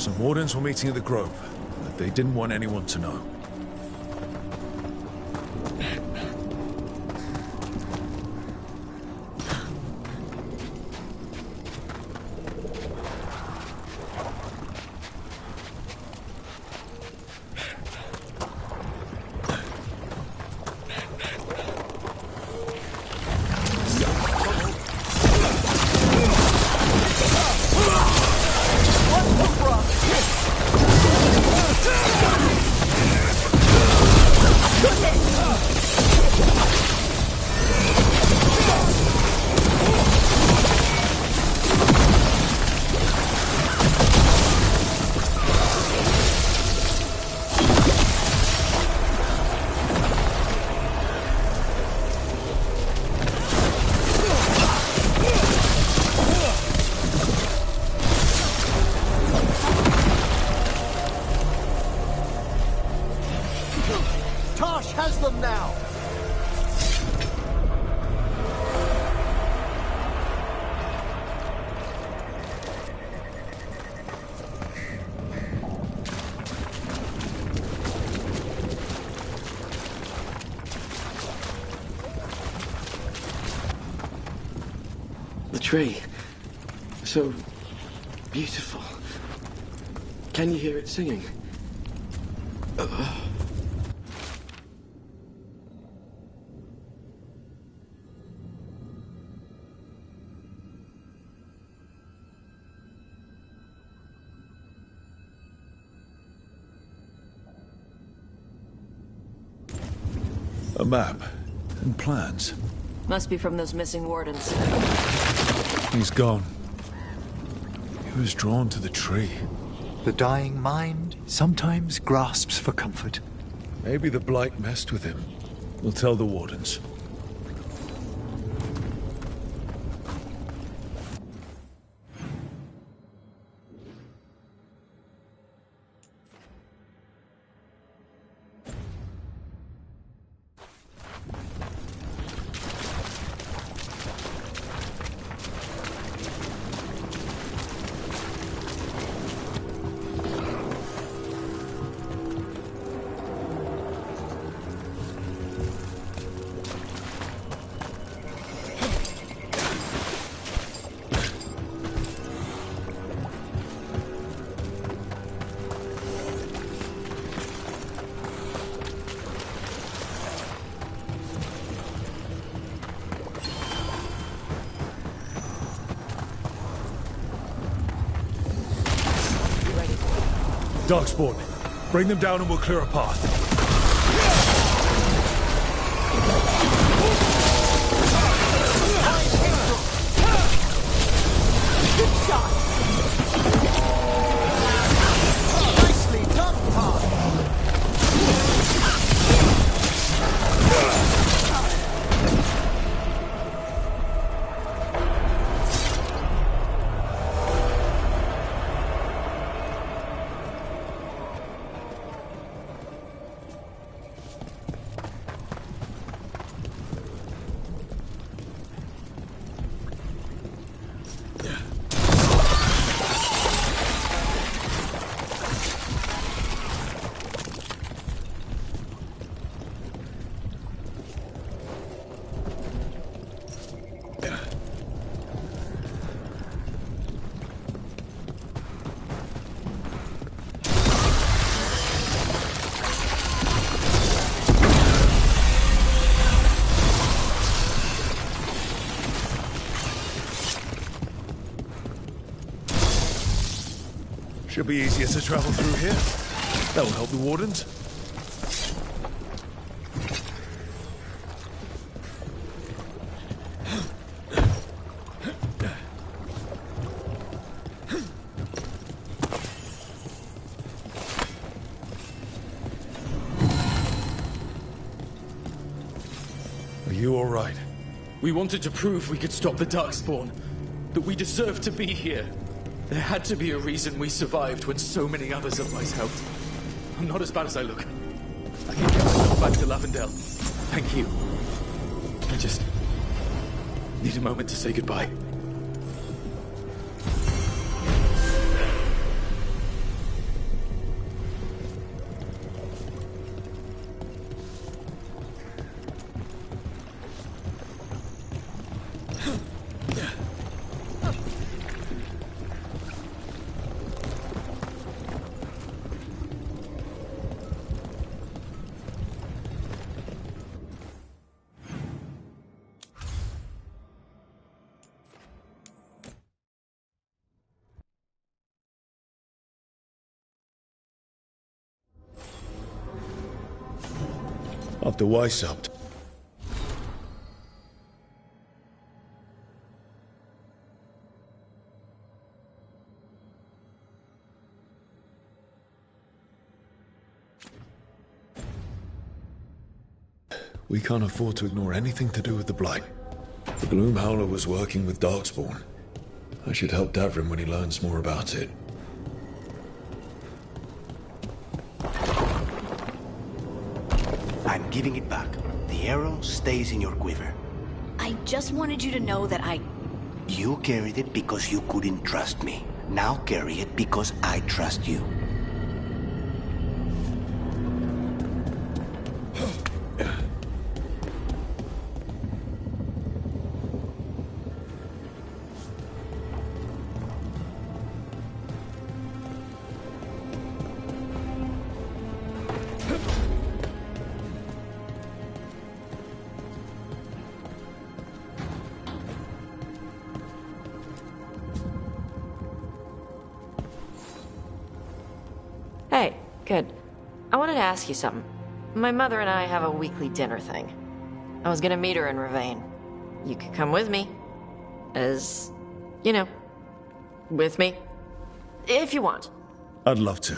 Some wardens were meeting at the Grove, but they didn't want anyone to know. Tree. So beautiful. Can you hear it singing? A map and plans. Must be from those missing wardens. He's gone. He was drawn to the tree. The dying mind sometimes grasps for comfort. Maybe the blight messed with him. We'll tell the wardens. Darkspawn, bring them down and we'll clear a path. Good shot! Nicely done, Todd! Should be easier to travel through here. That will help the wardens. Are you all right? We wanted to prove we could stop the Darkspawn, that we deserved to be here. There had to be a reason we survived when so many others of us helped. I'm not as bad as I look. I can get myself back to Lavendel. Thank you. I just need a moment to say goodbye. After Weishaupt. We can't afford to ignore anything to do with the Blight. The Gloom Howler was working with Darkspawn. I should help Davrin when he learns more about it. I'm giving it back. The arrow stays in your quiver. I just wanted you to know that You carried it because you couldn't trust me. Now carry it because I trust you. Hey, good. I wanted to ask you something. My mother and I have a weekly dinner thing. I was gonna meet her in Ravane. You could come with me. As, you know, with me. If you want. I'd love to.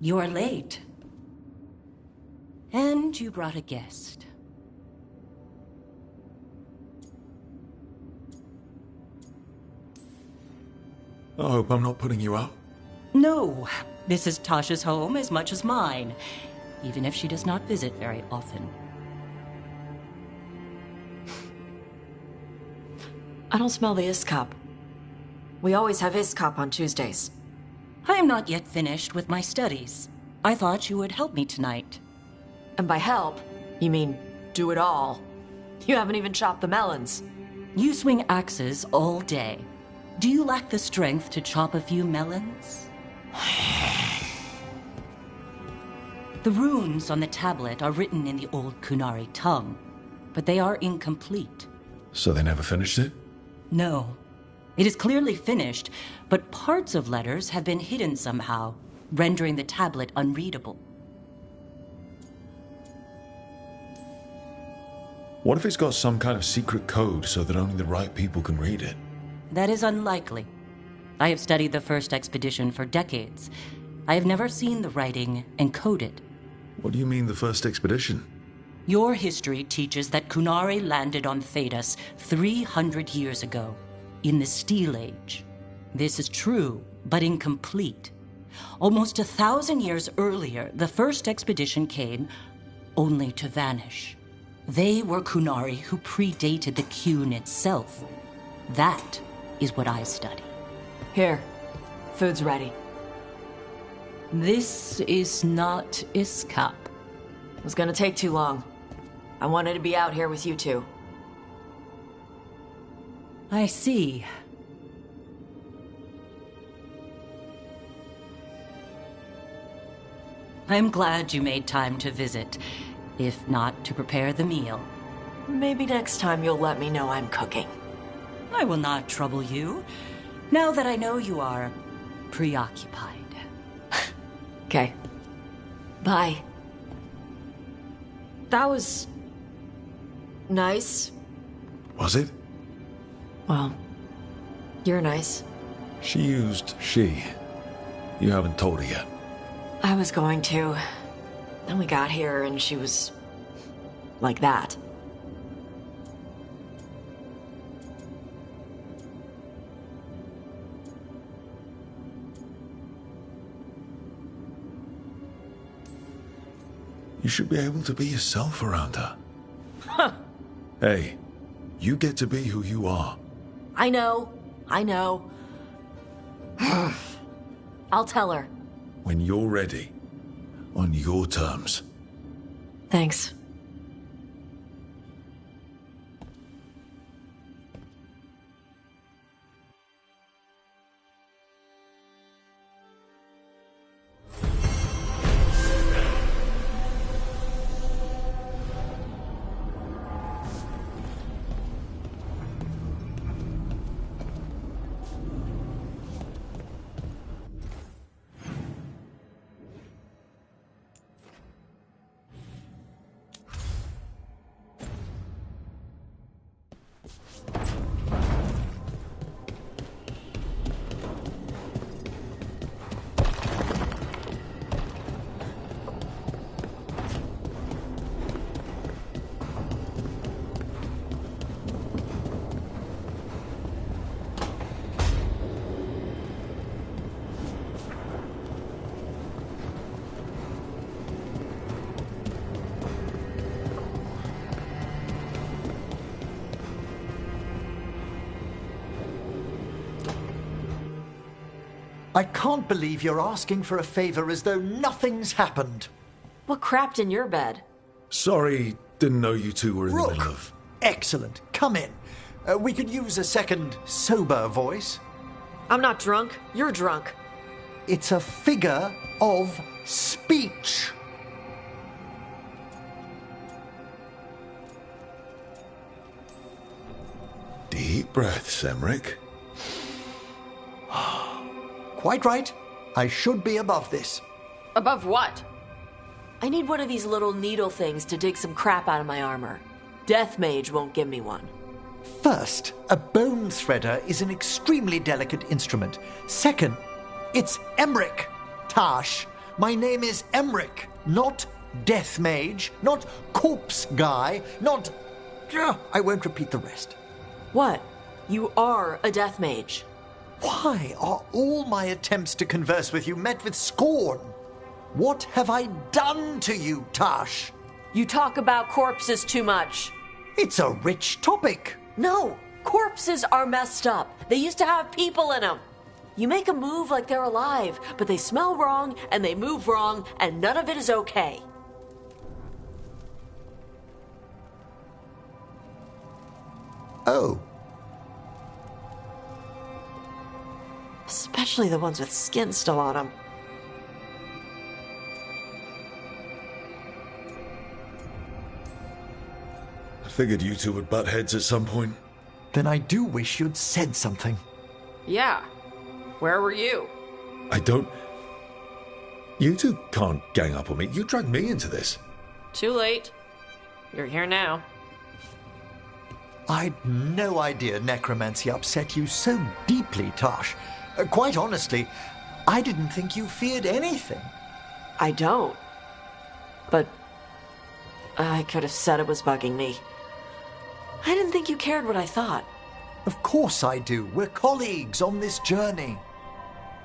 You're late. And you brought a guest. I hope I'm not putting you out. No, this is Tasha's home as much as mine, even if she does not visit very often. I don't smell the Iskop. We always have Iskop on Tuesdays. I am not yet finished with my studies. I thought you would help me tonight. And by help, you mean do it all. You haven't even chopped the melons. You swing axes all day. Do you lack the strength to chop a few melons? The runes on the tablet are written in the old Kunari tongue, but they are incomplete. So they never finished it? No. It is clearly finished, but parts of letters have been hidden somehow, rendering the tablet unreadable. What if it's got some kind of secret code so that only the right people can read it? That is unlikely. I have studied the first expedition for decades. I have never seen the writing encoded. What do you mean, the first expedition? Your history teaches that Kunari landed on Thedas 300 years ago, in the Steel Age. This is true, but incomplete. Almost 1,000 years earlier, the first expedition came only to vanish. They were Kunari who predated the Qun itself. That is what I study. Here, food's ready. This is not Iskap. It was gonna take too long. I wanted to be out here with you two. I see. I'm glad you made time to visit, if not to prepare the meal. Maybe next time you'll let me know I'm cooking. I will not trouble you, now that I know you are preoccupied. Okay. Bye. That was... nice. Was it? Well, you're nice. She used she. You haven't told her yet. I was going to. Then we got here and she was... like that. You should be able to be yourself around her. Huh. Hey, you get to be who you are. I know. I'll tell her. When you're ready. On your terms. Thanks. I can't believe you're asking for a favor as though nothing's happened. What crapped in your bed? Sorry, didn't know you two were in the middle of... Excellent. Come in. We could use a second sober voice. I'm not drunk. You're drunk. It's a figure of speech. Deep breaths, Emmerich. Quite right. I should be above this. Above what? I need one of these little needle things to dig some crap out of my armor. Death Mage won't give me one. First, a bone threader is an extremely delicate instrument. Second, it's Emmerich, Tash. My name is Emmerich, not Death Mage, not Corpse Guy, not... I won't repeat the rest. What? You are a Death Mage. Why are all my attempts to converse with you met with scorn? What have I done to you, Tash? You talk about corpses too much. It's a rich topic. No, corpses are messed up. They used to have people in them. You make a move like they're alive, but they smell wrong and they move wrong, and none of it is okay. Oh. Especially the ones with skin still on them. I figured you two would butt heads at some point. Then I do wish you'd said something. Yeah. Where were you? I don't... You two can't gang up on me. You dragged me into this. Too late. You're here now. I'd no idea necromancy upset you so deeply, Tash. Quite honestly, I didn't think you feared anything. I don't. But I could have said it was bugging me. I didn't think you cared what I thought. Of course I do. We're colleagues on this journey.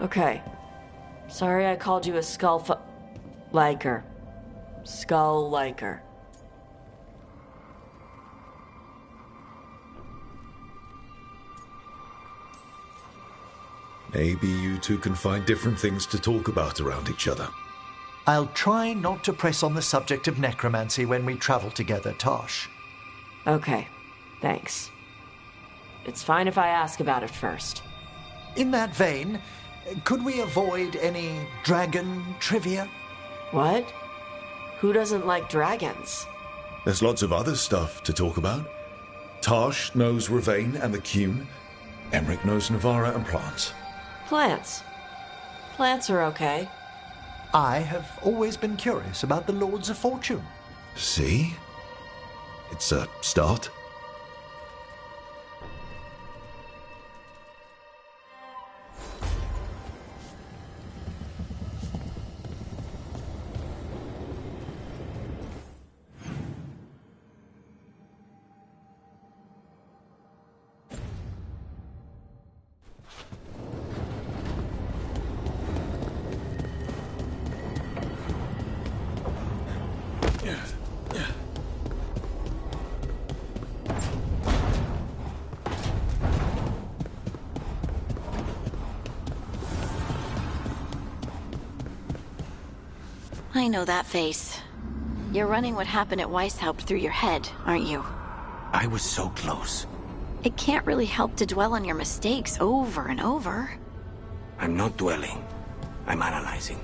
Okay. Sorry I called you a liker. Skull liker. Maybe you two can find different things to talk about around each other. I'll try not to press on the subject of necromancy when we travel together, Tosh. Okay, thanks. It's fine if I ask about it first. In that vein, could we avoid any dragon trivia? What? Who doesn't like dragons? There's lots of other stuff to talk about. Tarsh knows Ravane and the Cune. Emmerich knows Navara and plants. Plants. Plants are okay. I have always been curious about the Lords of Fortune. See? It's a start. I know that face. You're running what happened at Weishaupt through your head, aren't you? I was so close. It can't really help to dwell on your mistakes over and over. I'm not dwelling. I'm analyzing.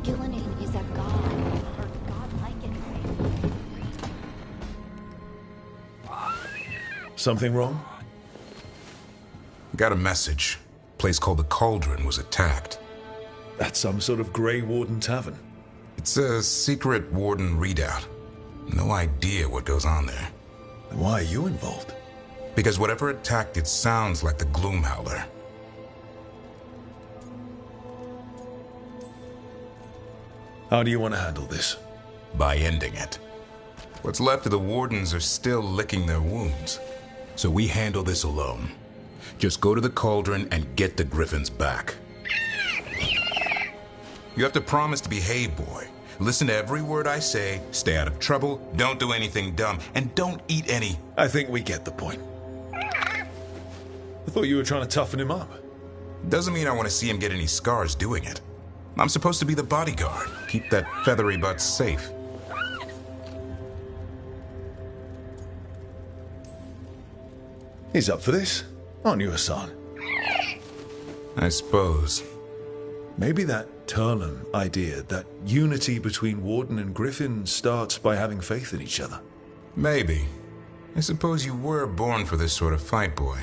Gillenane is a god, or godlike in Something wrong? Got a message. Place called the Cauldron was attacked. That's some sort of Grey Warden tavern. It's a secret Warden readout. No idea what goes on there. Then why are you involved? Because whatever attacked it sounds like the Gloom Howler. How do you want to handle this? By ending it. What's left of the Wardens are still licking their wounds. So we handle this alone. Just go to the Cauldron and get the Griffins back. You have to promise to behave, boy. Listen to every word I say, stay out of trouble, don't do anything dumb, and don't eat any... I think we get the point. I thought you were trying to toughen him up. Doesn't mean I want to see him get any scars doing it. I'm supposed to be the bodyguard, keep that feathery butt safe. He's up for this, aren't you, Hassan? I suppose. Maybe that Turnham idea, that unity between Warden and Griffin starts by having faith in each other. Maybe. I suppose you were born for this sort of fight, boy.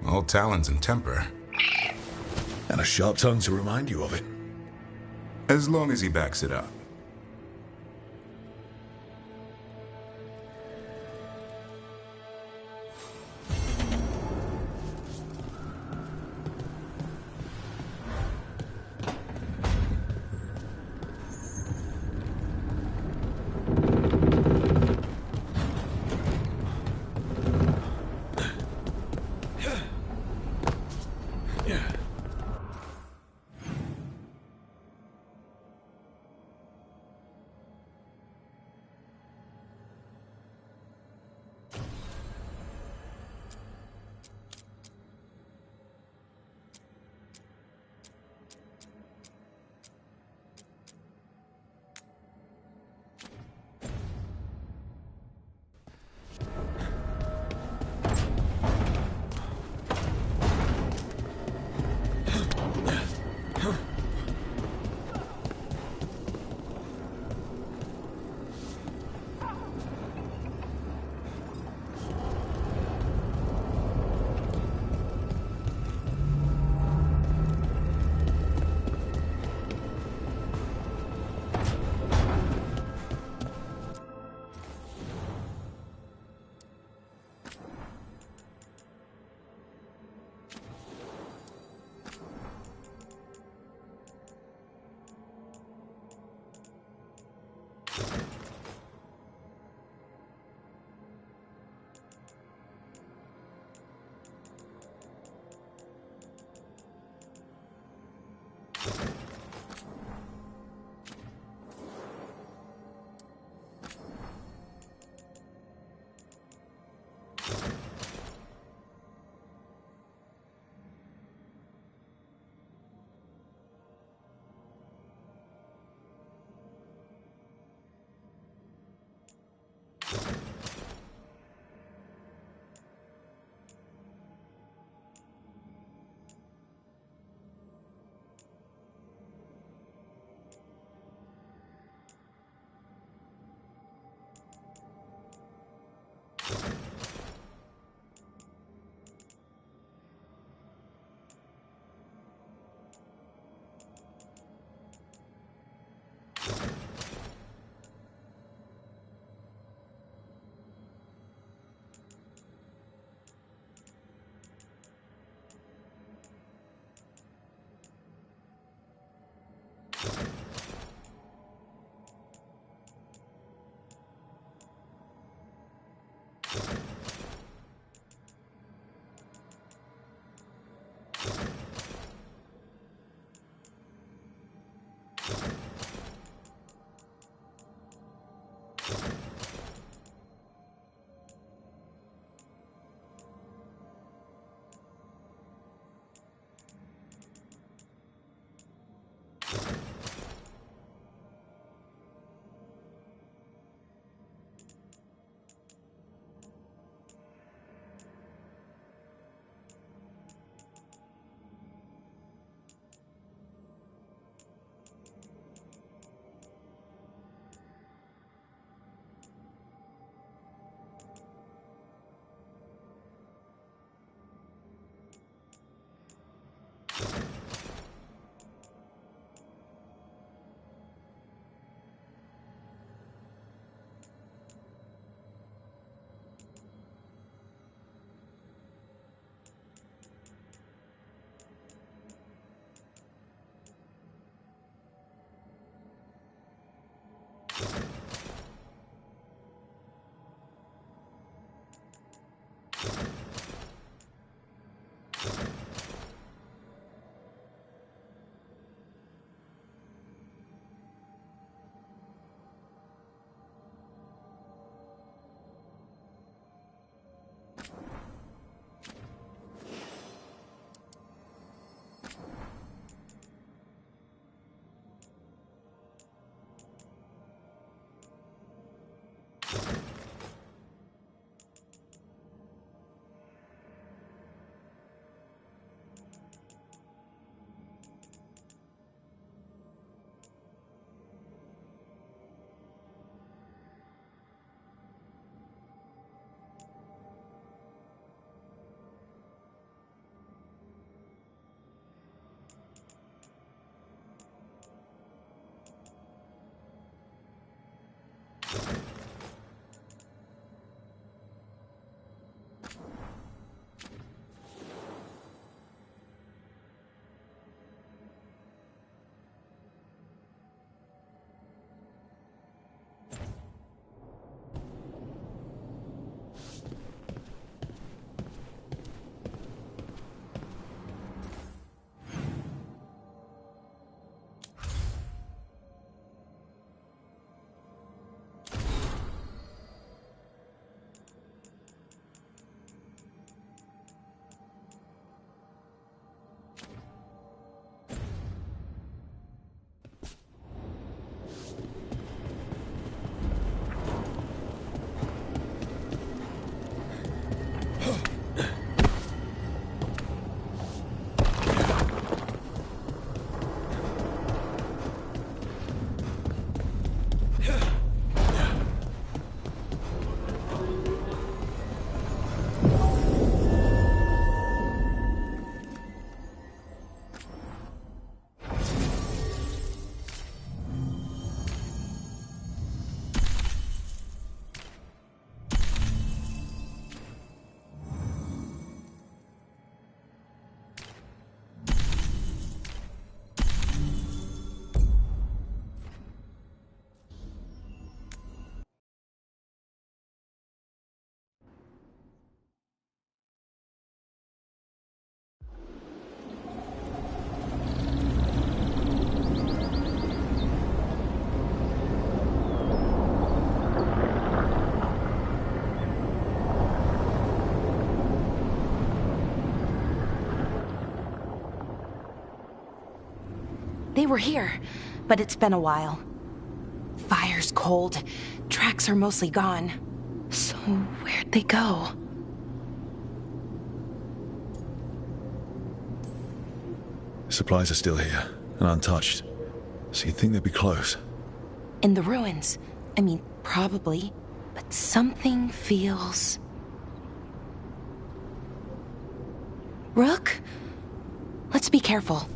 All talons and temper. And a sharp tongue to remind you of it. As long as he backs it up. They were here, but it's been a while. Fire's cold. Tracks are mostly gone. So where'd they go? Supplies are still here, and untouched. So you'd think they'd be close. In the ruins. I mean, probably. But something feels... Rook? Let's be careful.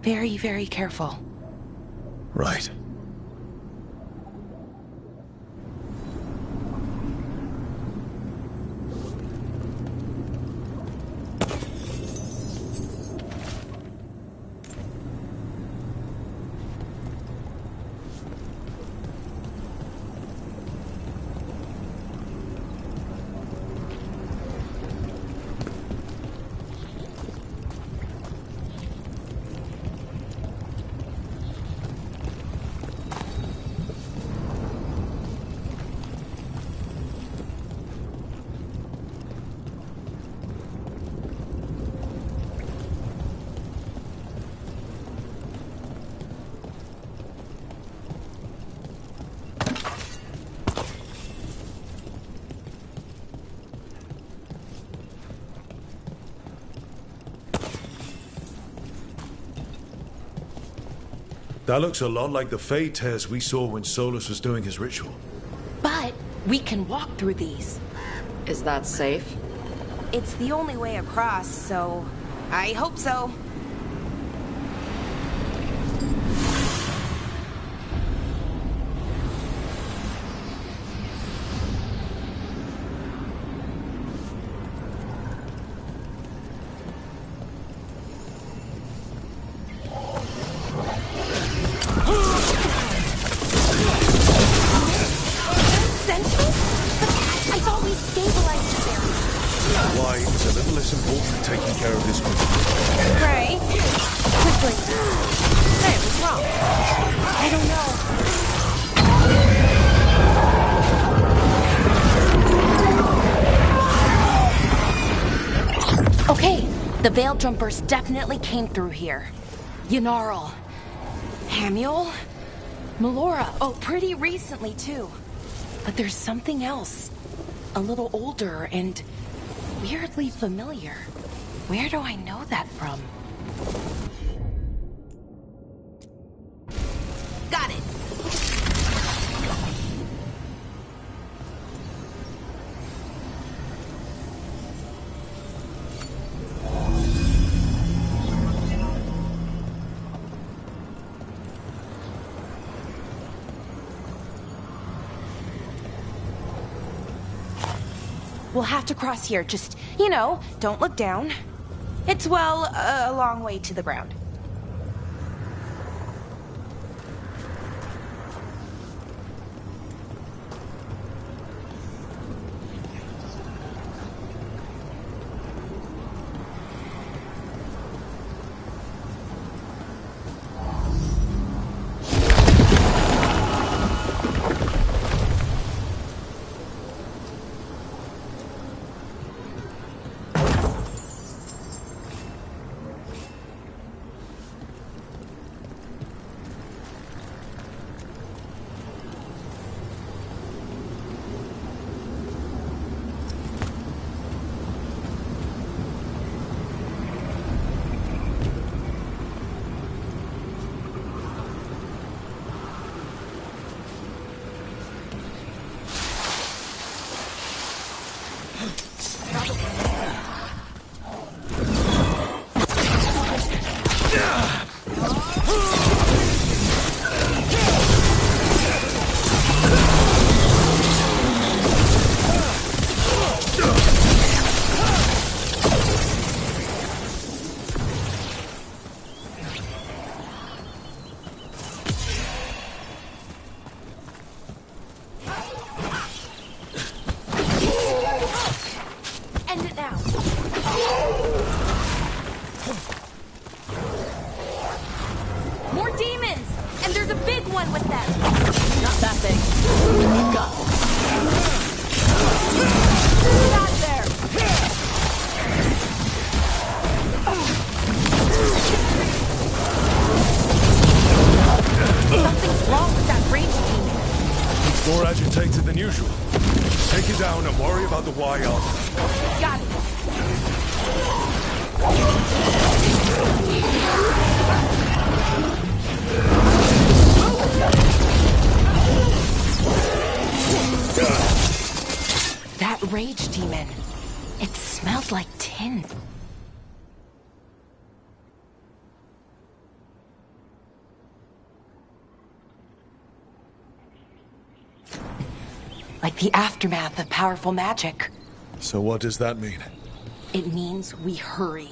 Very, very careful. Right. That looks a lot like the Fey tears we saw when Solus was doing his ritual. But we can walk through these. Is that safe? It's the only way across, so I hope so. The Veil Jumpers definitely came through here. Ynnarl. Hamiel. Melora. Oh, pretty recently, too. But there's something else. A little older and weirdly familiar. Where do I know that from? Got it. We'll have to cross here. Just, you know, don't look down. It's, well, a long way to the ground. the way up. Got it. That rage demon. It smelled like tin. Like the aftermath of powerful magic. So what does that mean? It means we hurry.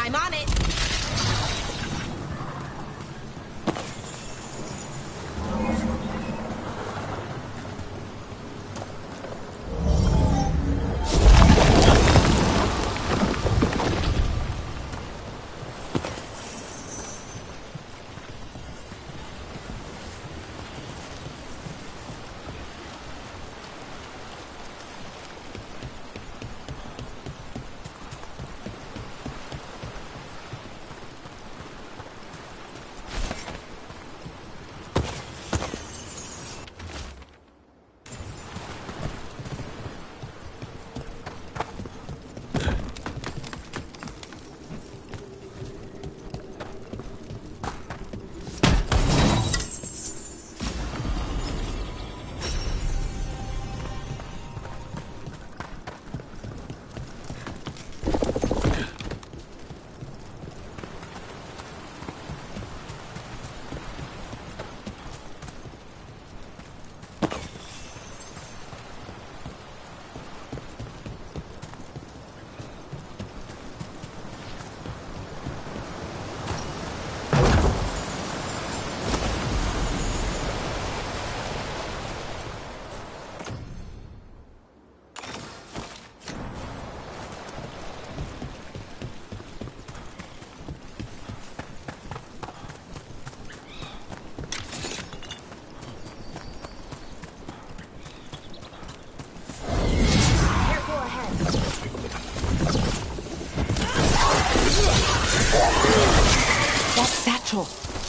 I'm on it.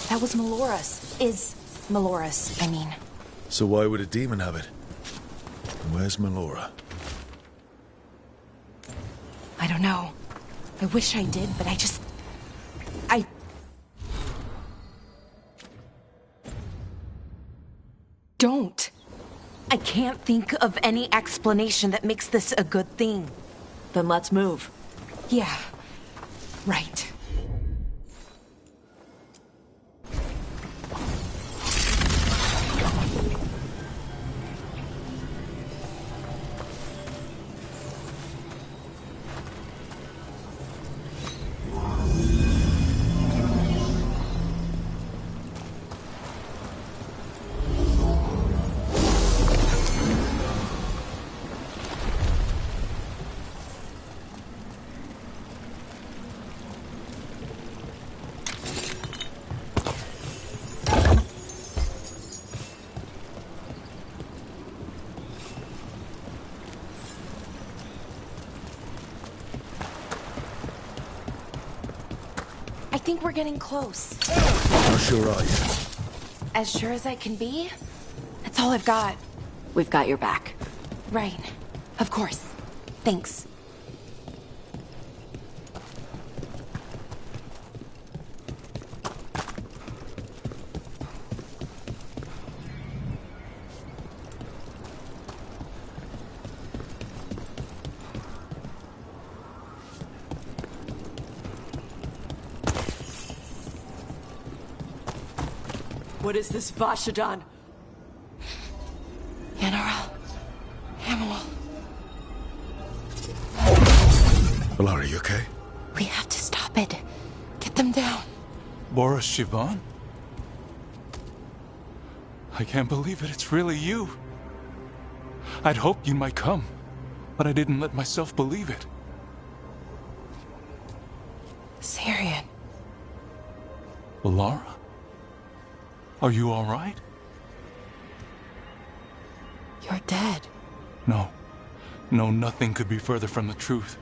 That was Melora's. Is Melora's, I mean. So why would a demon have it? And where's Melora? I don't know. I wish I did, but I don't. I can't think of any explanation that makes this a good thing. Then let's move. Yeah, right. I think we're getting close. How sure are you? As sure as I can be. That's all I've got. We've got your back. Right. Of course. Thanks. What is this, Vashadan? General. Hamuel. Melara, are you okay? We have to stop it. Get them down. Boris Shivan? I can't believe it. It's really you. I'd hoped you might come. but I didn't let myself believe it. Syrian. Lara? Are you all right? You're dead. No. No, nothing could be further from the truth.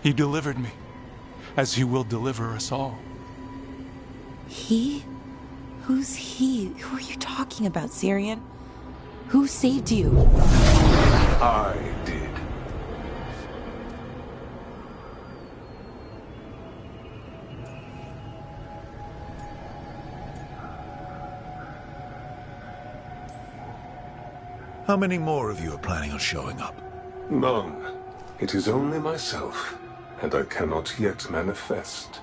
He delivered me, as he will deliver us all. He? Who's he? Who are you talking about, Syrian? Who saved you? I did. How many more of you are planning on showing up? None. It is only myself, and I cannot yet manifest.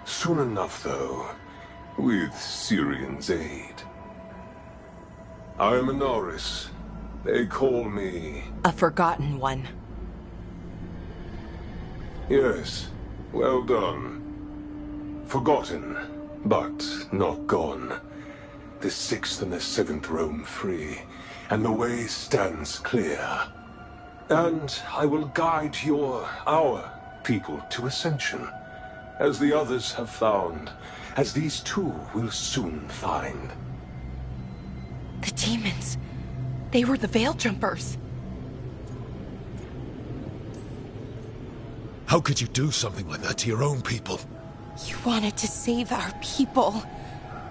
Soon enough, though, with Syrian's aid. I am a Norris. They call me... A forgotten one. Yes, well done. Forgotten, but not gone. The 6th and the 7th roam free, and the way stands clear. And I will guide our people to ascension, as the others have found, as these two will soon find. The demons. They were the Veil Jumpers. How could you do something like that to your own people? You wanted to save our people.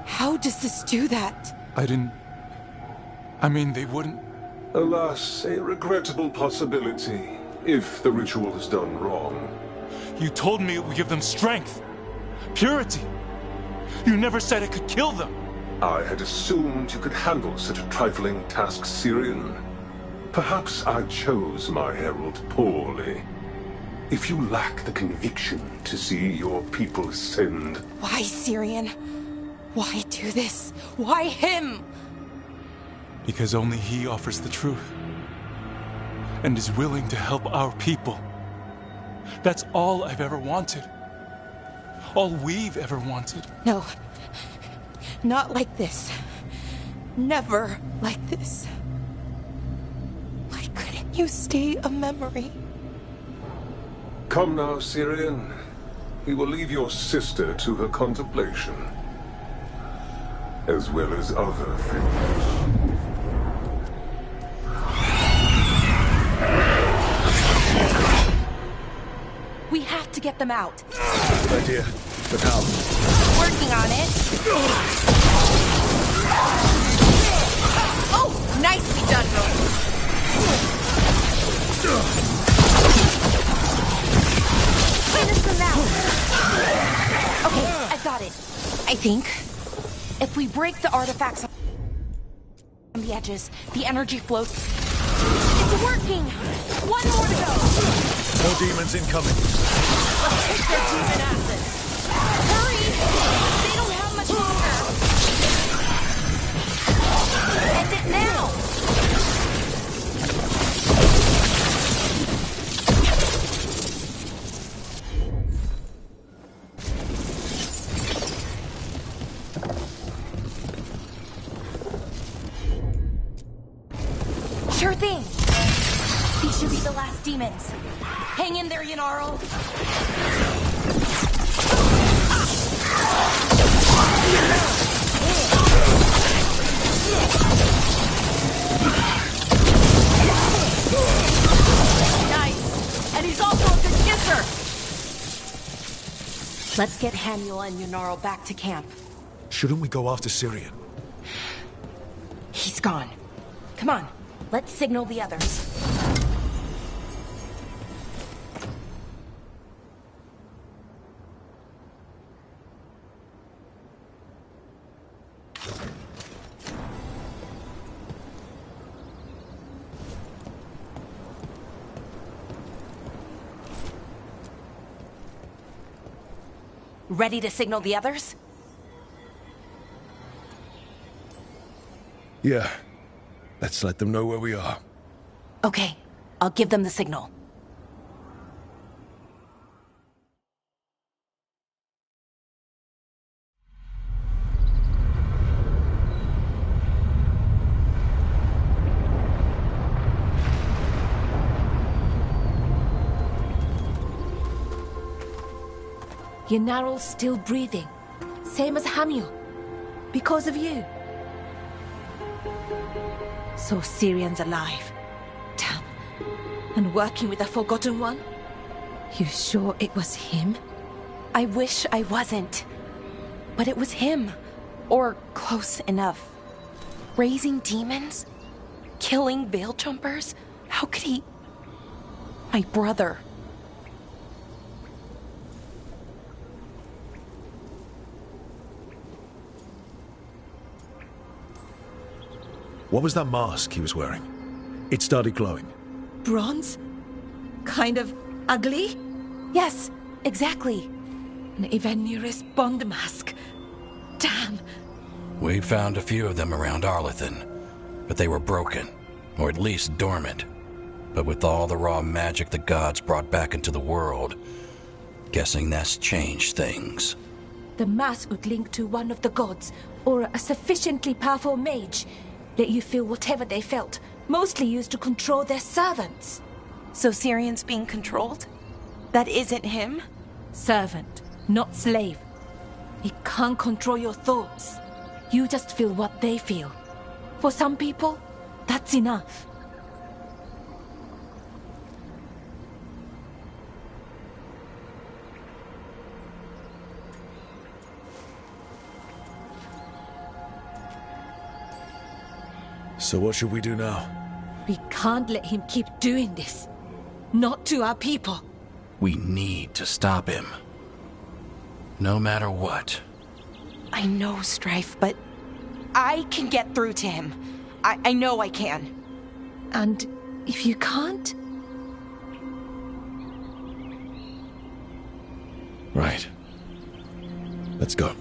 How does this do that? They wouldn't... Alas, a regrettable possibility, if the ritual is done wrong. You told me it would give them strength, purity. You never said it could kill them. I had assumed you could handle such a trifling task, Syrian. Perhaps I chose my herald poorly. If you lack the conviction to see your people ascend... Why, Syrian? Why do this? Why him? Because only he offers the truth. And is willing to help our people. That's all I've ever wanted. All we've ever wanted. No. Not like this. Never like this. Why couldn't you stay a memory? Come now, Syrian. We will leave your sister to her contemplation. As well as other things. We have to get them out. Good idea. But how? Working on it. Oh, nicely done, Roland. Finish them now. Okay, I've got it. I think if we break the artifacts on the edges, the energy flows. It's working. One more to go. More demons incoming. Let's take their demon acid. Hurry! They don't have much longer. End it now! Sure thing. These should be the last demons. Hang in there, Yanaro. Nice. And he's also a good kisser. Let's get Hamuel and Yanaro back to camp. Shouldn't we go after Syrian? He's gone. Come on, let's signal the others. Ready to signal the others? Yeah. Let's let them know where we are. Okay, I'll give them the signal. Yenaral's still breathing. Same as Hamiel. Because of you. So Syrian's alive. Damn. And working with the Forgotten One? You sure it was him? I wish I wasn't. But it was him. Or close enough. Raising demons? Killing veil jumpers? How could he... My brother. What was that mask he was wearing? It started glowing. Bronze? Kind of ugly? Yes, exactly. An Ivanir's Bond mask. Damn. We found a few of them around Arlethan, but they were broken, or at least dormant. But with all the raw magic the gods brought back into the world, guessing that's changed things. The mask would link to one of the gods, or a sufficiently powerful mage. Let you feel whatever they felt, mostly used to control their servants. So Syrian's being controlled? That isn't him? Servant, not slave. It can't control your thoughts. You just feel what they feel. For some people, that's enough. So what should we do now? We can't let him keep doing this. Not to our people. We need to stop him. No matter what. I know, Strife, but I can get through to him. I know I can. And if you can't? Right. Let's go.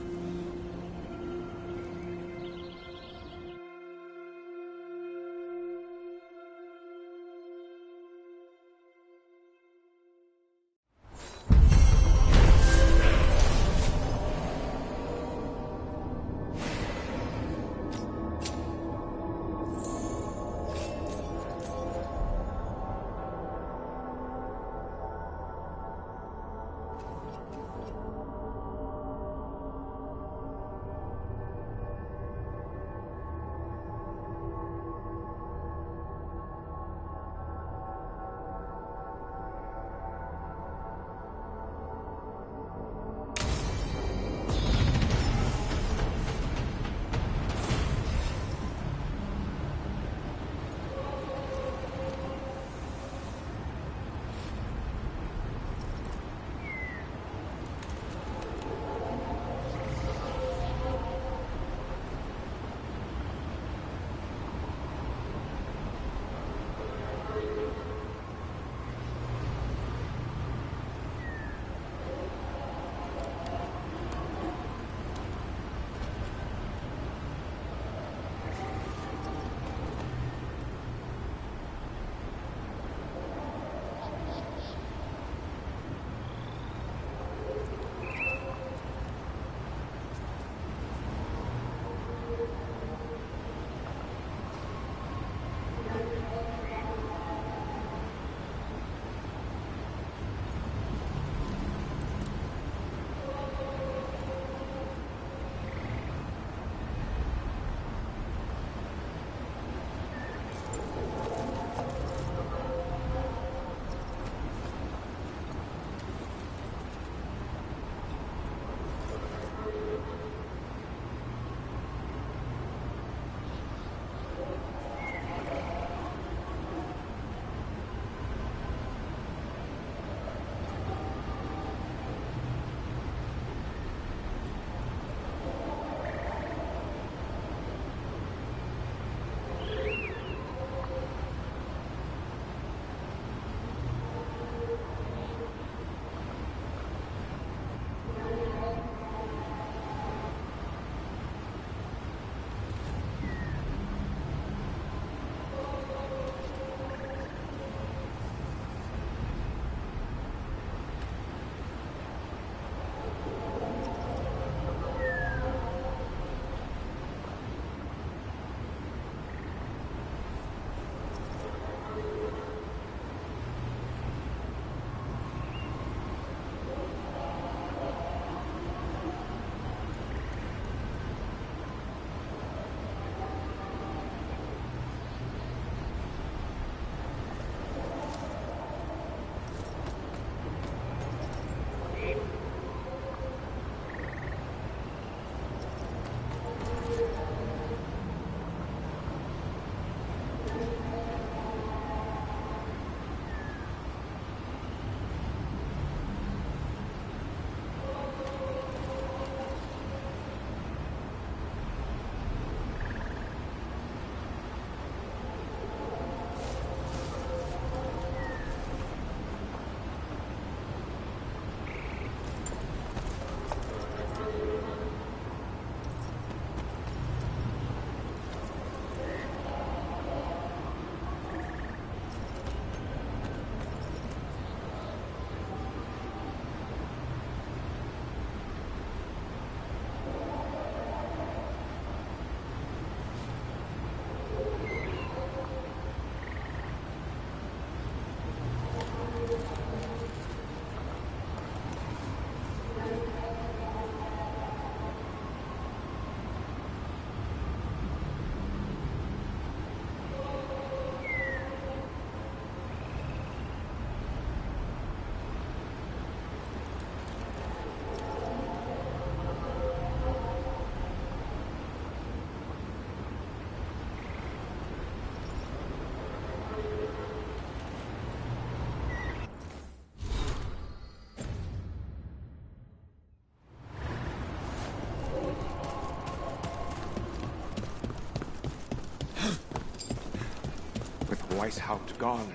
Weishaupt gone,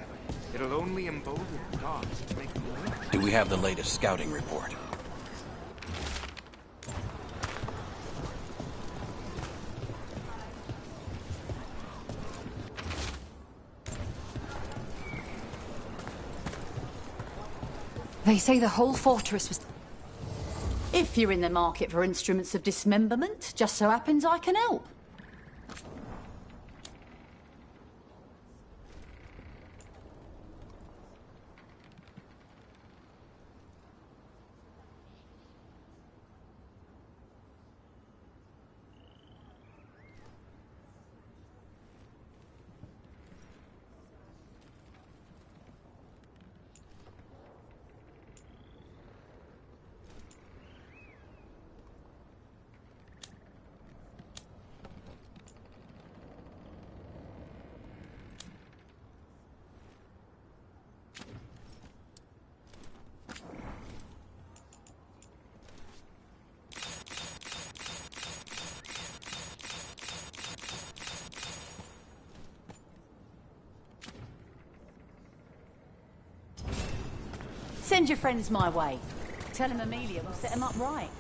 it'll only embolden the gods to make more. Do we have the latest scouting report? They say the whole fortress was... If you're in the market for instruments of dismemberment, just so happens I can help. Send your friends my way. Tell him Amelia will set him up right.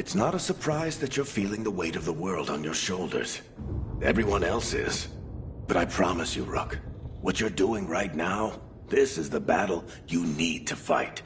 It's not a surprise that you're feeling the weight of the world on your shoulders. Everyone else is. But I promise you, Rook, what you're doing right now, this is the battle you need to fight.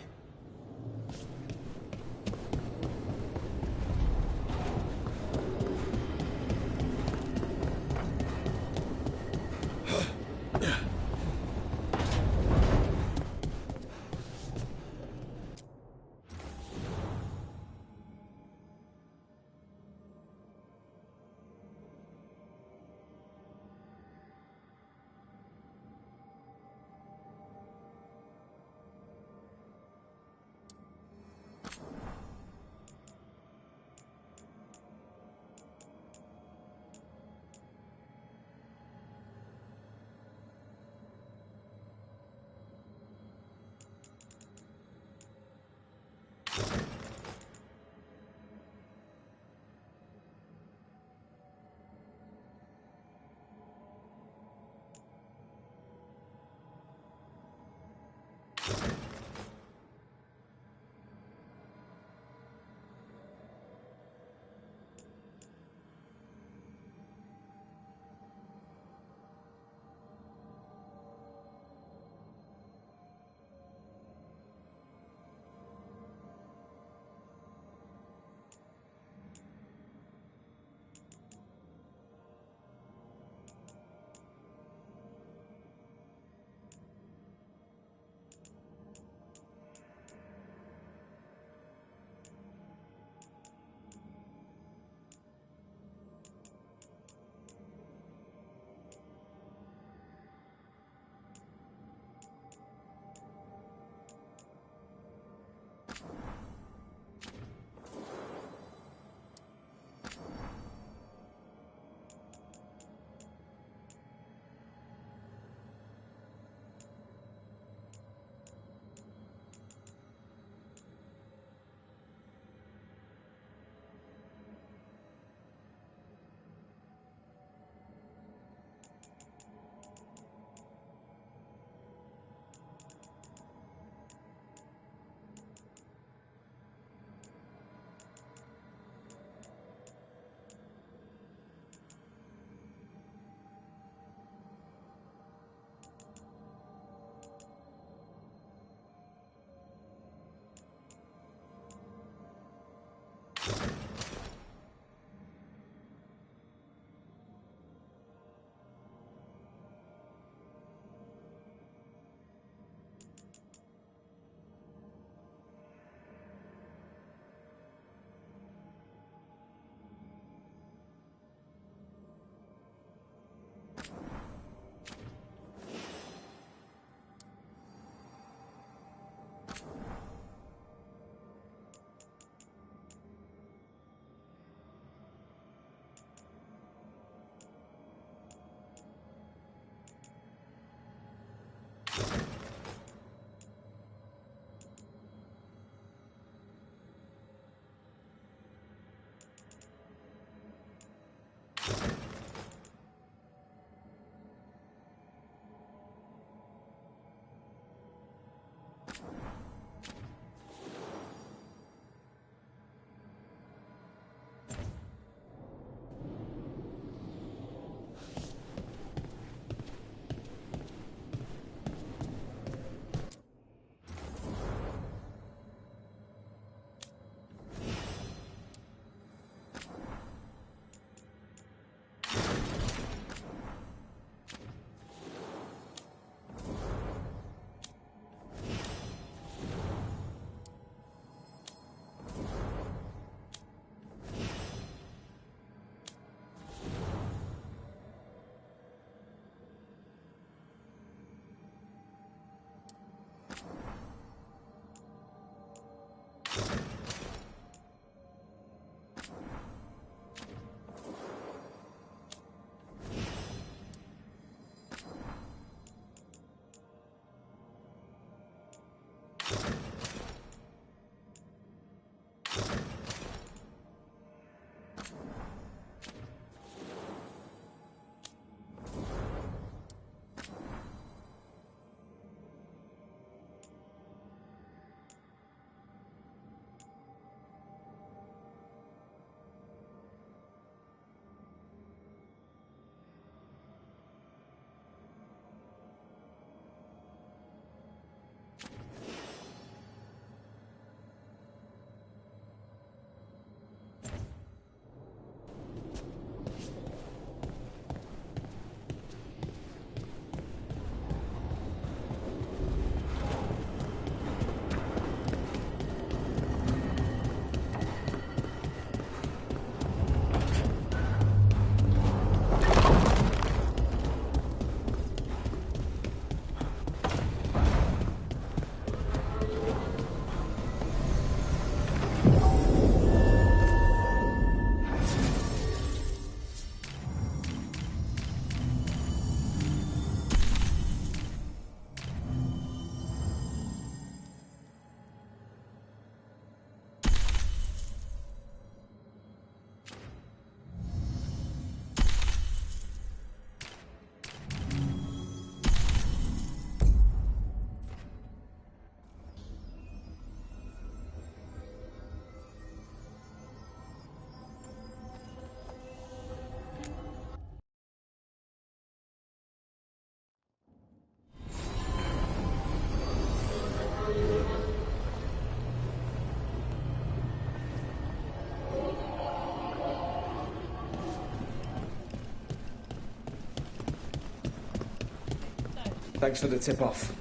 Thanks for the tip-off.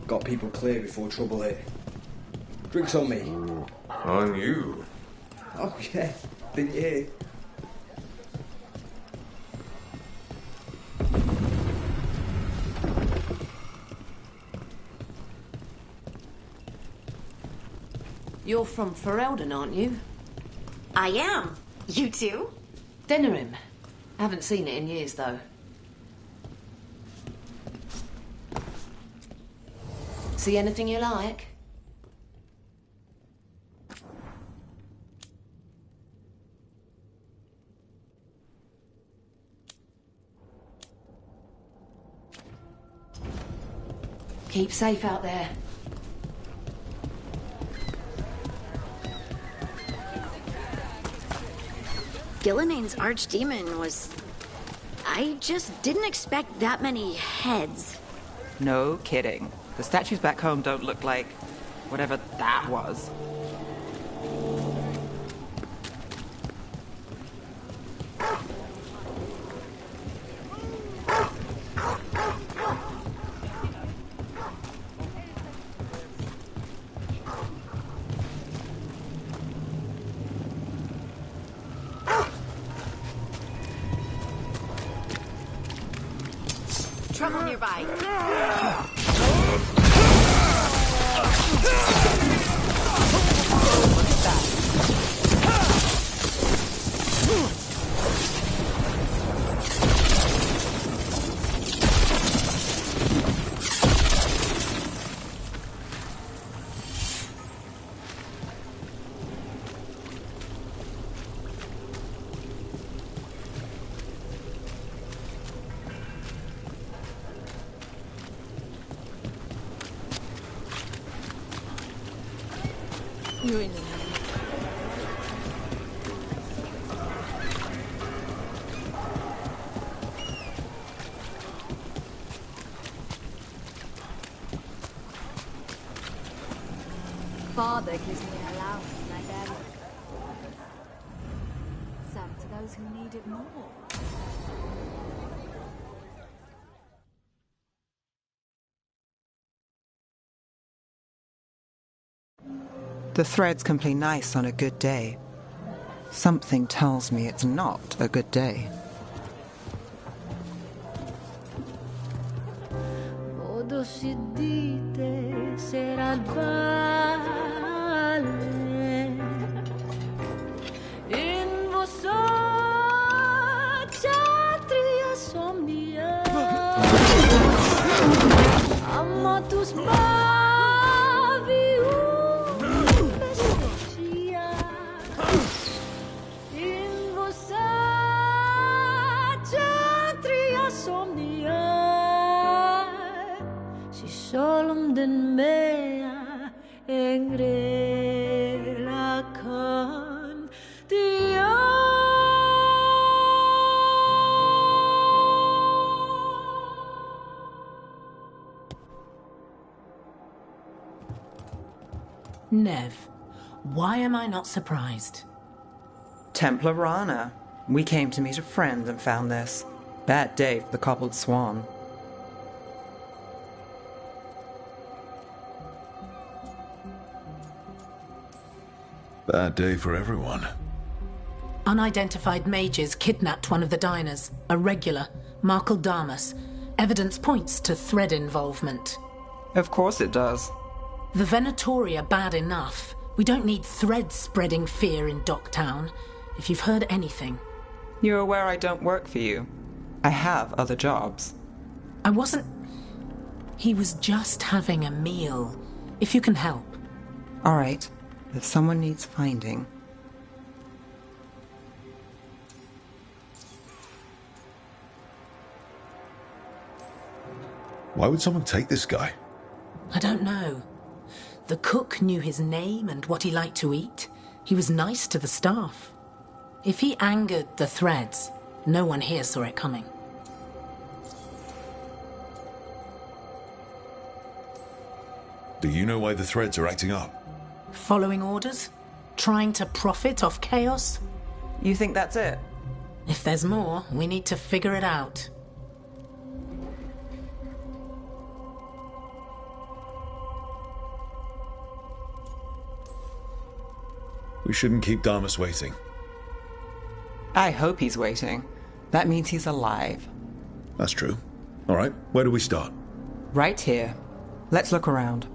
Got people clear before trouble hit. Drinks on me. On you? Oh, yeah. Didn't you hear? You're from Ferelden, aren't you? I am. You too? Denerim. Haven't seen it in years, though. See anything you like? Keep safe out there. Gillenane's archdemon was... I just didn't expect that many heads. No kidding. The statues back home don't look like whatever that was. Trouble nearby. You're in. Father gives me an allowance and I bear it. Some to those who need it more. The threads can play nice on a good day. Something tells me it's not a good day. Modo si dite sarà il vale in vostra ksatria somnia amatus solum den mea engrela con Dio. Nev, why am I not surprised? Templar Rana. We came to meet a friend and found this. Bad day for the cobbled swan. Bad day for everyone. Unidentified mages kidnapped one of the diners, a regular, Markle Damas. Evidence points to thread involvement. Of course it does. The Venatori are bad enough. We don't need threads spreading fear in Docktown. If you've heard anything. You're aware I don't work for you. I have other jobs. I wasn't... He was just having a meal. If you can help. All right. If someone needs finding... Why would someone take this guy? I don't know. The cook knew his name and what he liked to eat. He was nice to the staff. If he angered the threads, no one here saw it coming. Do you know why the threads are acting up? Following orders? Trying to profit off chaos? You think that's it? If there's more, we need to figure it out. shouldn't keep Damas waiting. I hope he's waiting. That means he's alive. That's true. All right, where do we start? Right here. Let's look around.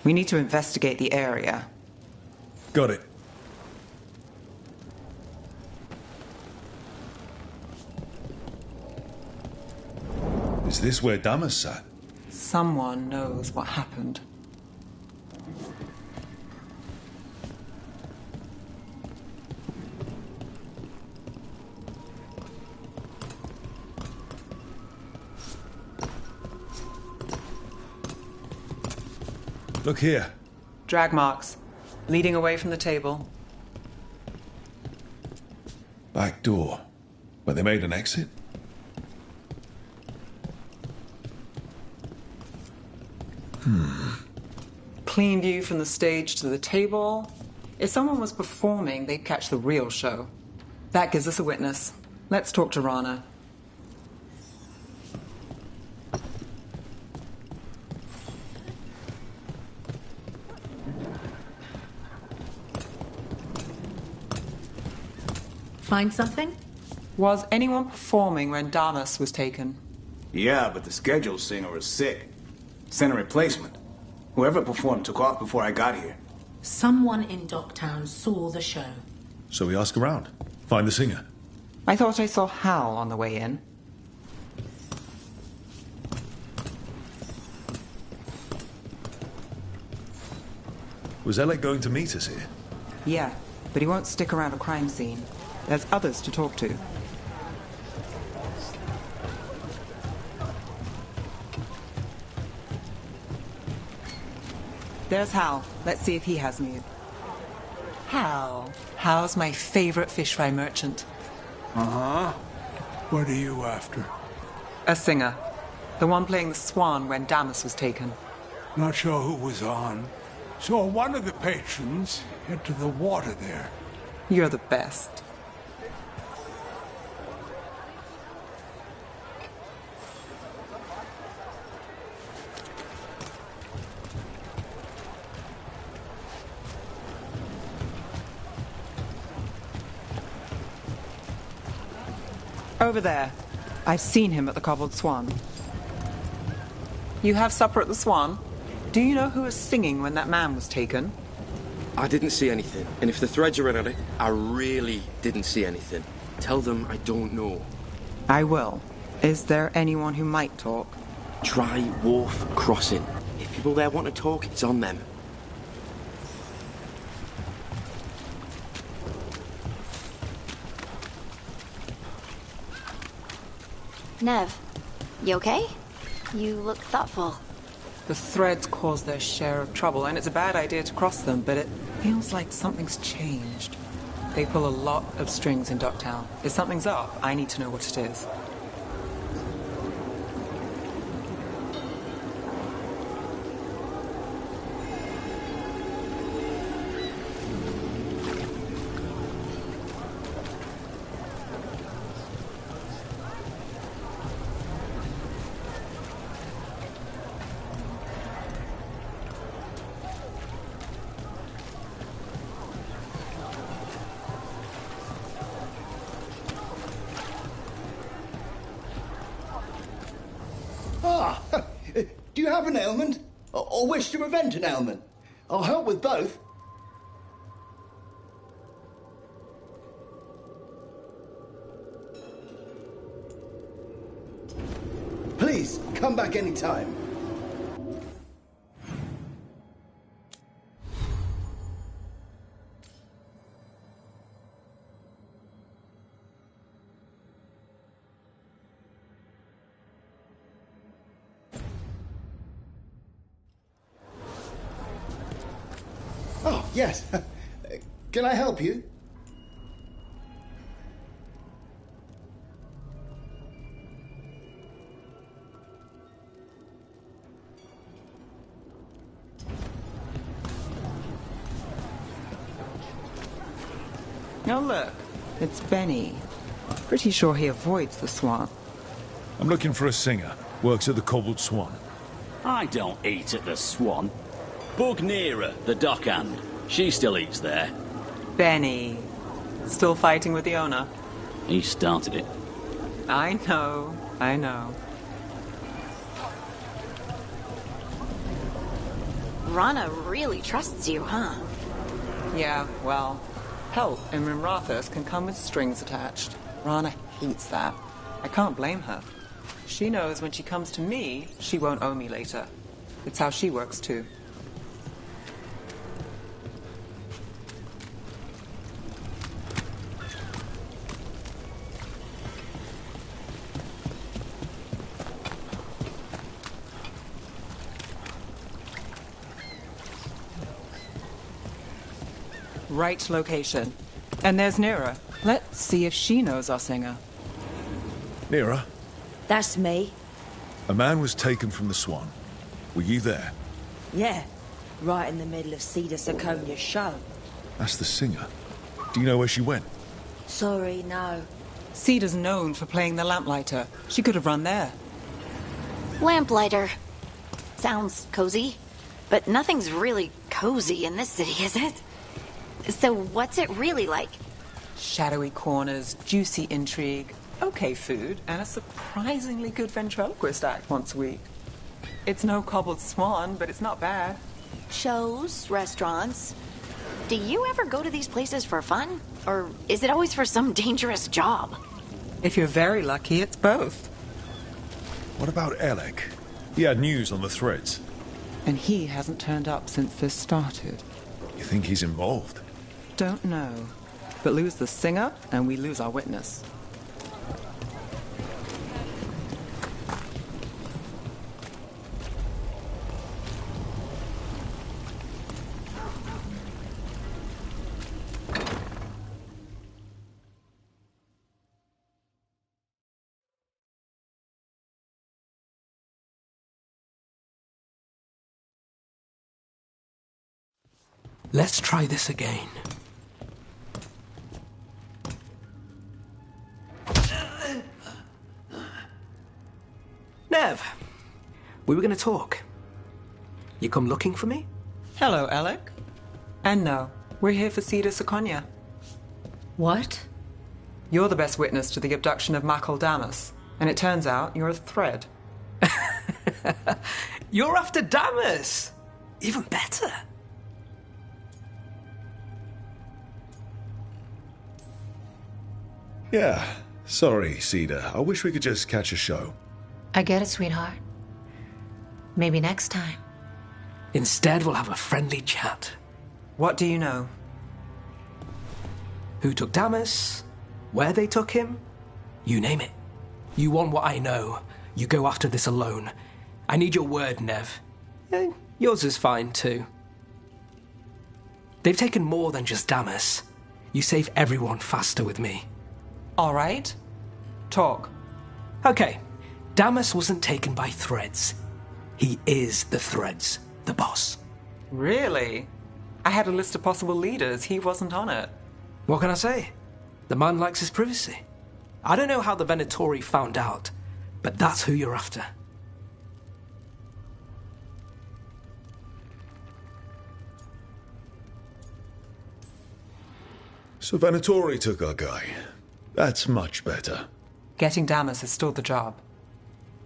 We need to investigate the area. Got it. Is this where Damas sat? Someone knows what happened. Look here. Drag marks, leading away from the table. Back door. Where they made an exit? Clean view from the stage to the table. If someone was performing, they'd catch the real show. That gives us a witness. Let's talk to Rana. Find something? Was anyone performing when Damas was taken? Yeah, but the scheduled singer was sick. Sent a replacement. Whoever performed took off before I got here. Someone in Docktown saw the show. So we ask around. Find the singer. I thought I saw Hal on the way in. Was Alec going to meet us here? Yeah, but he won't stick around a crime scene. There's others to talk to. There's Hal. Let's see if he has news. Hal. Hal's my favorite fish fry merchant. Uh-huh. What are you after? A singer. The one playing the swan when Damas was taken. Not sure who was on. Saw one of the patrons head to the water there. You're the best. Over there. I've seen him at the Cobbled Swan. You have supper at the Swan? Do you know who was singing when that man was taken? I didn't see anything, and if the threads are in it, I really didn't see anything. Tell them I don't know. I will. Is there anyone who might talk? Try Wharf Crossing. If people there want to talk, it's on them. Nev, you okay? You look thoughtful. The threads cause their share of trouble, and it's a bad idea to cross them, but it feels like something's changed. They pull a lot of strings in Docktown. If something's up, I need to know what it is. Do you have an ailment? Or wish to prevent an ailment? I'll help with both. Please, come back anytime. Oh, yes. Can I help you? Oh, look. It's Benny. Pretty sure he avoids the swamp. I'm looking for a singer. Works at the Cobbled Swan. I don't eat at the Swan. Bug Nearer, the dockhand. She still eats there. Benny. Still fighting with the owner? He started it. I know. Rana really trusts you, huh? Yeah, well, help in Rimrathos can come with strings attached. Rana hates that. I can't blame her. She knows when she comes to me, she won't owe me later. It's how she works, too. Right location. And there's Nira. Let's see if she knows our singer. Nira, That's me. a man was taken from the Swan. Were you there? Yeah. Right in the middle of Cedar Siconia's show. That's the singer. Do you know where she went? Sorry, no. Cedar's known for playing the lamplighter. She could have run there. Lamplighter. Sounds cozy. But nothing's really cozy in this city, is it? So what's it really like? Shadowy corners, juicy intrigue, okay food, and a surprisingly good ventriloquist act once a week. It's no Cobbled Swan, but it's not bad. Shows, restaurants. Do you ever go to these places for fun? Or is it always for some dangerous job? If you're very lucky, it's both. What about Alec? He had news on the threads. And he hasn't turned up since this started. You think he's involved? Don't know. But lose the singer, and we lose our witness. Let's try this again. Nev, we were going to talk. You come looking for me? Hello, Alec. And no, we're here for Cedar Siconia. What? You're the best witness to the abduction of Makal Damas, and it turns out you're a thread. You're after Damas! Even better. Yeah. Sorry, Cedar. I wish we could just catch a show. I get it, sweetheart. Maybe next time. Instead, we'll have a friendly chat. What do you know? Who took Damas? Where they took him? You name it. You want what I know. You go after this alone. I need your word, Nev. Yours is fine, too. They've taken more than just Damas. You save everyone faster with me. All right. Talk. Okay. Damas wasn't taken by threads. He is the threads, the boss. Really? I had a list of possible leaders. He wasn't on it. What can I say? The man likes his privacy. I don't know how the Venatori found out, but that's who you're after. So Venatori took our guy. That's much better. Getting Damas is still the job.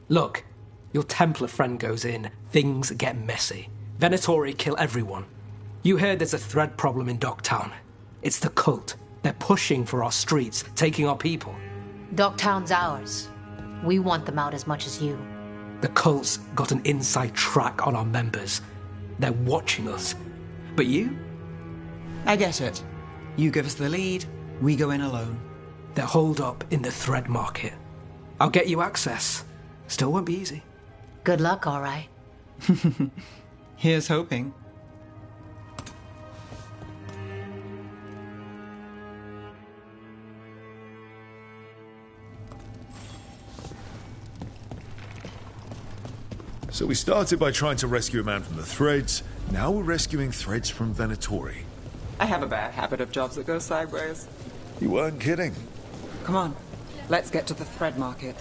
Look, your Templar friend goes in, things get messy. Venatori kill everyone. You heard there's a thread problem in Docktown. It's the cult. They're pushing for our streets, taking our people. Docktown's ours. We want them out as much as you. The cult's got an inside track on our members. They're watching us. But you? I get it. You give us the lead, we go in alone. They're holed up in the thread market. I'll get you access. Still won't be easy. Good luck, all right. Here's hoping. So we started by trying to rescue a man from the threads. Now we're rescuing threads from Venatori. I have a bad habit of jobs that go sideways. You weren't kidding. Come on, let's get to the thread market.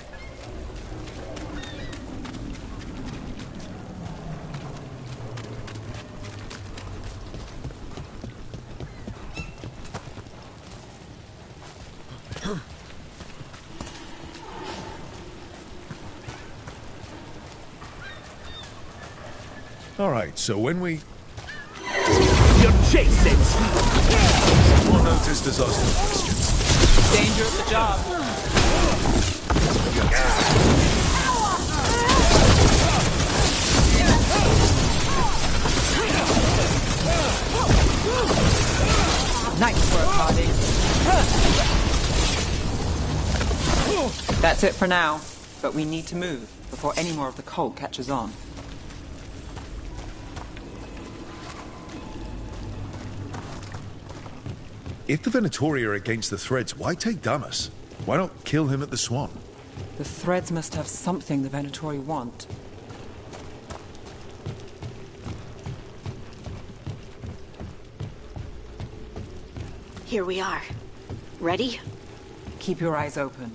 Alright, so when we... You're chasing! More noticed as asking questions. Danger at the job. Nice work, Hardy. That's it for now, but we need to move before any more of the cult catches on. If the Venatori are against the Threads, why take Damas? Why not kill him at the Swan? The Threads must have something the Venatori want. Here we are. Ready? Keep your eyes open.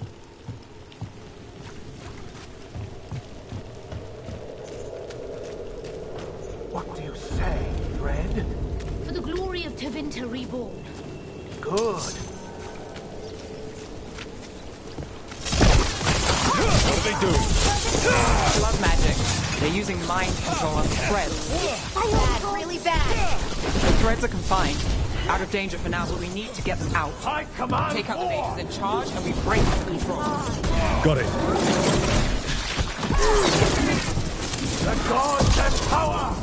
What do you say, Thread? For the glory of Tevinter reborn. Good. What are they doing? Blood magic. They're using mind control on the Threads. Bad, really bad. The Threads are confined. Out of danger for now, but we need to get them out. I command. Take out the mages in charge, and we break the control. Got it. The gods have power!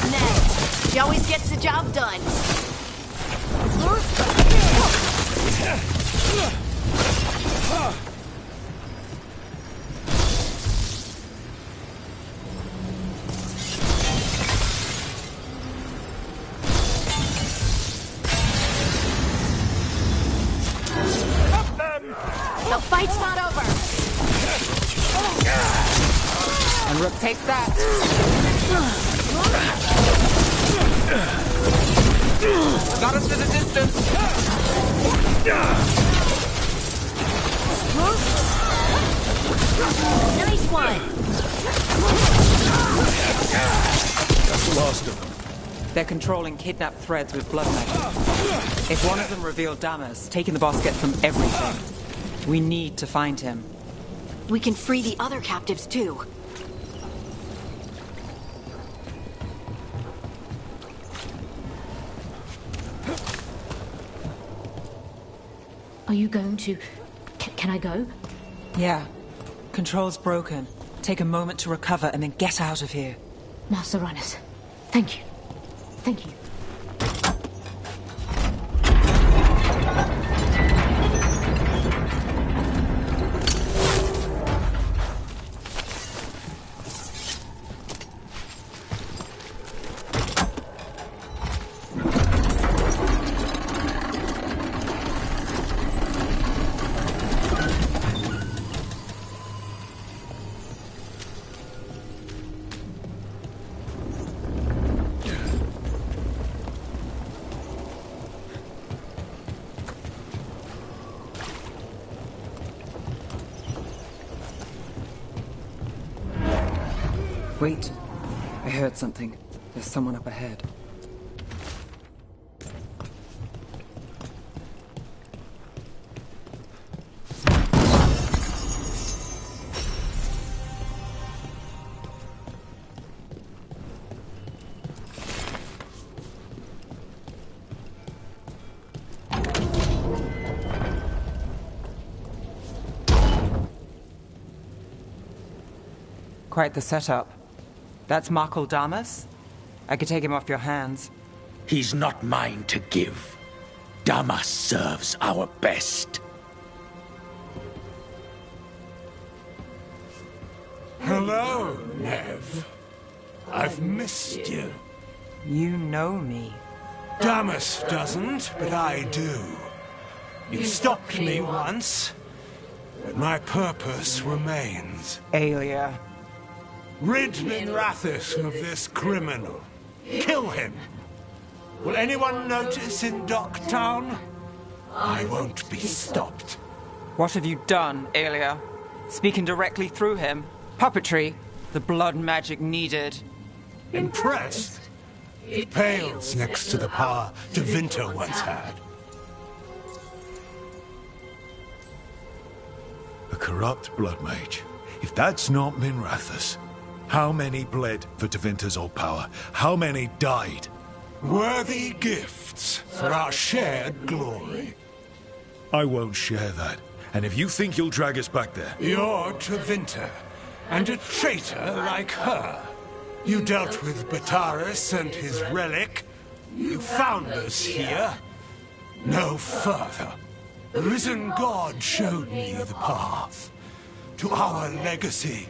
Ned, he always gets the job done. The fight's not over. And Rook takes that. Got us to the distance. Nice one. That's the last of them. They're controlling kidnapped Threads with blood magic. If one of them revealed Damas, taking the boss gets them everything. We need to find him. We can free the other captives too. Are you going to... Can I go? Yeah. Control's broken. Take a moment to recover and then get out of here. Master Runners, thank you. Thank you. Wait. I heard something. There's someone up ahead. Quite the setup. That's Markle Damas? I could take him off your hands. He's not mine to give. Damas serves our best. Hello, Nev. I've missed you. You know me. Damas doesn't, but I do. You stopped me once, but my purpose remains. Aelia. Rid Minrathis of this criminal. Kill him. Will anyone notice in Docktown? I won't be stopped. What have you done, Aelia? Speaking directly through him? Puppetry? The blood magic needed. Impressed? It pales next to the power Tevinter once had. A corrupt blood mage. If that's not Minrathous, how many bled for Tevinter's old power? How many died? Worthy gifts for our shared glory. I won't share that. And if you think you'll drag us back there... You're Tevinter, and a traitor like her. You dealt with Bataris and his relic. You found us here. No further. The risen god showed me the path. To our legacy.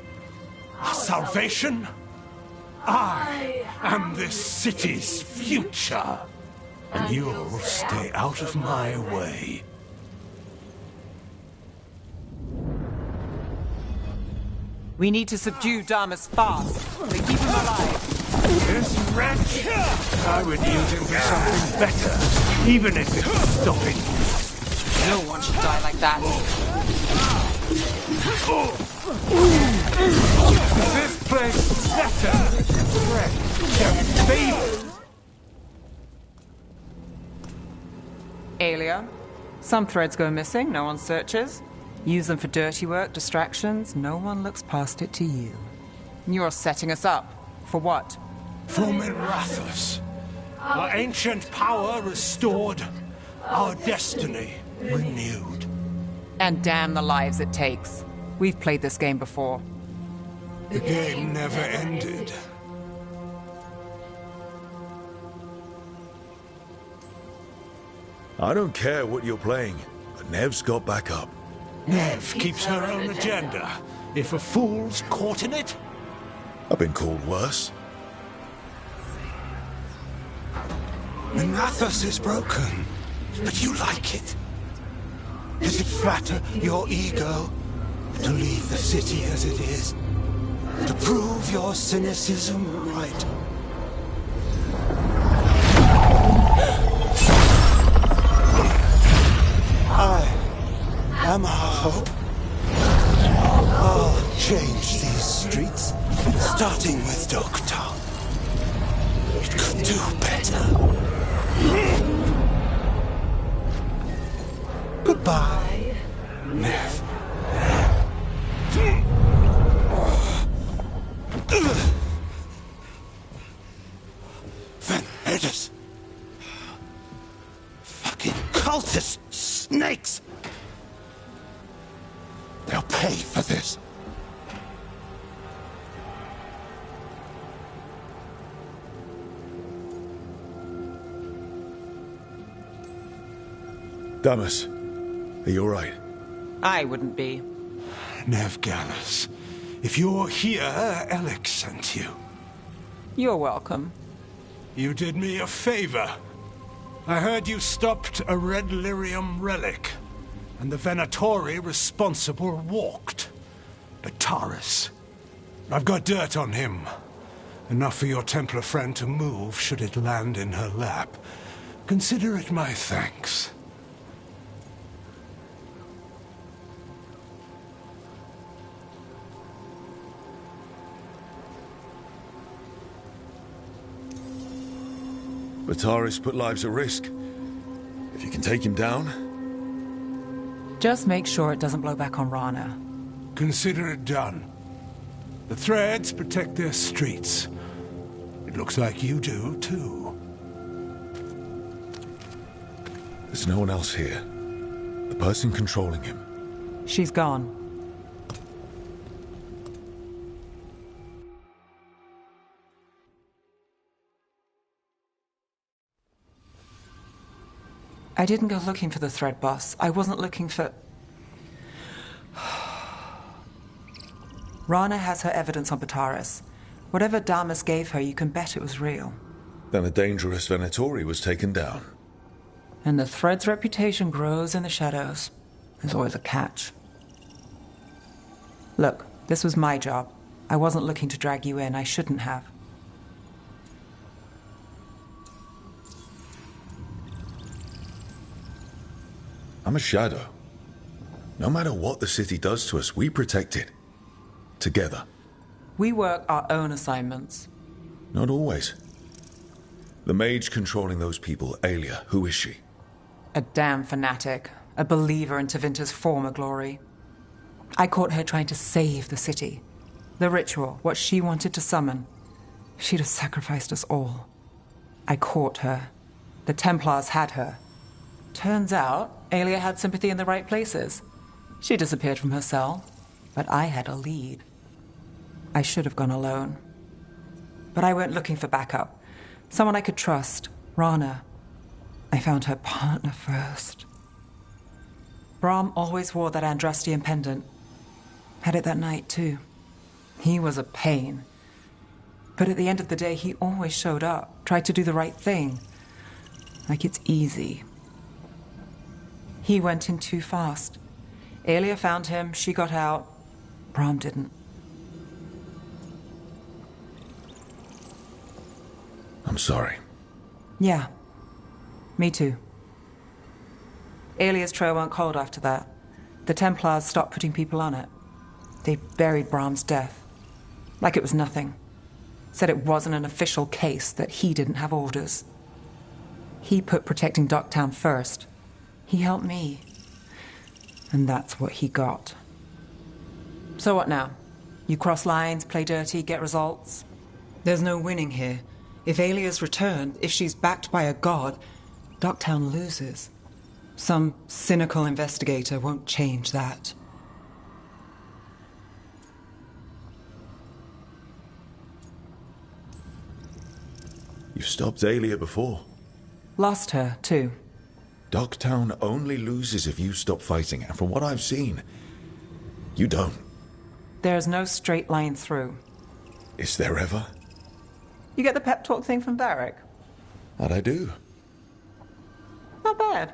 Our salvation. I am this city's future. And you'll stay out of my way. We need to subdue Damas fast. To keep him alive. This wretch! I would use him for something better, even if it was stopping. No one should die like that. This place better! Threat, favor. Alia, some threads go missing, no one searches. Use them for dirty work, distractions, no one looks past it to you. You're setting us up. For what? For Minrathous. Our ancient power restored. Our destiny renewed. And damn the lives it takes. We've played this game before. The game never ended. I don't care what you're playing, but Nev's got back up. Nev keeps her own agenda. If a fool's caught in it... I've been called worse. Minrathous is broken, but you like it. Does it flatter your ego to leave the city as it is? To prove your cynicism right? I am our hope. I'll change these streets, starting with Dogtown. It could do better. Goodbye, Nev. Vendettas. Fucking cultist snakes. They'll pay for this. Damas, are you alright? I wouldn't be. Nev Gallus, if you're here, Alec sent you. You're welcome. You did me a favor. I heard you stopped a red lyrium relic, and the Venatori responsible walked. Bataris. I've got dirt on him. Enough for your Templar friend to move should it land in her lap. Consider it my thanks. Bataris put lives at risk. If you can take him down... Just make sure it doesn't blow back on Rana. Consider it done. The threads protect their streets. It looks like you do, too. There's no one else here. The person controlling him. She's gone. I didn't go looking for the thread boss. I wasn't looking for... Rana has her evidence on Bataris. Whatever Damas gave her, you can bet it was real. Then a dangerous Venatori was taken down. And the thread's reputation grows in the shadows. There's always a catch. Look, this was my job. I wasn't looking to drag you in. I shouldn't have. I'm a shadow. No matter what the city does to us, we protect it. Together. We work our own assignments. Not always. The mage controlling those people, Aelia, who is she? A damn fanatic. A believer in Tevinter's former glory. I caught her trying to save the city. The ritual, what she wanted to summon. She'd have sacrificed us all. I caught her. The Templars had her. Turns out, Aelia had sympathy in the right places. She disappeared from her cell, but I had a lead. I should have gone alone. But I went looking for backup. Someone I could trust, Rana. I found her partner first. Brahm always wore that Andrastian pendant. Had it that night, too. He was a pain. But at the end of the day, he always showed up, tried to do the right thing. Like it's easy. He went in too fast. Aelia found him, she got out. Brahm didn't. I'm sorry. Yeah. Me too. Aelia's trail went cold after that. The Templars stopped putting people on it. They buried Brahm's death. Like it was nothing. Said it wasn't an official case, that he didn't have orders. He put protecting Docktown first. He helped me. And that's what he got. So what now? You cross lines, play dirty, get results? There's no winning here. If Aelia's returned, if she's backed by a god, Docktown loses. Some cynical investigator won't change that. You've stopped Aelia before. Lost her, too. Docktown only loses if you stop fighting, and from what I've seen, you don't. There's no straight line through. Is there ever? You get the pep talk thing from Varric? That I do. Not bad.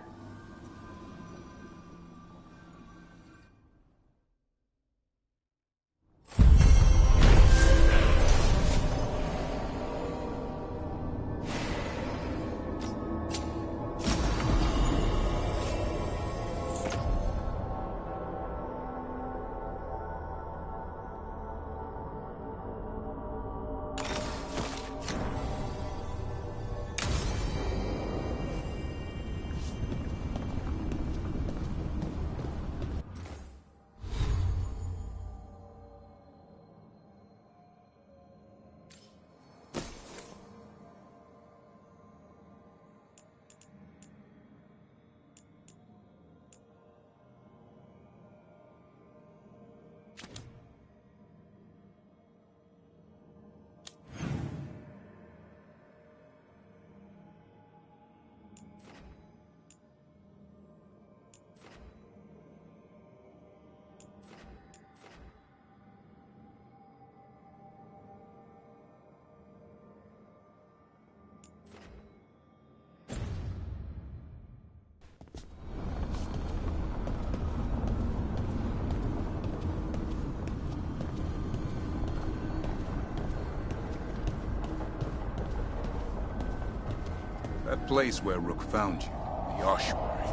That place where Rook found you, the ossuary.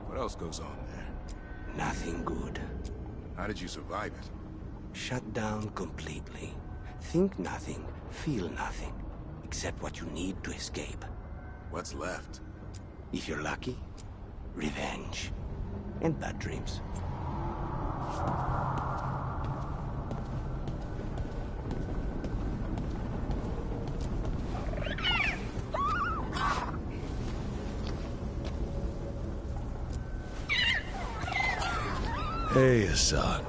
What else goes on there? Nothing good. How did you survive it? Shut down completely. Think nothing, feel nothing, except what you need to escape. What's left? If you're lucky, revenge. And bad dreams. Hey, son.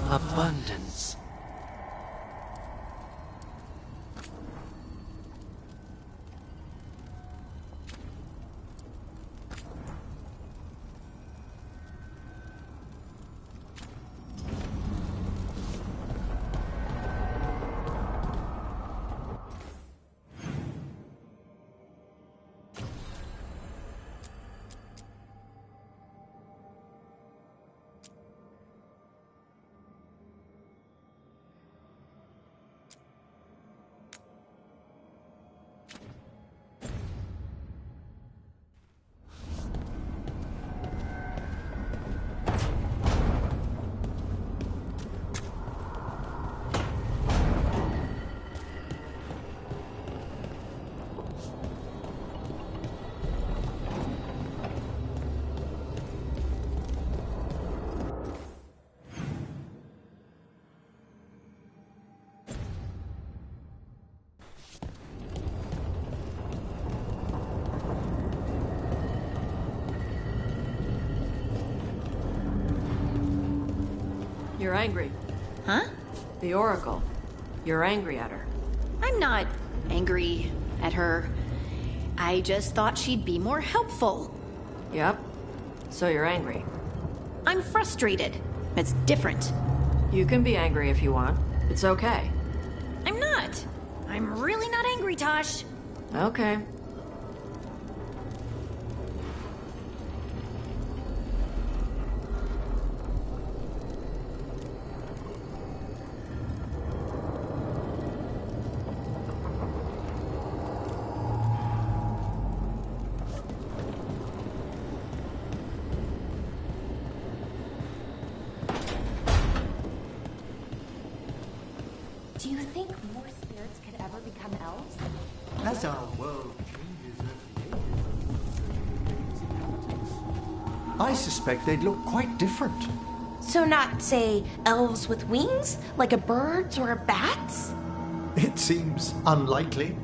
Abundance. You're angry. Huh? The Oracle. You're angry at her. I'm not angry at her. I just thought she'd be more helpful. Yep. So you're angry. I'm frustrated. It's different. You can be angry if you want. It's okay. I'm not. I'm really not angry, Tosh. Okay. Do you think more spirits could ever become elves? As our world changes I suspect they'd look quite different. So not, say, elves with wings? Like a bird's or a bat's? It seems unlikely.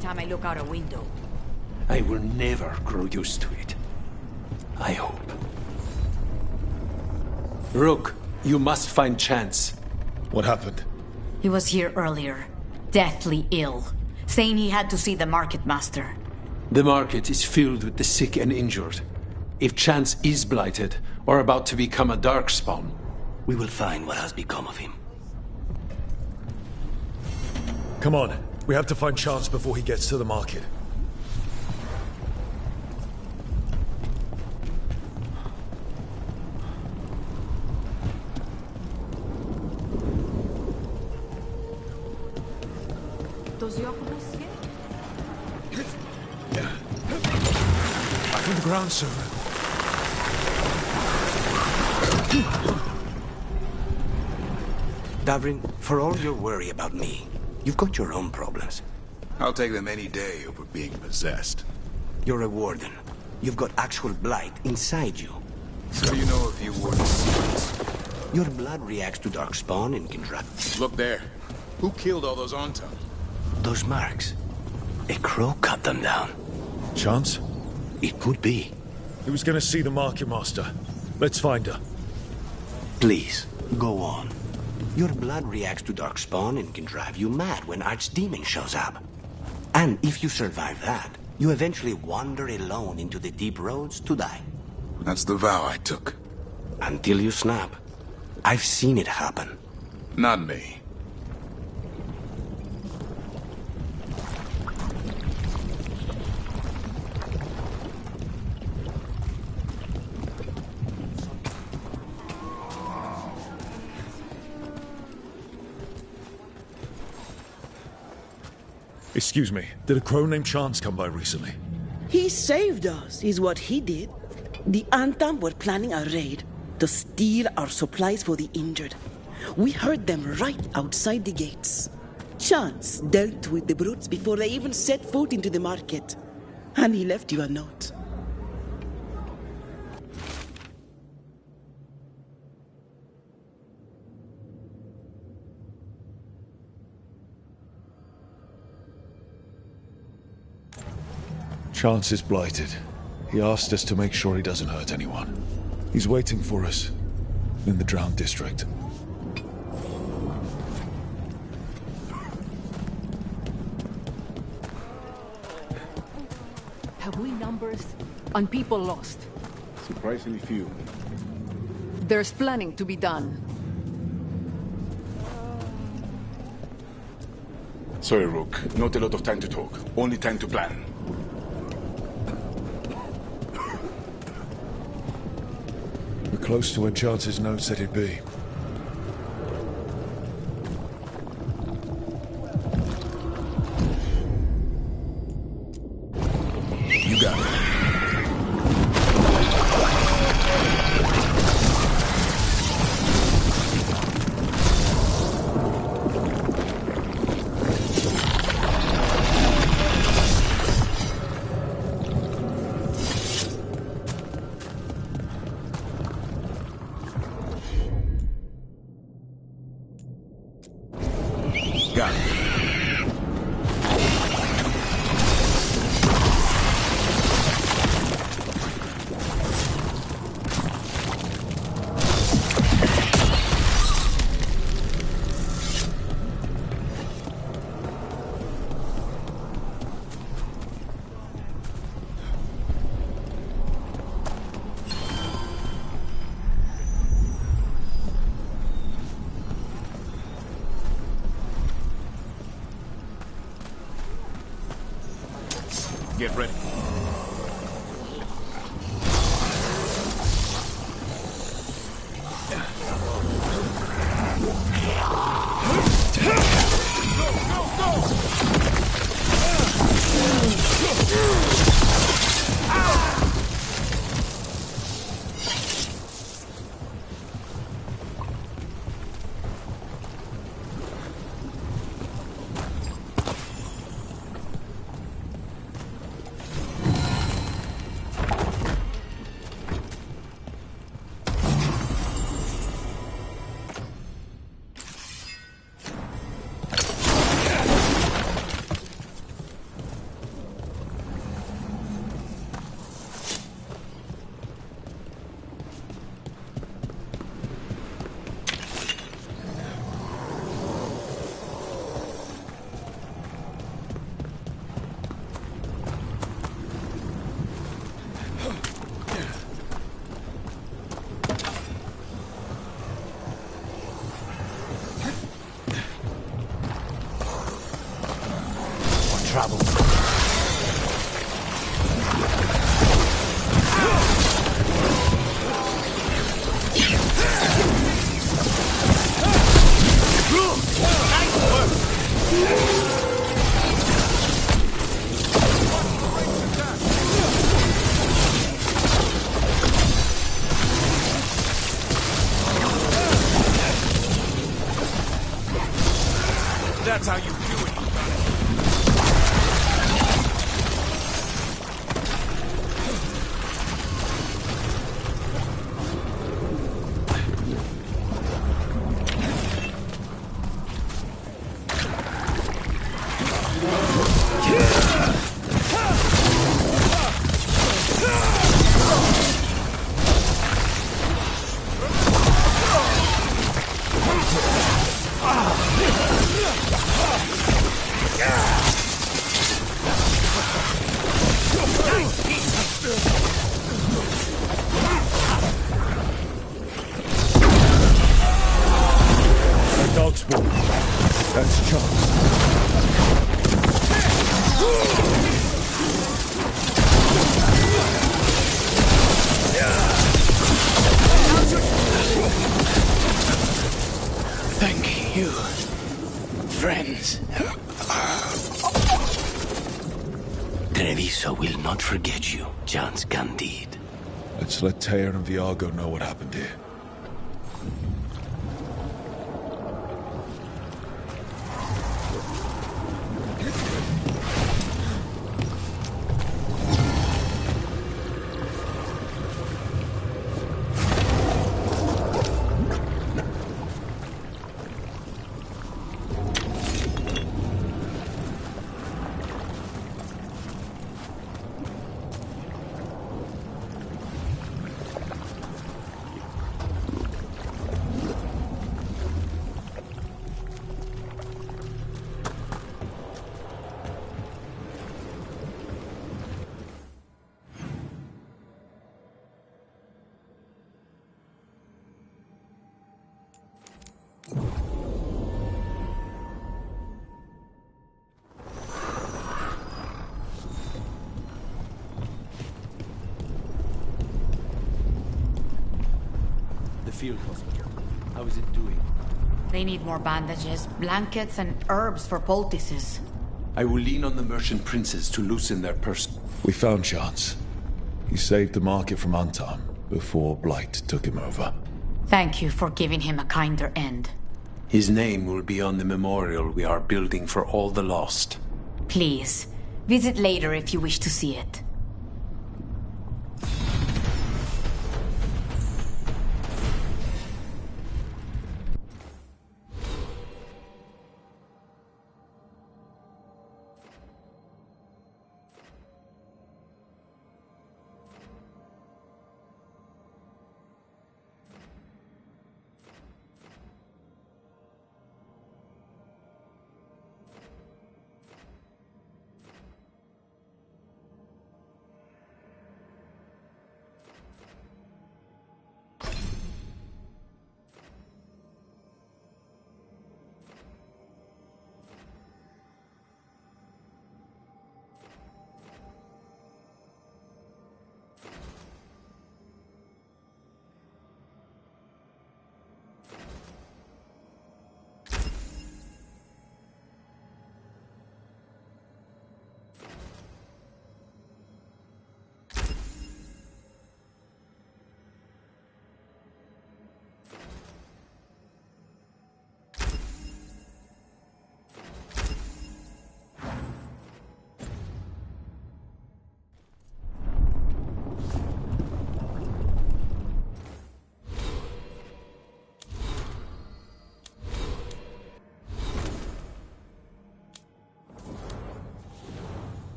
Time I look out a window. I will never grow used to it. I hope. Rook, you must find Chance. What happened? He was here earlier, deathly ill, saying he had to see the market master. The market is filled with the sick and injured. If Chance is blighted, or about to become a darkspawn, we will find what has become of him. Come on. We have to find Chance before he gets to the market. Back on the ground, sir. Davrin, for all your worry about me, you've got your own problems. I'll take them any day over being possessed. You're a warden. You've got actual blight inside you. So you know a few warden secrets. Your blood reacts to darkspawn and can trap. Look there. Who killed all those Onta? Those marks. A crow cut them down. Chance? It could be. He was gonna see the market master. Let's find her. Please, go on. Your blood reacts to darkspawn and can drive you mad when Archdemon shows up. And if you survive that, you eventually wander alone into the deep roads to die. That's the vow I took. Until you snap. I've seen it happen. Not me. Excuse me, did a crow named Chance come by recently? He saved us, is what he did. The Antam were planning a raid to steal our supplies for the injured. We heard them right outside the gates. Chance dealt with the brutes before they even set foot into the market. And he left you a note. Chance is blighted. He asked us to make sure he doesn't hurt anyone. He's waiting for us in the Drowned District. Have we numbers on people lost? Surprisingly few. There's planning to be done. Sorry, Rook. Not a lot of time to talk. Only time to plan. We're close to where Chance's note said he'd be. You got it. Got it. Get ready. Trouble. That's how you do it. friends. Treviso will not forget you, John's Candide. Let's let Teir and Viago know what happened here. Field hospital. How is it doing? They need more bandages, blankets, and herbs for poultices. I will lean on the merchant princes to loosen their purse. We found Chance. He saved the market from Antam before Blight took him over. Thank you for giving him a kinder end. His name will be on the memorial we are building for all the lost. Please, visit later if you wish to see it.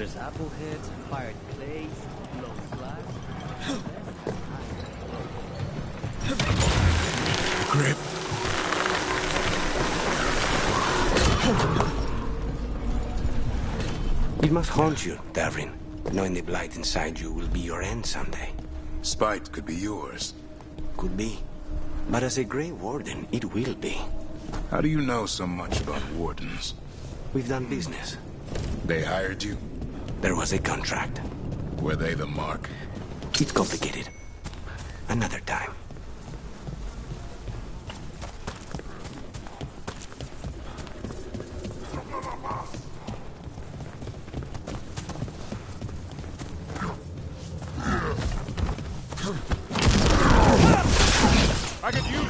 There's apple heads, fired clay, blown glass. Grip. It must haunt you, Davrin. Knowing the blight inside you will be your end someday. Spite could be yours. Could be. But as a Grey Warden, it will be. How do you know so much about wardens? We've done business. They hired you? There was a contract. Were they the mark? It's complicated. Another time. I could use...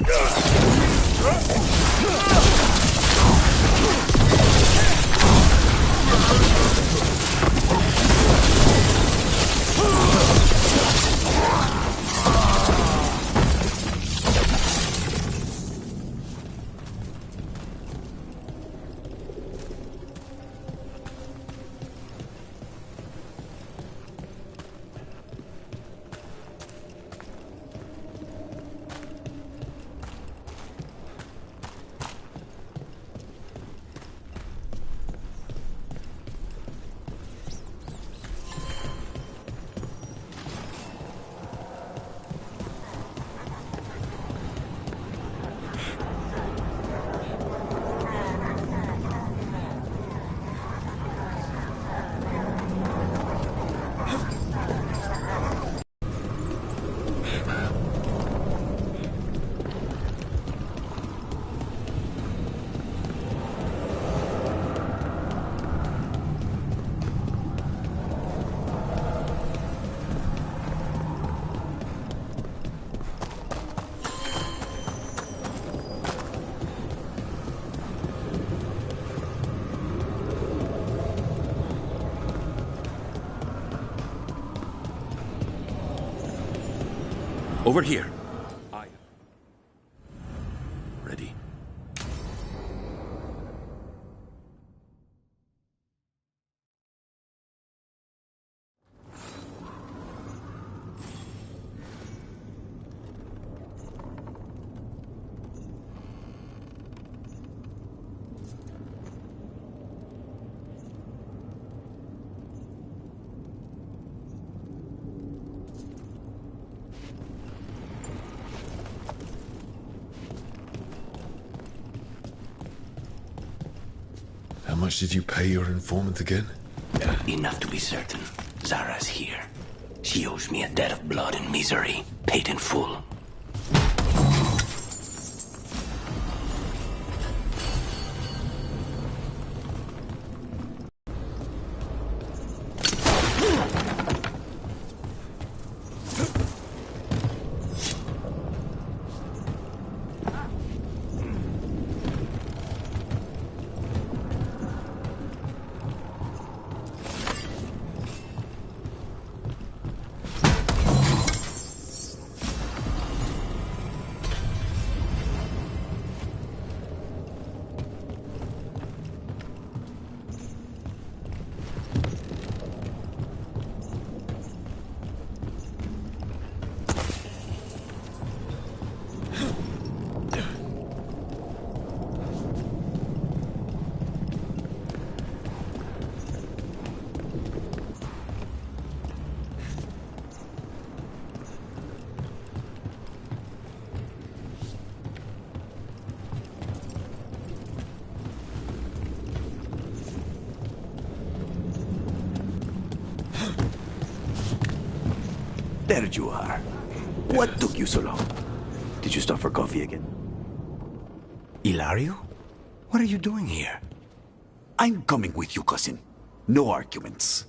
Over here. Ready. How much did you pay your informant again? Enough to be certain. Zara's here. She owes me a debt of blood and misery, paid in full. There you are. What took you so long? Did you stop for coffee again? Ilario? What are you doing here? I'm coming with you, cousin. No arguments.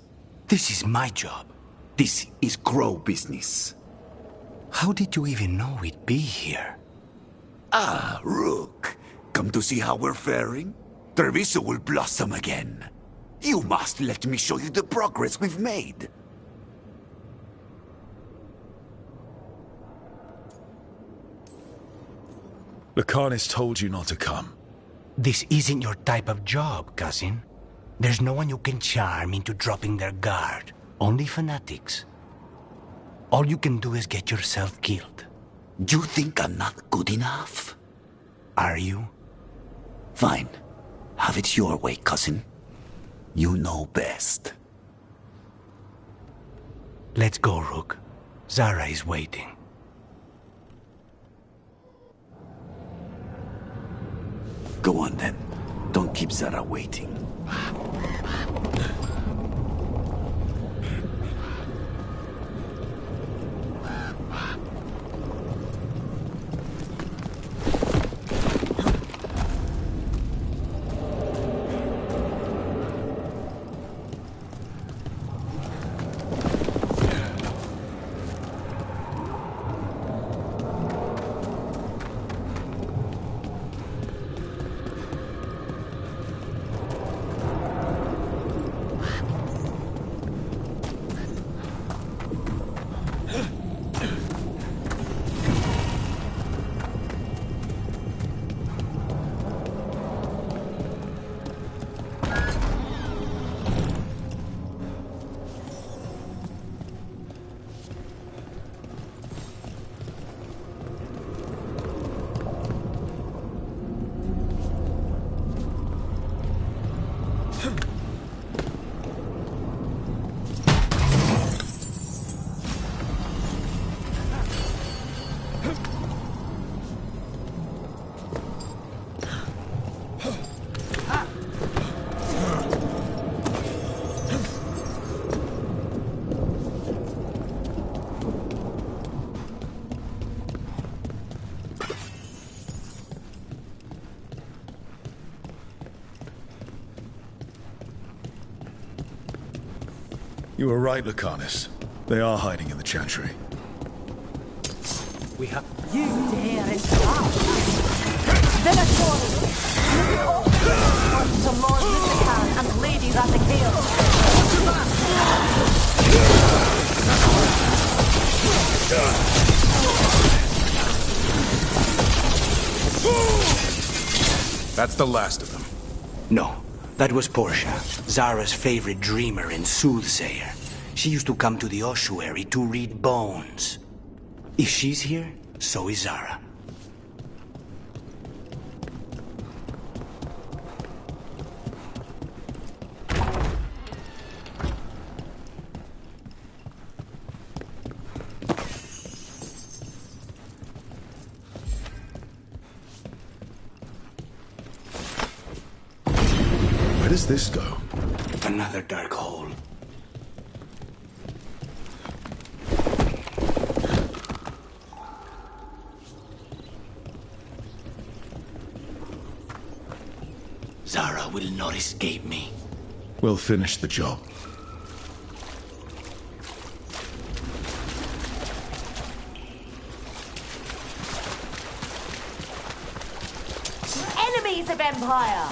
This is my job. This is Crow business. How did you even know we'd be here? Ah, Rook. Come to see how we're faring? Treviso will blossom again. You must let me show you the progress we've made. The Carnist told you not to come. This isn't your type of job, cousin. There's no one you can charm into dropping their guard. Only fanatics. All you can do is get yourself killed. You think I'm not good enough? Are you? Fine. Have it your way, cousin. You know best. Let's go, Rook. Zara is waiting. Go on then. Don't keep Zara waiting. You were right, Lucanus. They are hiding in the chantry. We have... You dare interrupt! Venatori! To Lord Lucican and Lady Rathacale! That's the last of them. No. That was Portia, Zara's favorite dreamer and soothsayer. She used to come to the ossuary to read bones. If she's here, so is Zara. Where does this go? Another dark hole. Zara will not escape me. We'll finish the job. Enemies of Empire!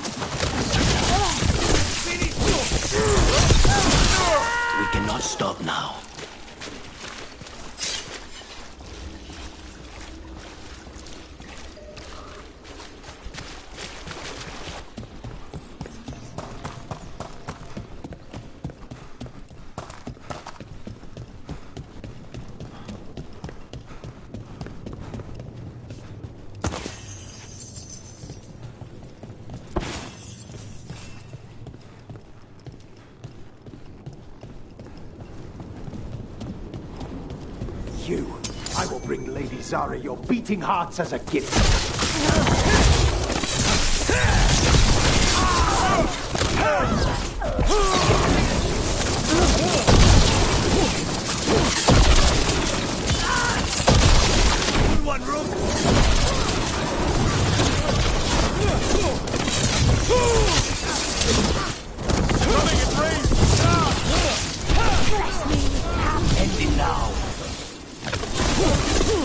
We cannot stop now. I will bring Lady Zara your beating hearts as a gift. Good one, Rook. Coming in range. End it now.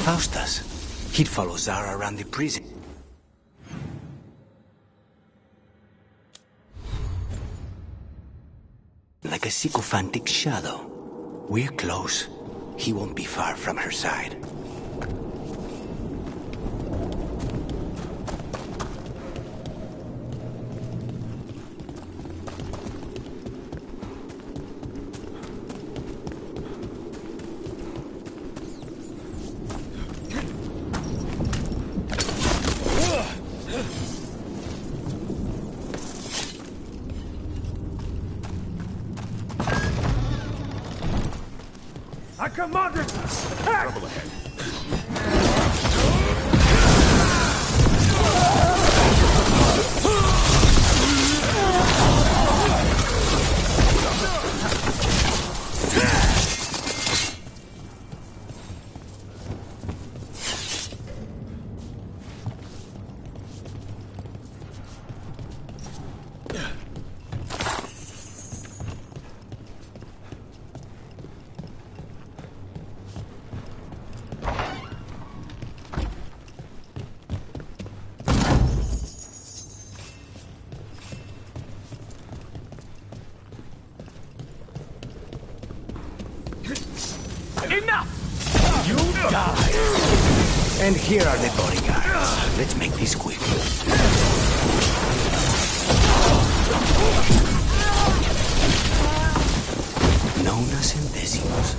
Faustus. He'd follow Zara around the prison. Like a sycophantic shadow. We're close. He won't be far from her side. commodity! Trouble ahead. Enough! You die! And here are the bodyguards. Let's make this quick. Known as Centésimos.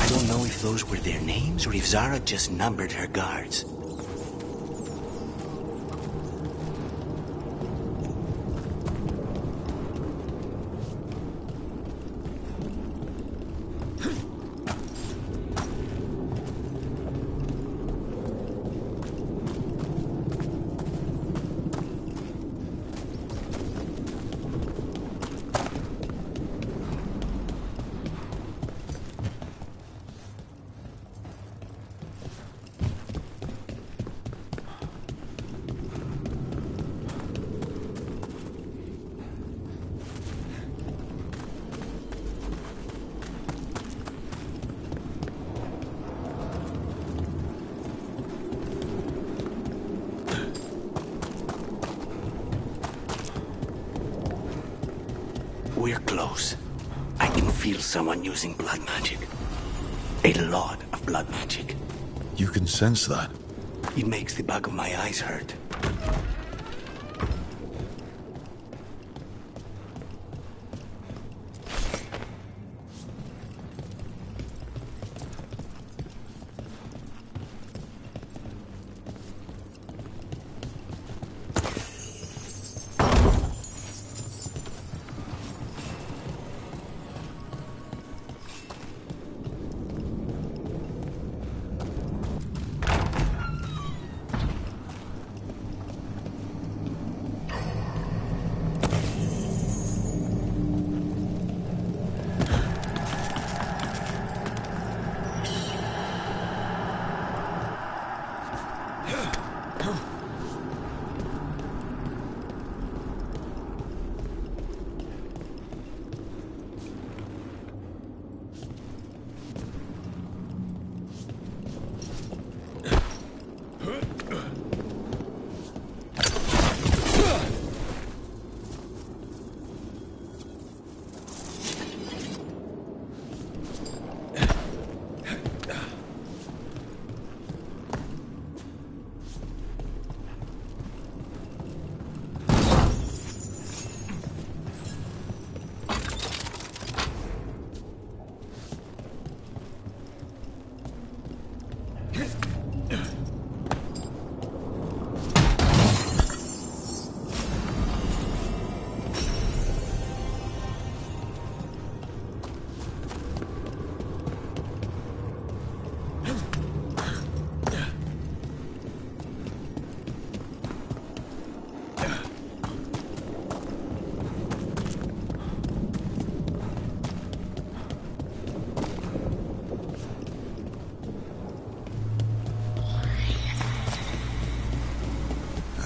I don't know if those were their names or if Zara just numbered her guards. We're close. I can feel someone using blood magic. A lot of blood magic. You can sense that? It makes the back of my eyes hurt.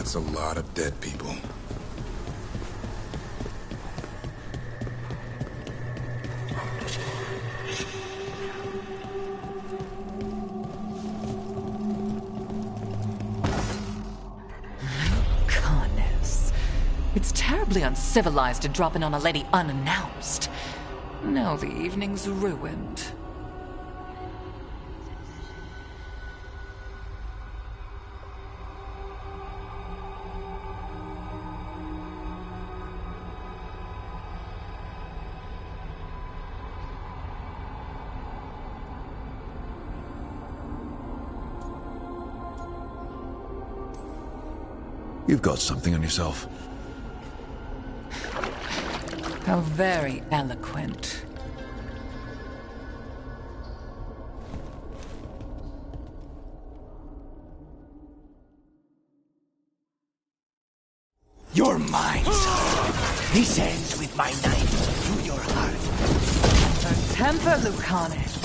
That's a lot of dead people. Goodness. It's terribly uncivilized to drop in on a lady unannounced. Now the evening's ruined. You've got something on yourself. How very eloquent. You're mine, son. This ends with my knife through your heart. Temper, Lucanis.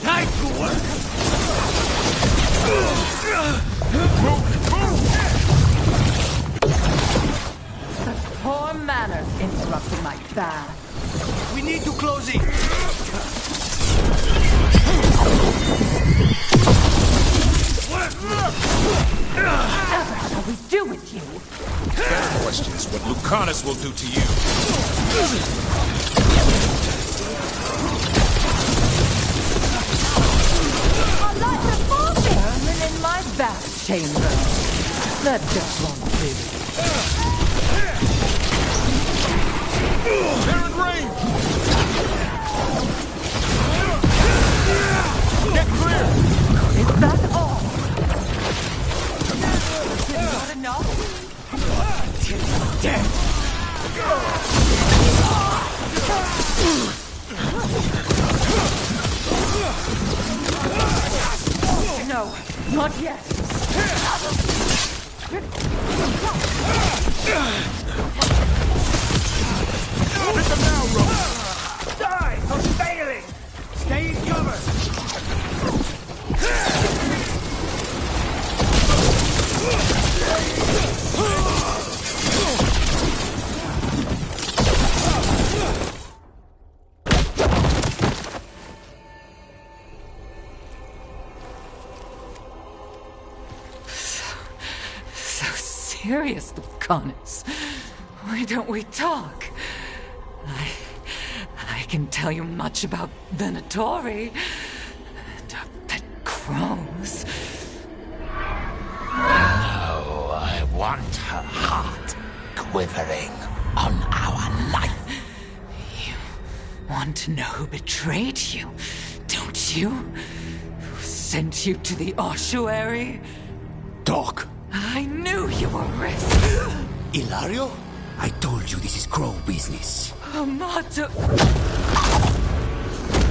Time to work! Such poor manners interrupting my bath. We need to close in. Whatever shall we do with you? Better question is what Lucanus will do to you. I'd like to fall Chairman in my bath chamber. That just won't do. They're in range! Get clear! Is that all? Not enough? No, not yet. Hit them now, Rogue! Die for failing! Stay in cover! So serious, Lucanus. Why don't we talk? I can tell you much about Venatori. That crows. No, I want her heart quivering on our life. You want to know who betrayed you, don't you? Who sent you to the ossuary? Doc. I knew you were risk. Ilario? I told you this is crow business. Amato.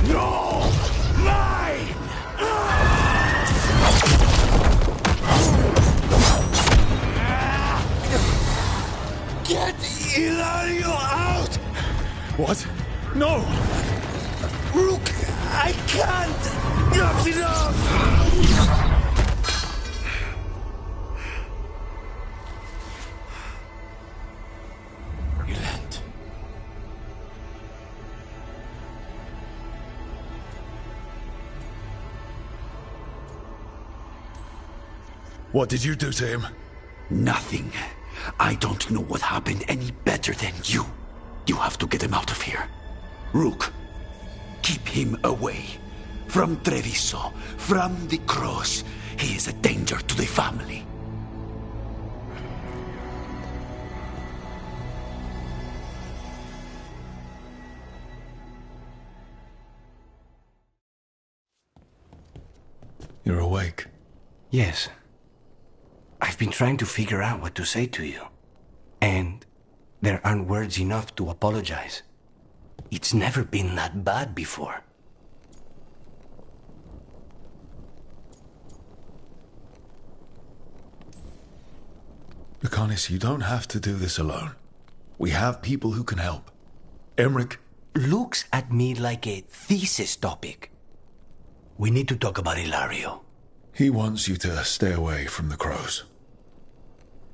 No! Mine! Get Ilario out! What? No! Rook, I can't! Not enough! What did you do to him? Nothing. I don't know what happened any better than you. You have to get him out of here. Rook, keep him away. From Treviso, from the cross. He is a danger to the family. You're awake. Yes. I've been trying to figure out what to say to you. And there aren't words enough to apologize. It's never been that bad before. Lucanus, you don't have to do this alone. We have people who can help. Emmerich looks at me like a thesis topic. We need to talk about Ilario. He wants you to stay away from the crows.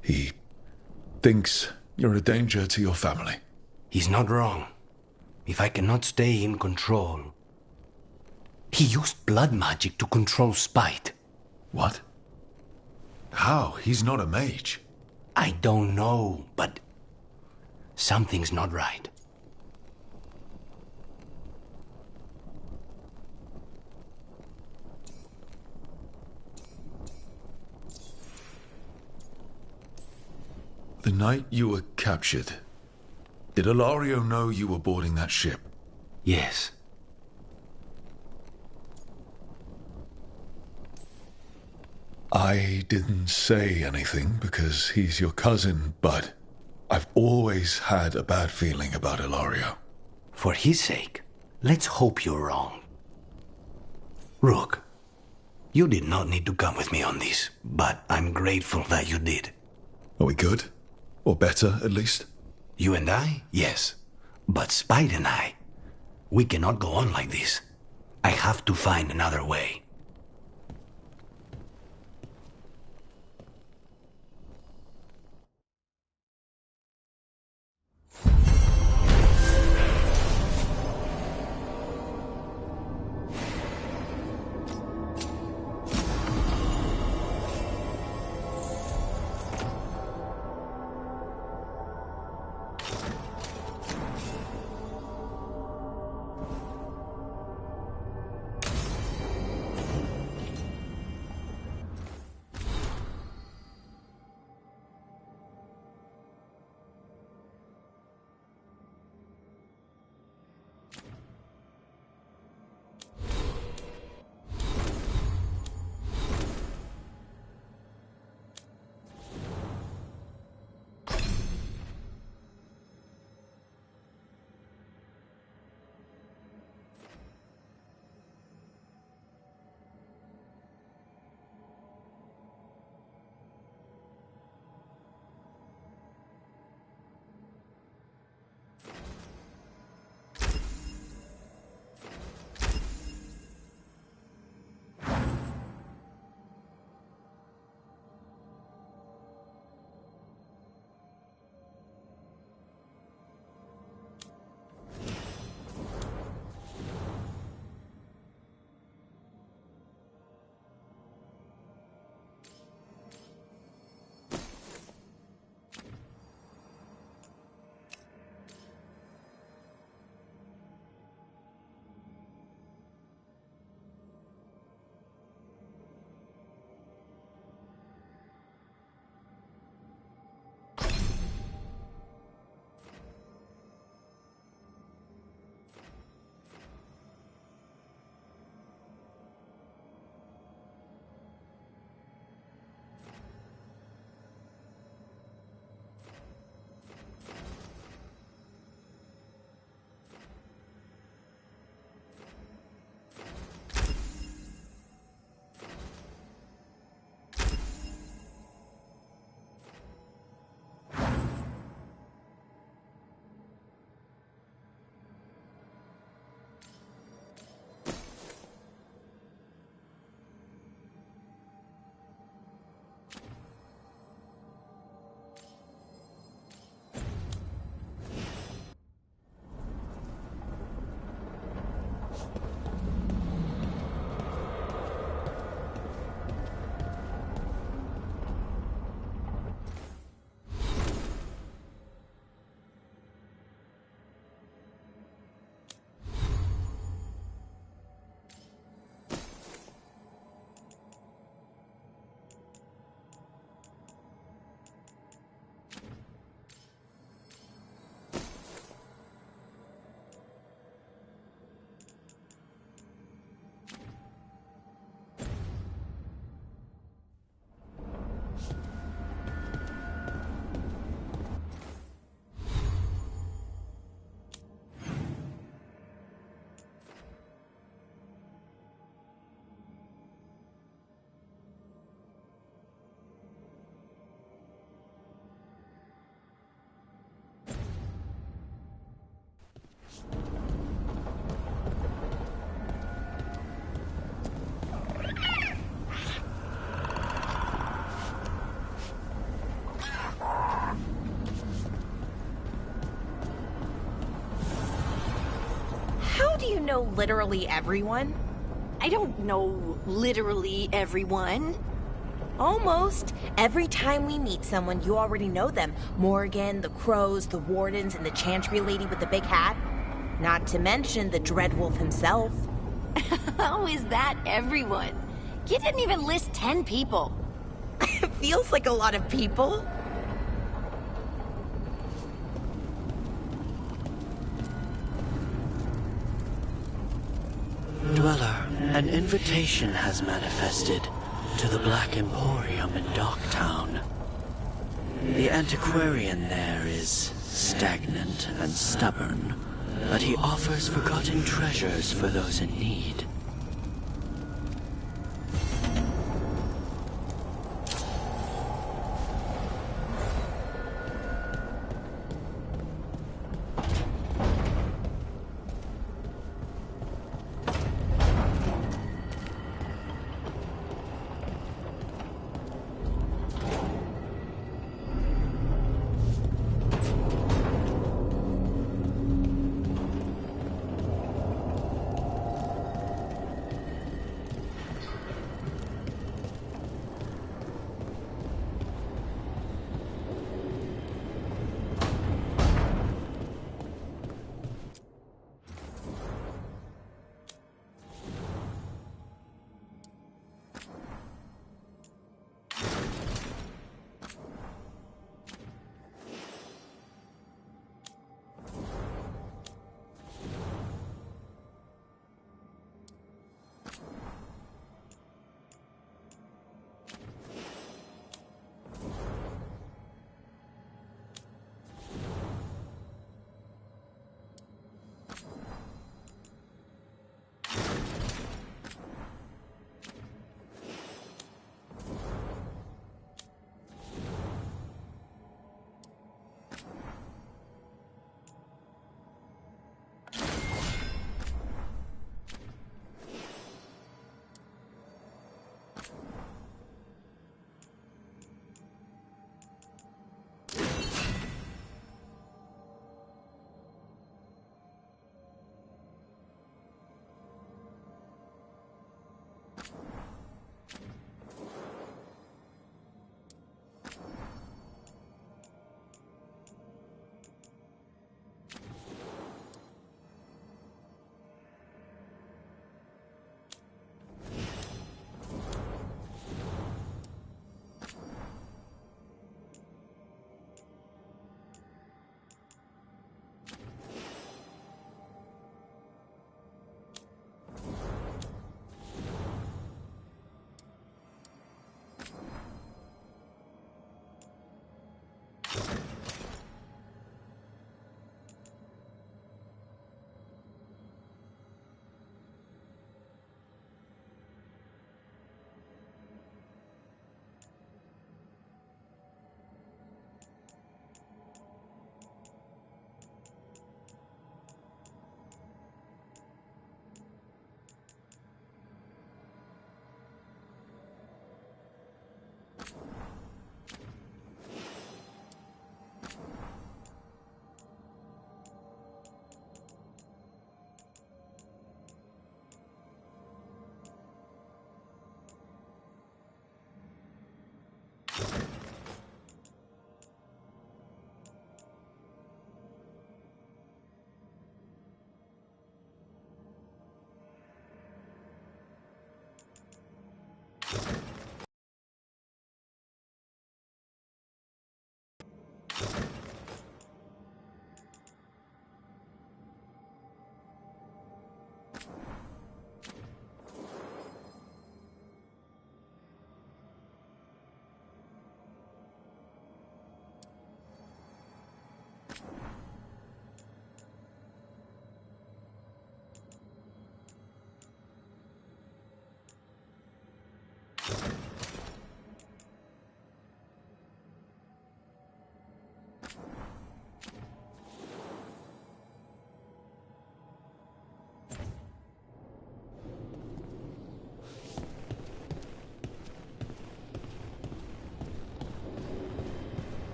He thinks you're a danger to your family. He's not wrong. If I cannot stay in control... He used blood magic to control spite. What? How? He's not a mage. I don't know, but something's not right. The night you were captured, did Ilario know you were boarding that ship? Yes. I didn't say anything because he's your cousin, but I've always had a bad feeling about Ilario. For his sake, let's hope you're wrong. Rook, You did not need to come with me on this, but I'm grateful that you did. Are we good? Or better, at least? You and I? Yes. But Spide and I, we cannot go on like this. I have to find another way. You know literally everyone? I don't know literally everyone. Almost. Every time we meet someone, you already know them. Morgan, the Crows, the Wardens, and the Chantry Lady with the big hat. Not to mention the Dreadwolf himself. How is that everyone? You didn't even list 10 people. It feels like a lot of people. Dweller, an invitation has manifested to the Black Emporium in Docktown. The antiquarian there is stagnant and stubborn, but he offers forgotten treasures for those in need.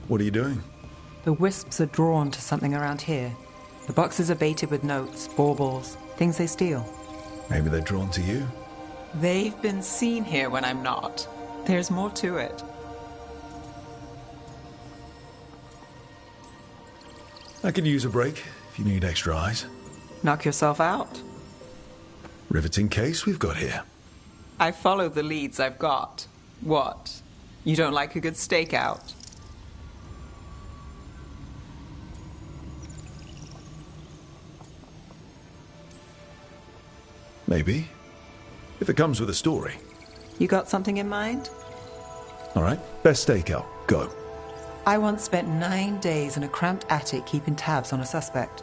What are you doing? The wisps are drawn to something around here. The boxes are baited with notes, baubles, things they steal. Maybe they're drawn to you. They've been seen here when I'm not. There's more to it. I could use a break if you need extra eyes. Knock yourself out. Riveting case we've got here. I follow the leads I've got. What? You don't like a good stakeout? Maybe. If it comes with a story. You got something in mind? All right, best stakeout. Go. I once spent 9 days in a cramped attic keeping tabs on a suspect.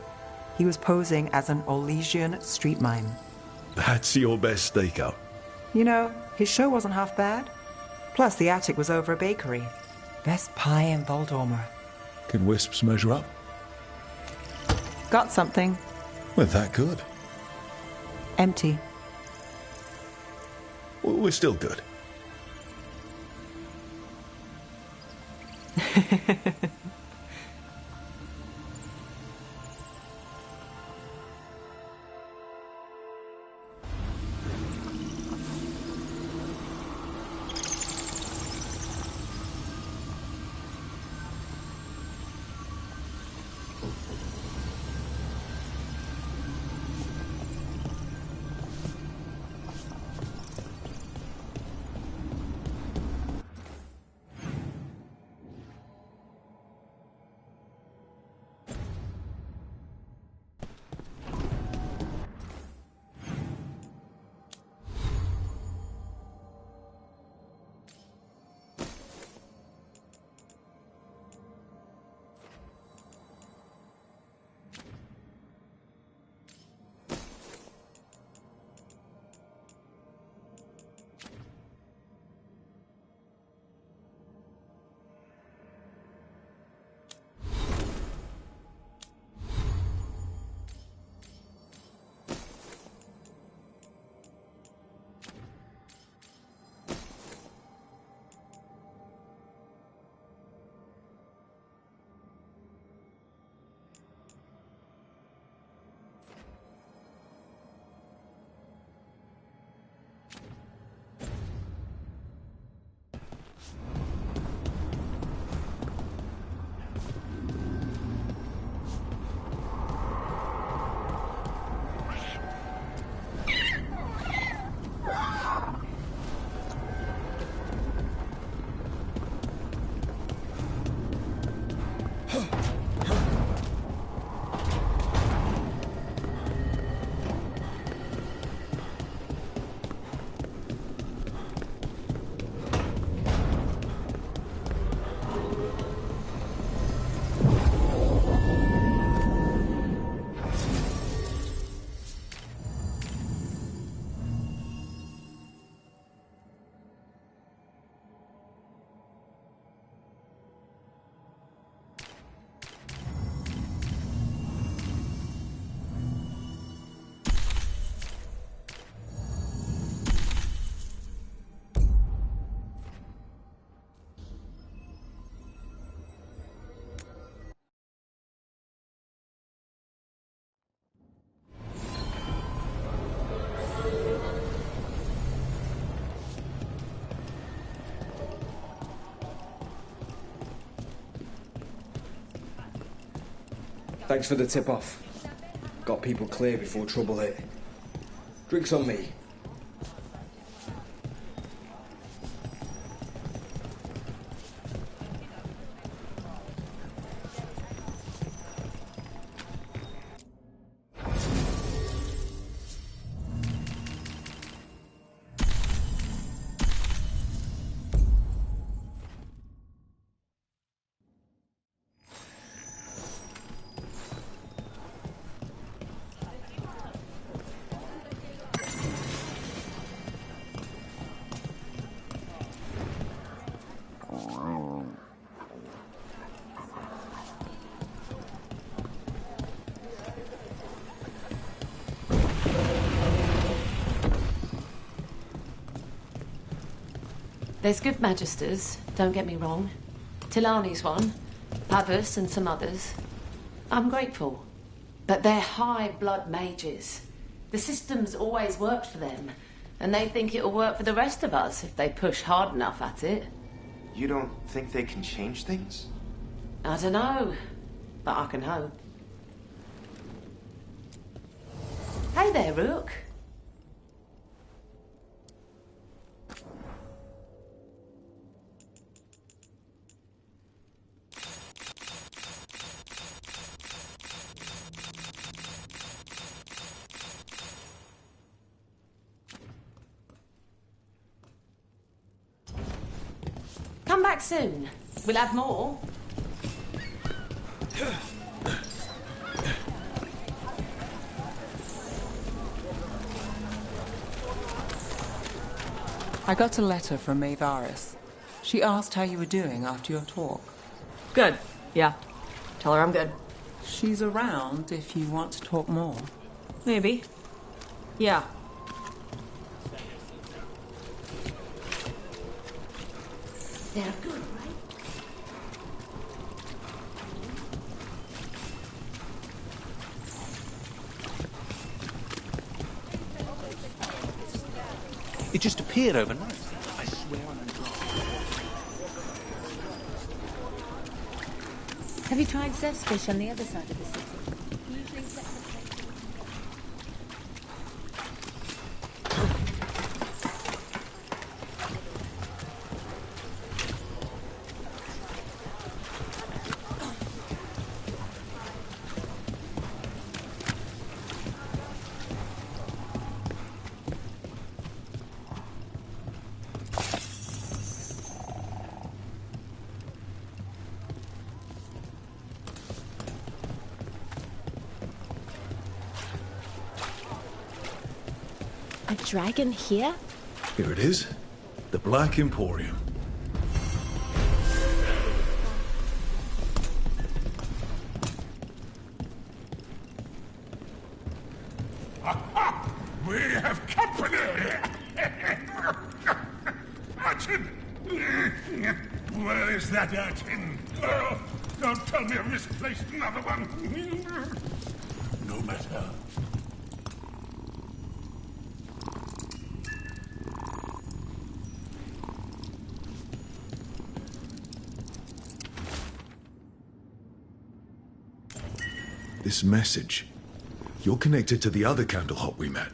He was posing as an Orlesian street mime. That's your best stakeout. You know, his show wasn't half bad. Plus, the attic was over a bakery. Best pie in Voldormer. Can wisps measure up? Got something. We're that good. Empty. We're still good. Thanks for the tip-off. Got people clear before trouble hit. Drinks on me. There's good magisters, don't get me wrong. Tilani's one. Havus and some others. I'm grateful. But they're high-blood mages. The system's always worked for them, and they think it'll work for the rest of us if they push hard enough at it. You don't think they can change things? I don't know, but I can hope. Hey there, Rook. Come back soon. We'll have more. I got a letter from Maevaris. She asked how you were doing after your talk. Good. Yeah. Tell her I'm good. She's around if you want to talk more. Maybe. Yeah. They're good, right? It just appeared overnight. I swear on God. Have you tried Zestfish on the other side of the city? Usually A dragon here? Here it is. The Black Emporium. Aha! We have company! Urchin! Where is that urchin? Oh, don't tell me I've misplaced another one! No matter. This message. You're connected to the other Candlehop we met.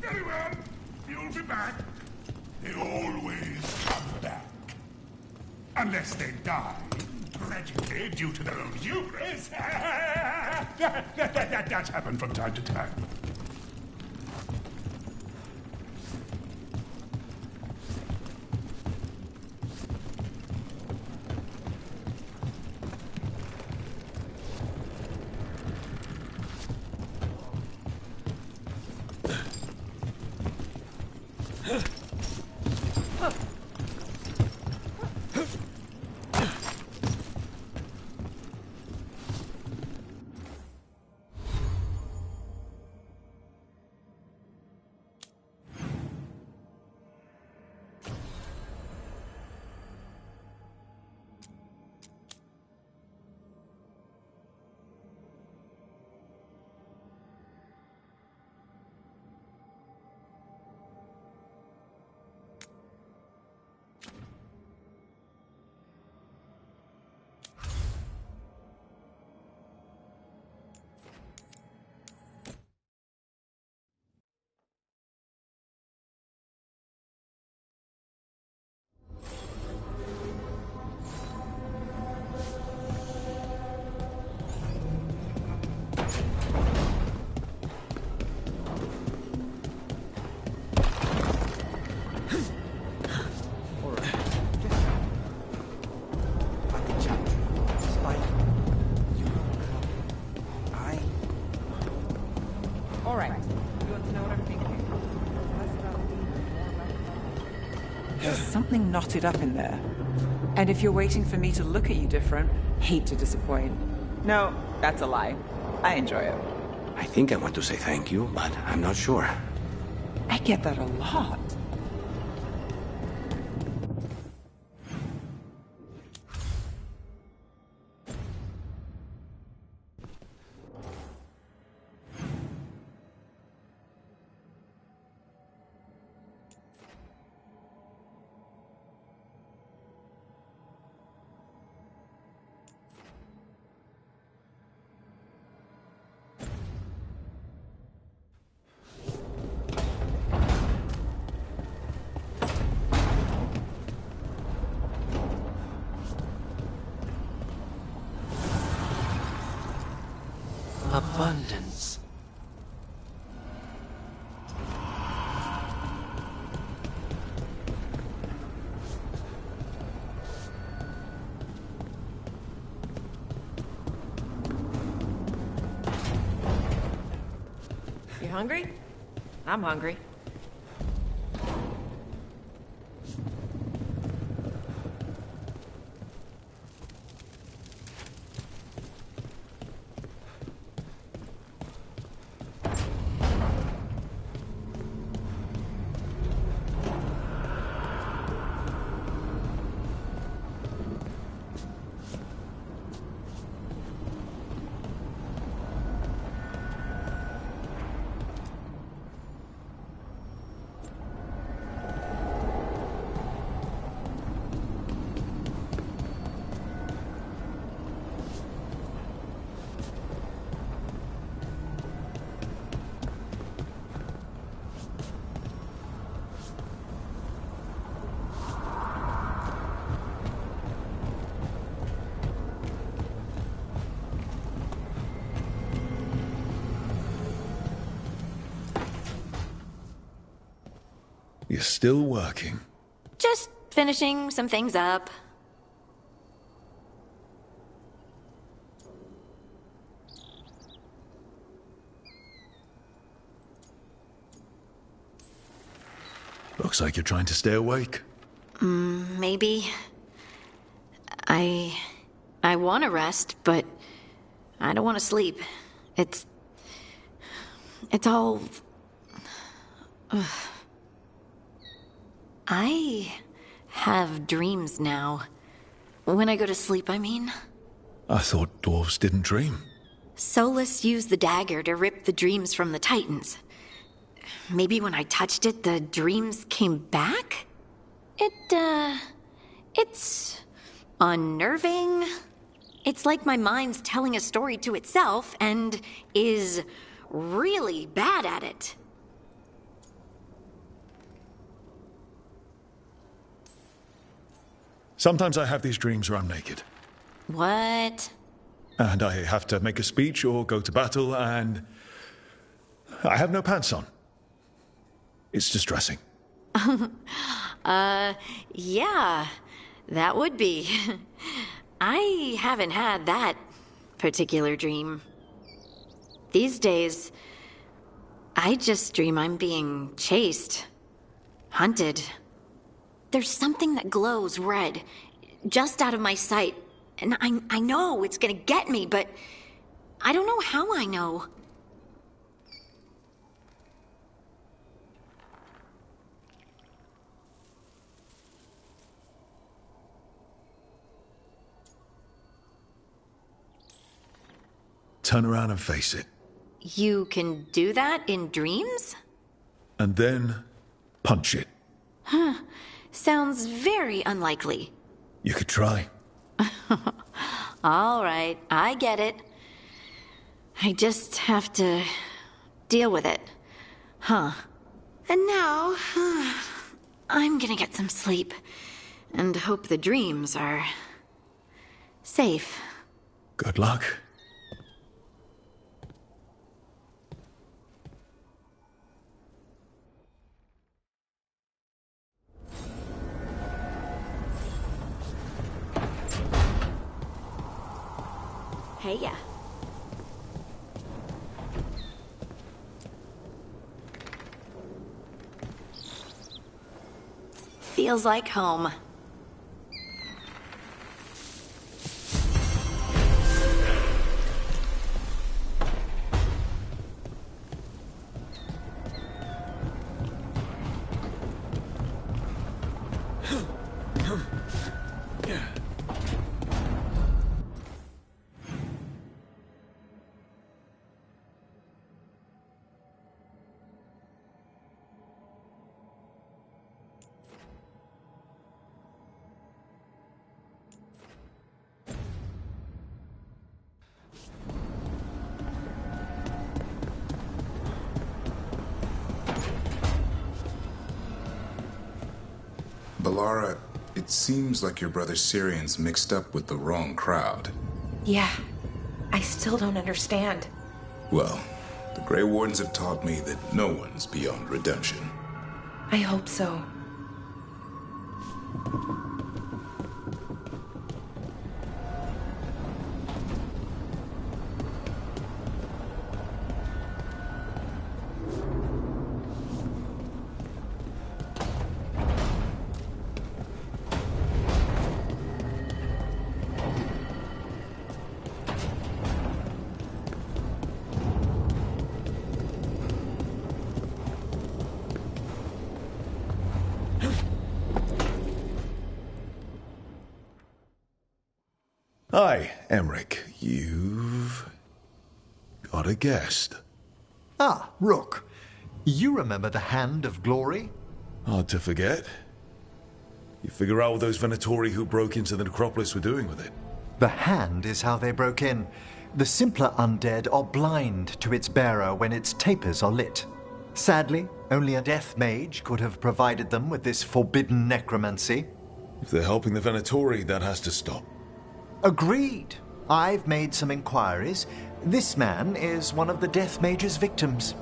Very well. You'll be back. In all Unless they die, tragically, due to their own hubris. That's happened from time to time. There's something knotted up in there. And if you're waiting for me to look at you different, hate to disappoint. No, that's a lie. I enjoy it. I think I want to say thank you, but I'm not sure. I get that a lot. Abundance. You hungry? I'm hungry. You're still working. Just finishing some things up. Looks like you're trying to stay awake. Maybe. I want to rest, but I don't want to sleep. It's all... Ugh. I have dreams now. When I go to sleep, I mean. I thought dwarves didn't dream. Solus used the dagger to rip the dreams from the Titans. Maybe when I touched it, the dreams came back? It's unnerving. It's like my mind's telling a story to itself and is really bad at it. Sometimes I have these dreams where I'm naked. What? And I have to make a speech or go to battle, and I have no pants on. It's distressing. Yeah, that would be. I haven't had that particular dream. These days, I just dream I'm being chased, hunted. There's something that glows red, just out of my sight, and I know it's gonna get me, but I don't know how I know. Turn around and face it. You can do that in dreams? And then punch it. Huh. Sounds very unlikely. You could try. All right, I get it. I just have to deal with it. Huh. And now, I'm gonna get some sleep. And hope the dreams are safe. Good luck. Hey, yeah. Feels like home. Balara, it seems like your brother Syrian's mixed up with the wrong crowd. Yeah. I still don't understand. Well, the Grey Wardens have taught me that no one's beyond redemption. I hope so. Hi, Emmerich. You've got a guest. Ah, Rook. You remember the Hand of Glory? Hard to forget. You figure out what those Venatori who broke into the necropolis were doing with it. The Hand is how they broke in. The simpler undead are blind to its bearer when its tapers are lit. Sadly, only a death mage could have provided them with this forbidden necromancy. If they're helping the Venatori, that has to stop. Agreed. I've made some inquiries. This man is one of the Death Mage's victims.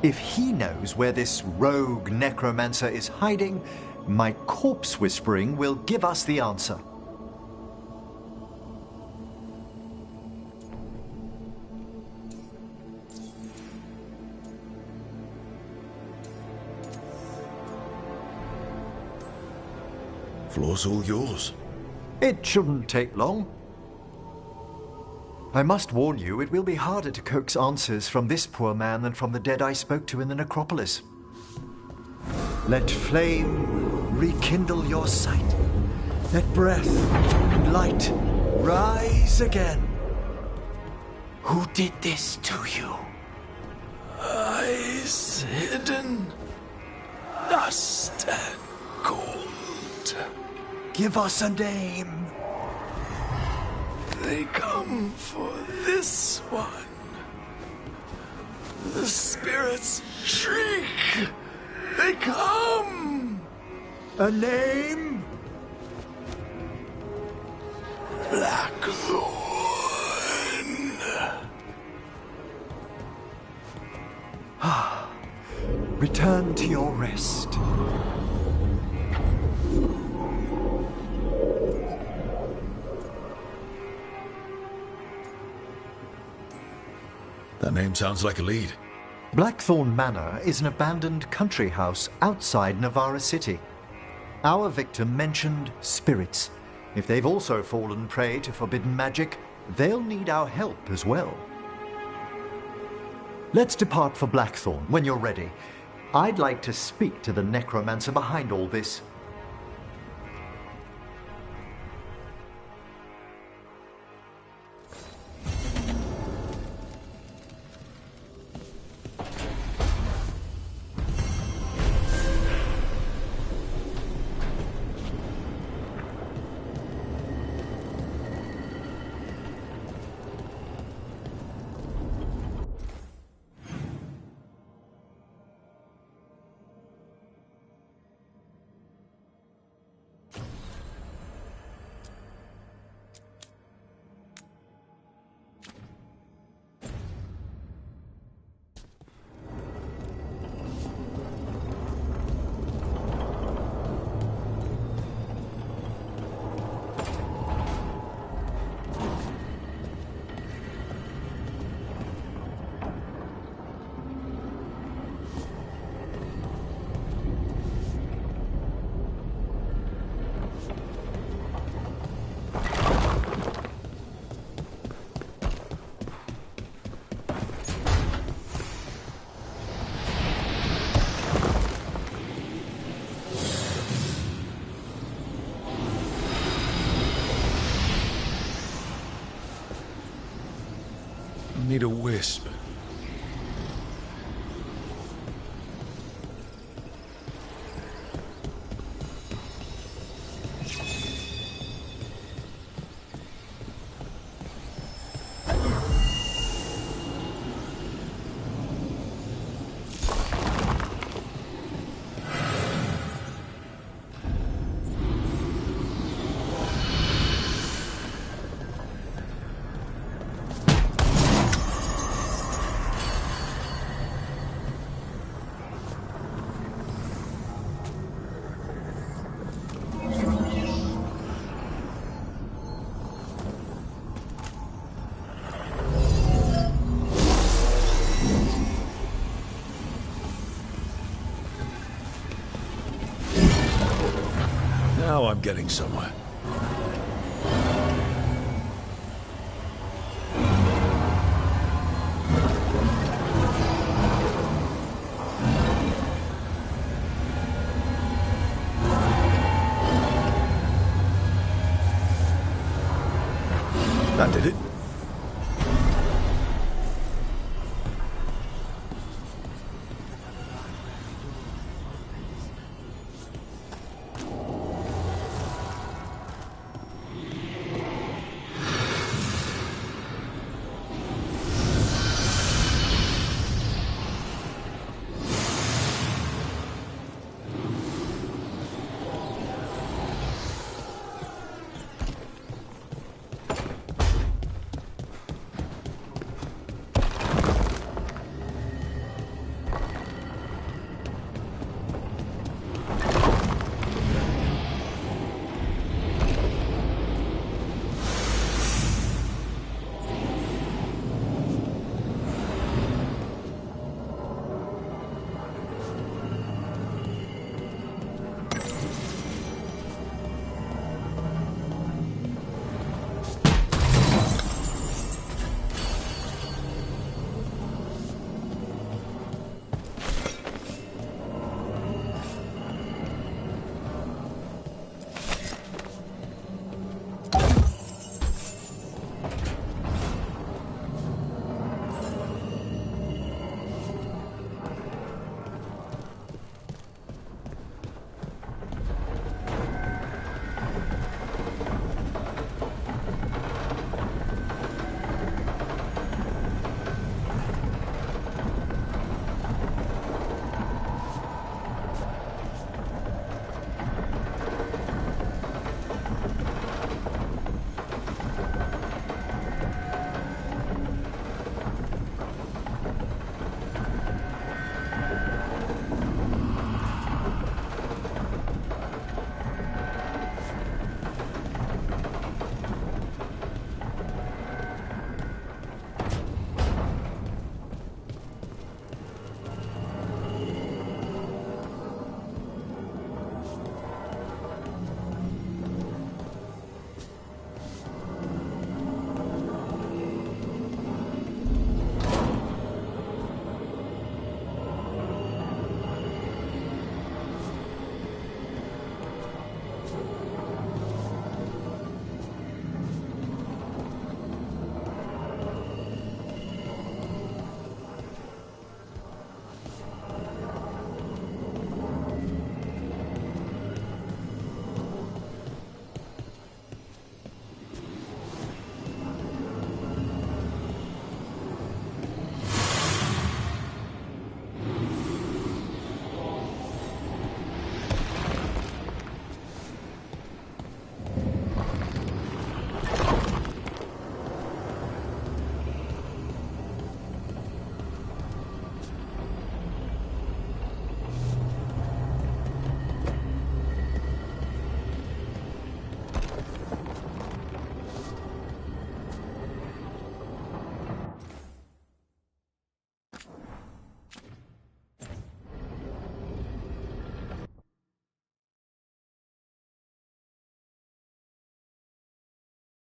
If he knows where this rogue necromancer is hiding, my corpse whispering will give us the answer. Floor's all yours. It shouldn't take long. I must warn you, it will be harder to coax answers from this poor man than from the dead I spoke to in the necropolis. Let flame rekindle your sight. Let breath and light rise again. Who did this to you? Eyes hidden, dust and gold. Give us a name. They come for this one. The spirits shriek. They come. A name? Blackthorn. Return to your rest. That name sounds like a lead. Blackthorn Manor is an abandoned country house outside Navarra City. Our victim mentioned spirits. If they've also fallen prey to forbidden magic, they'll need our help as well. Let's depart for Blackthorn when you're ready. I'd like to speak to the necromancer behind all this. Need a wisp. Now I'm getting somewhere. That did it.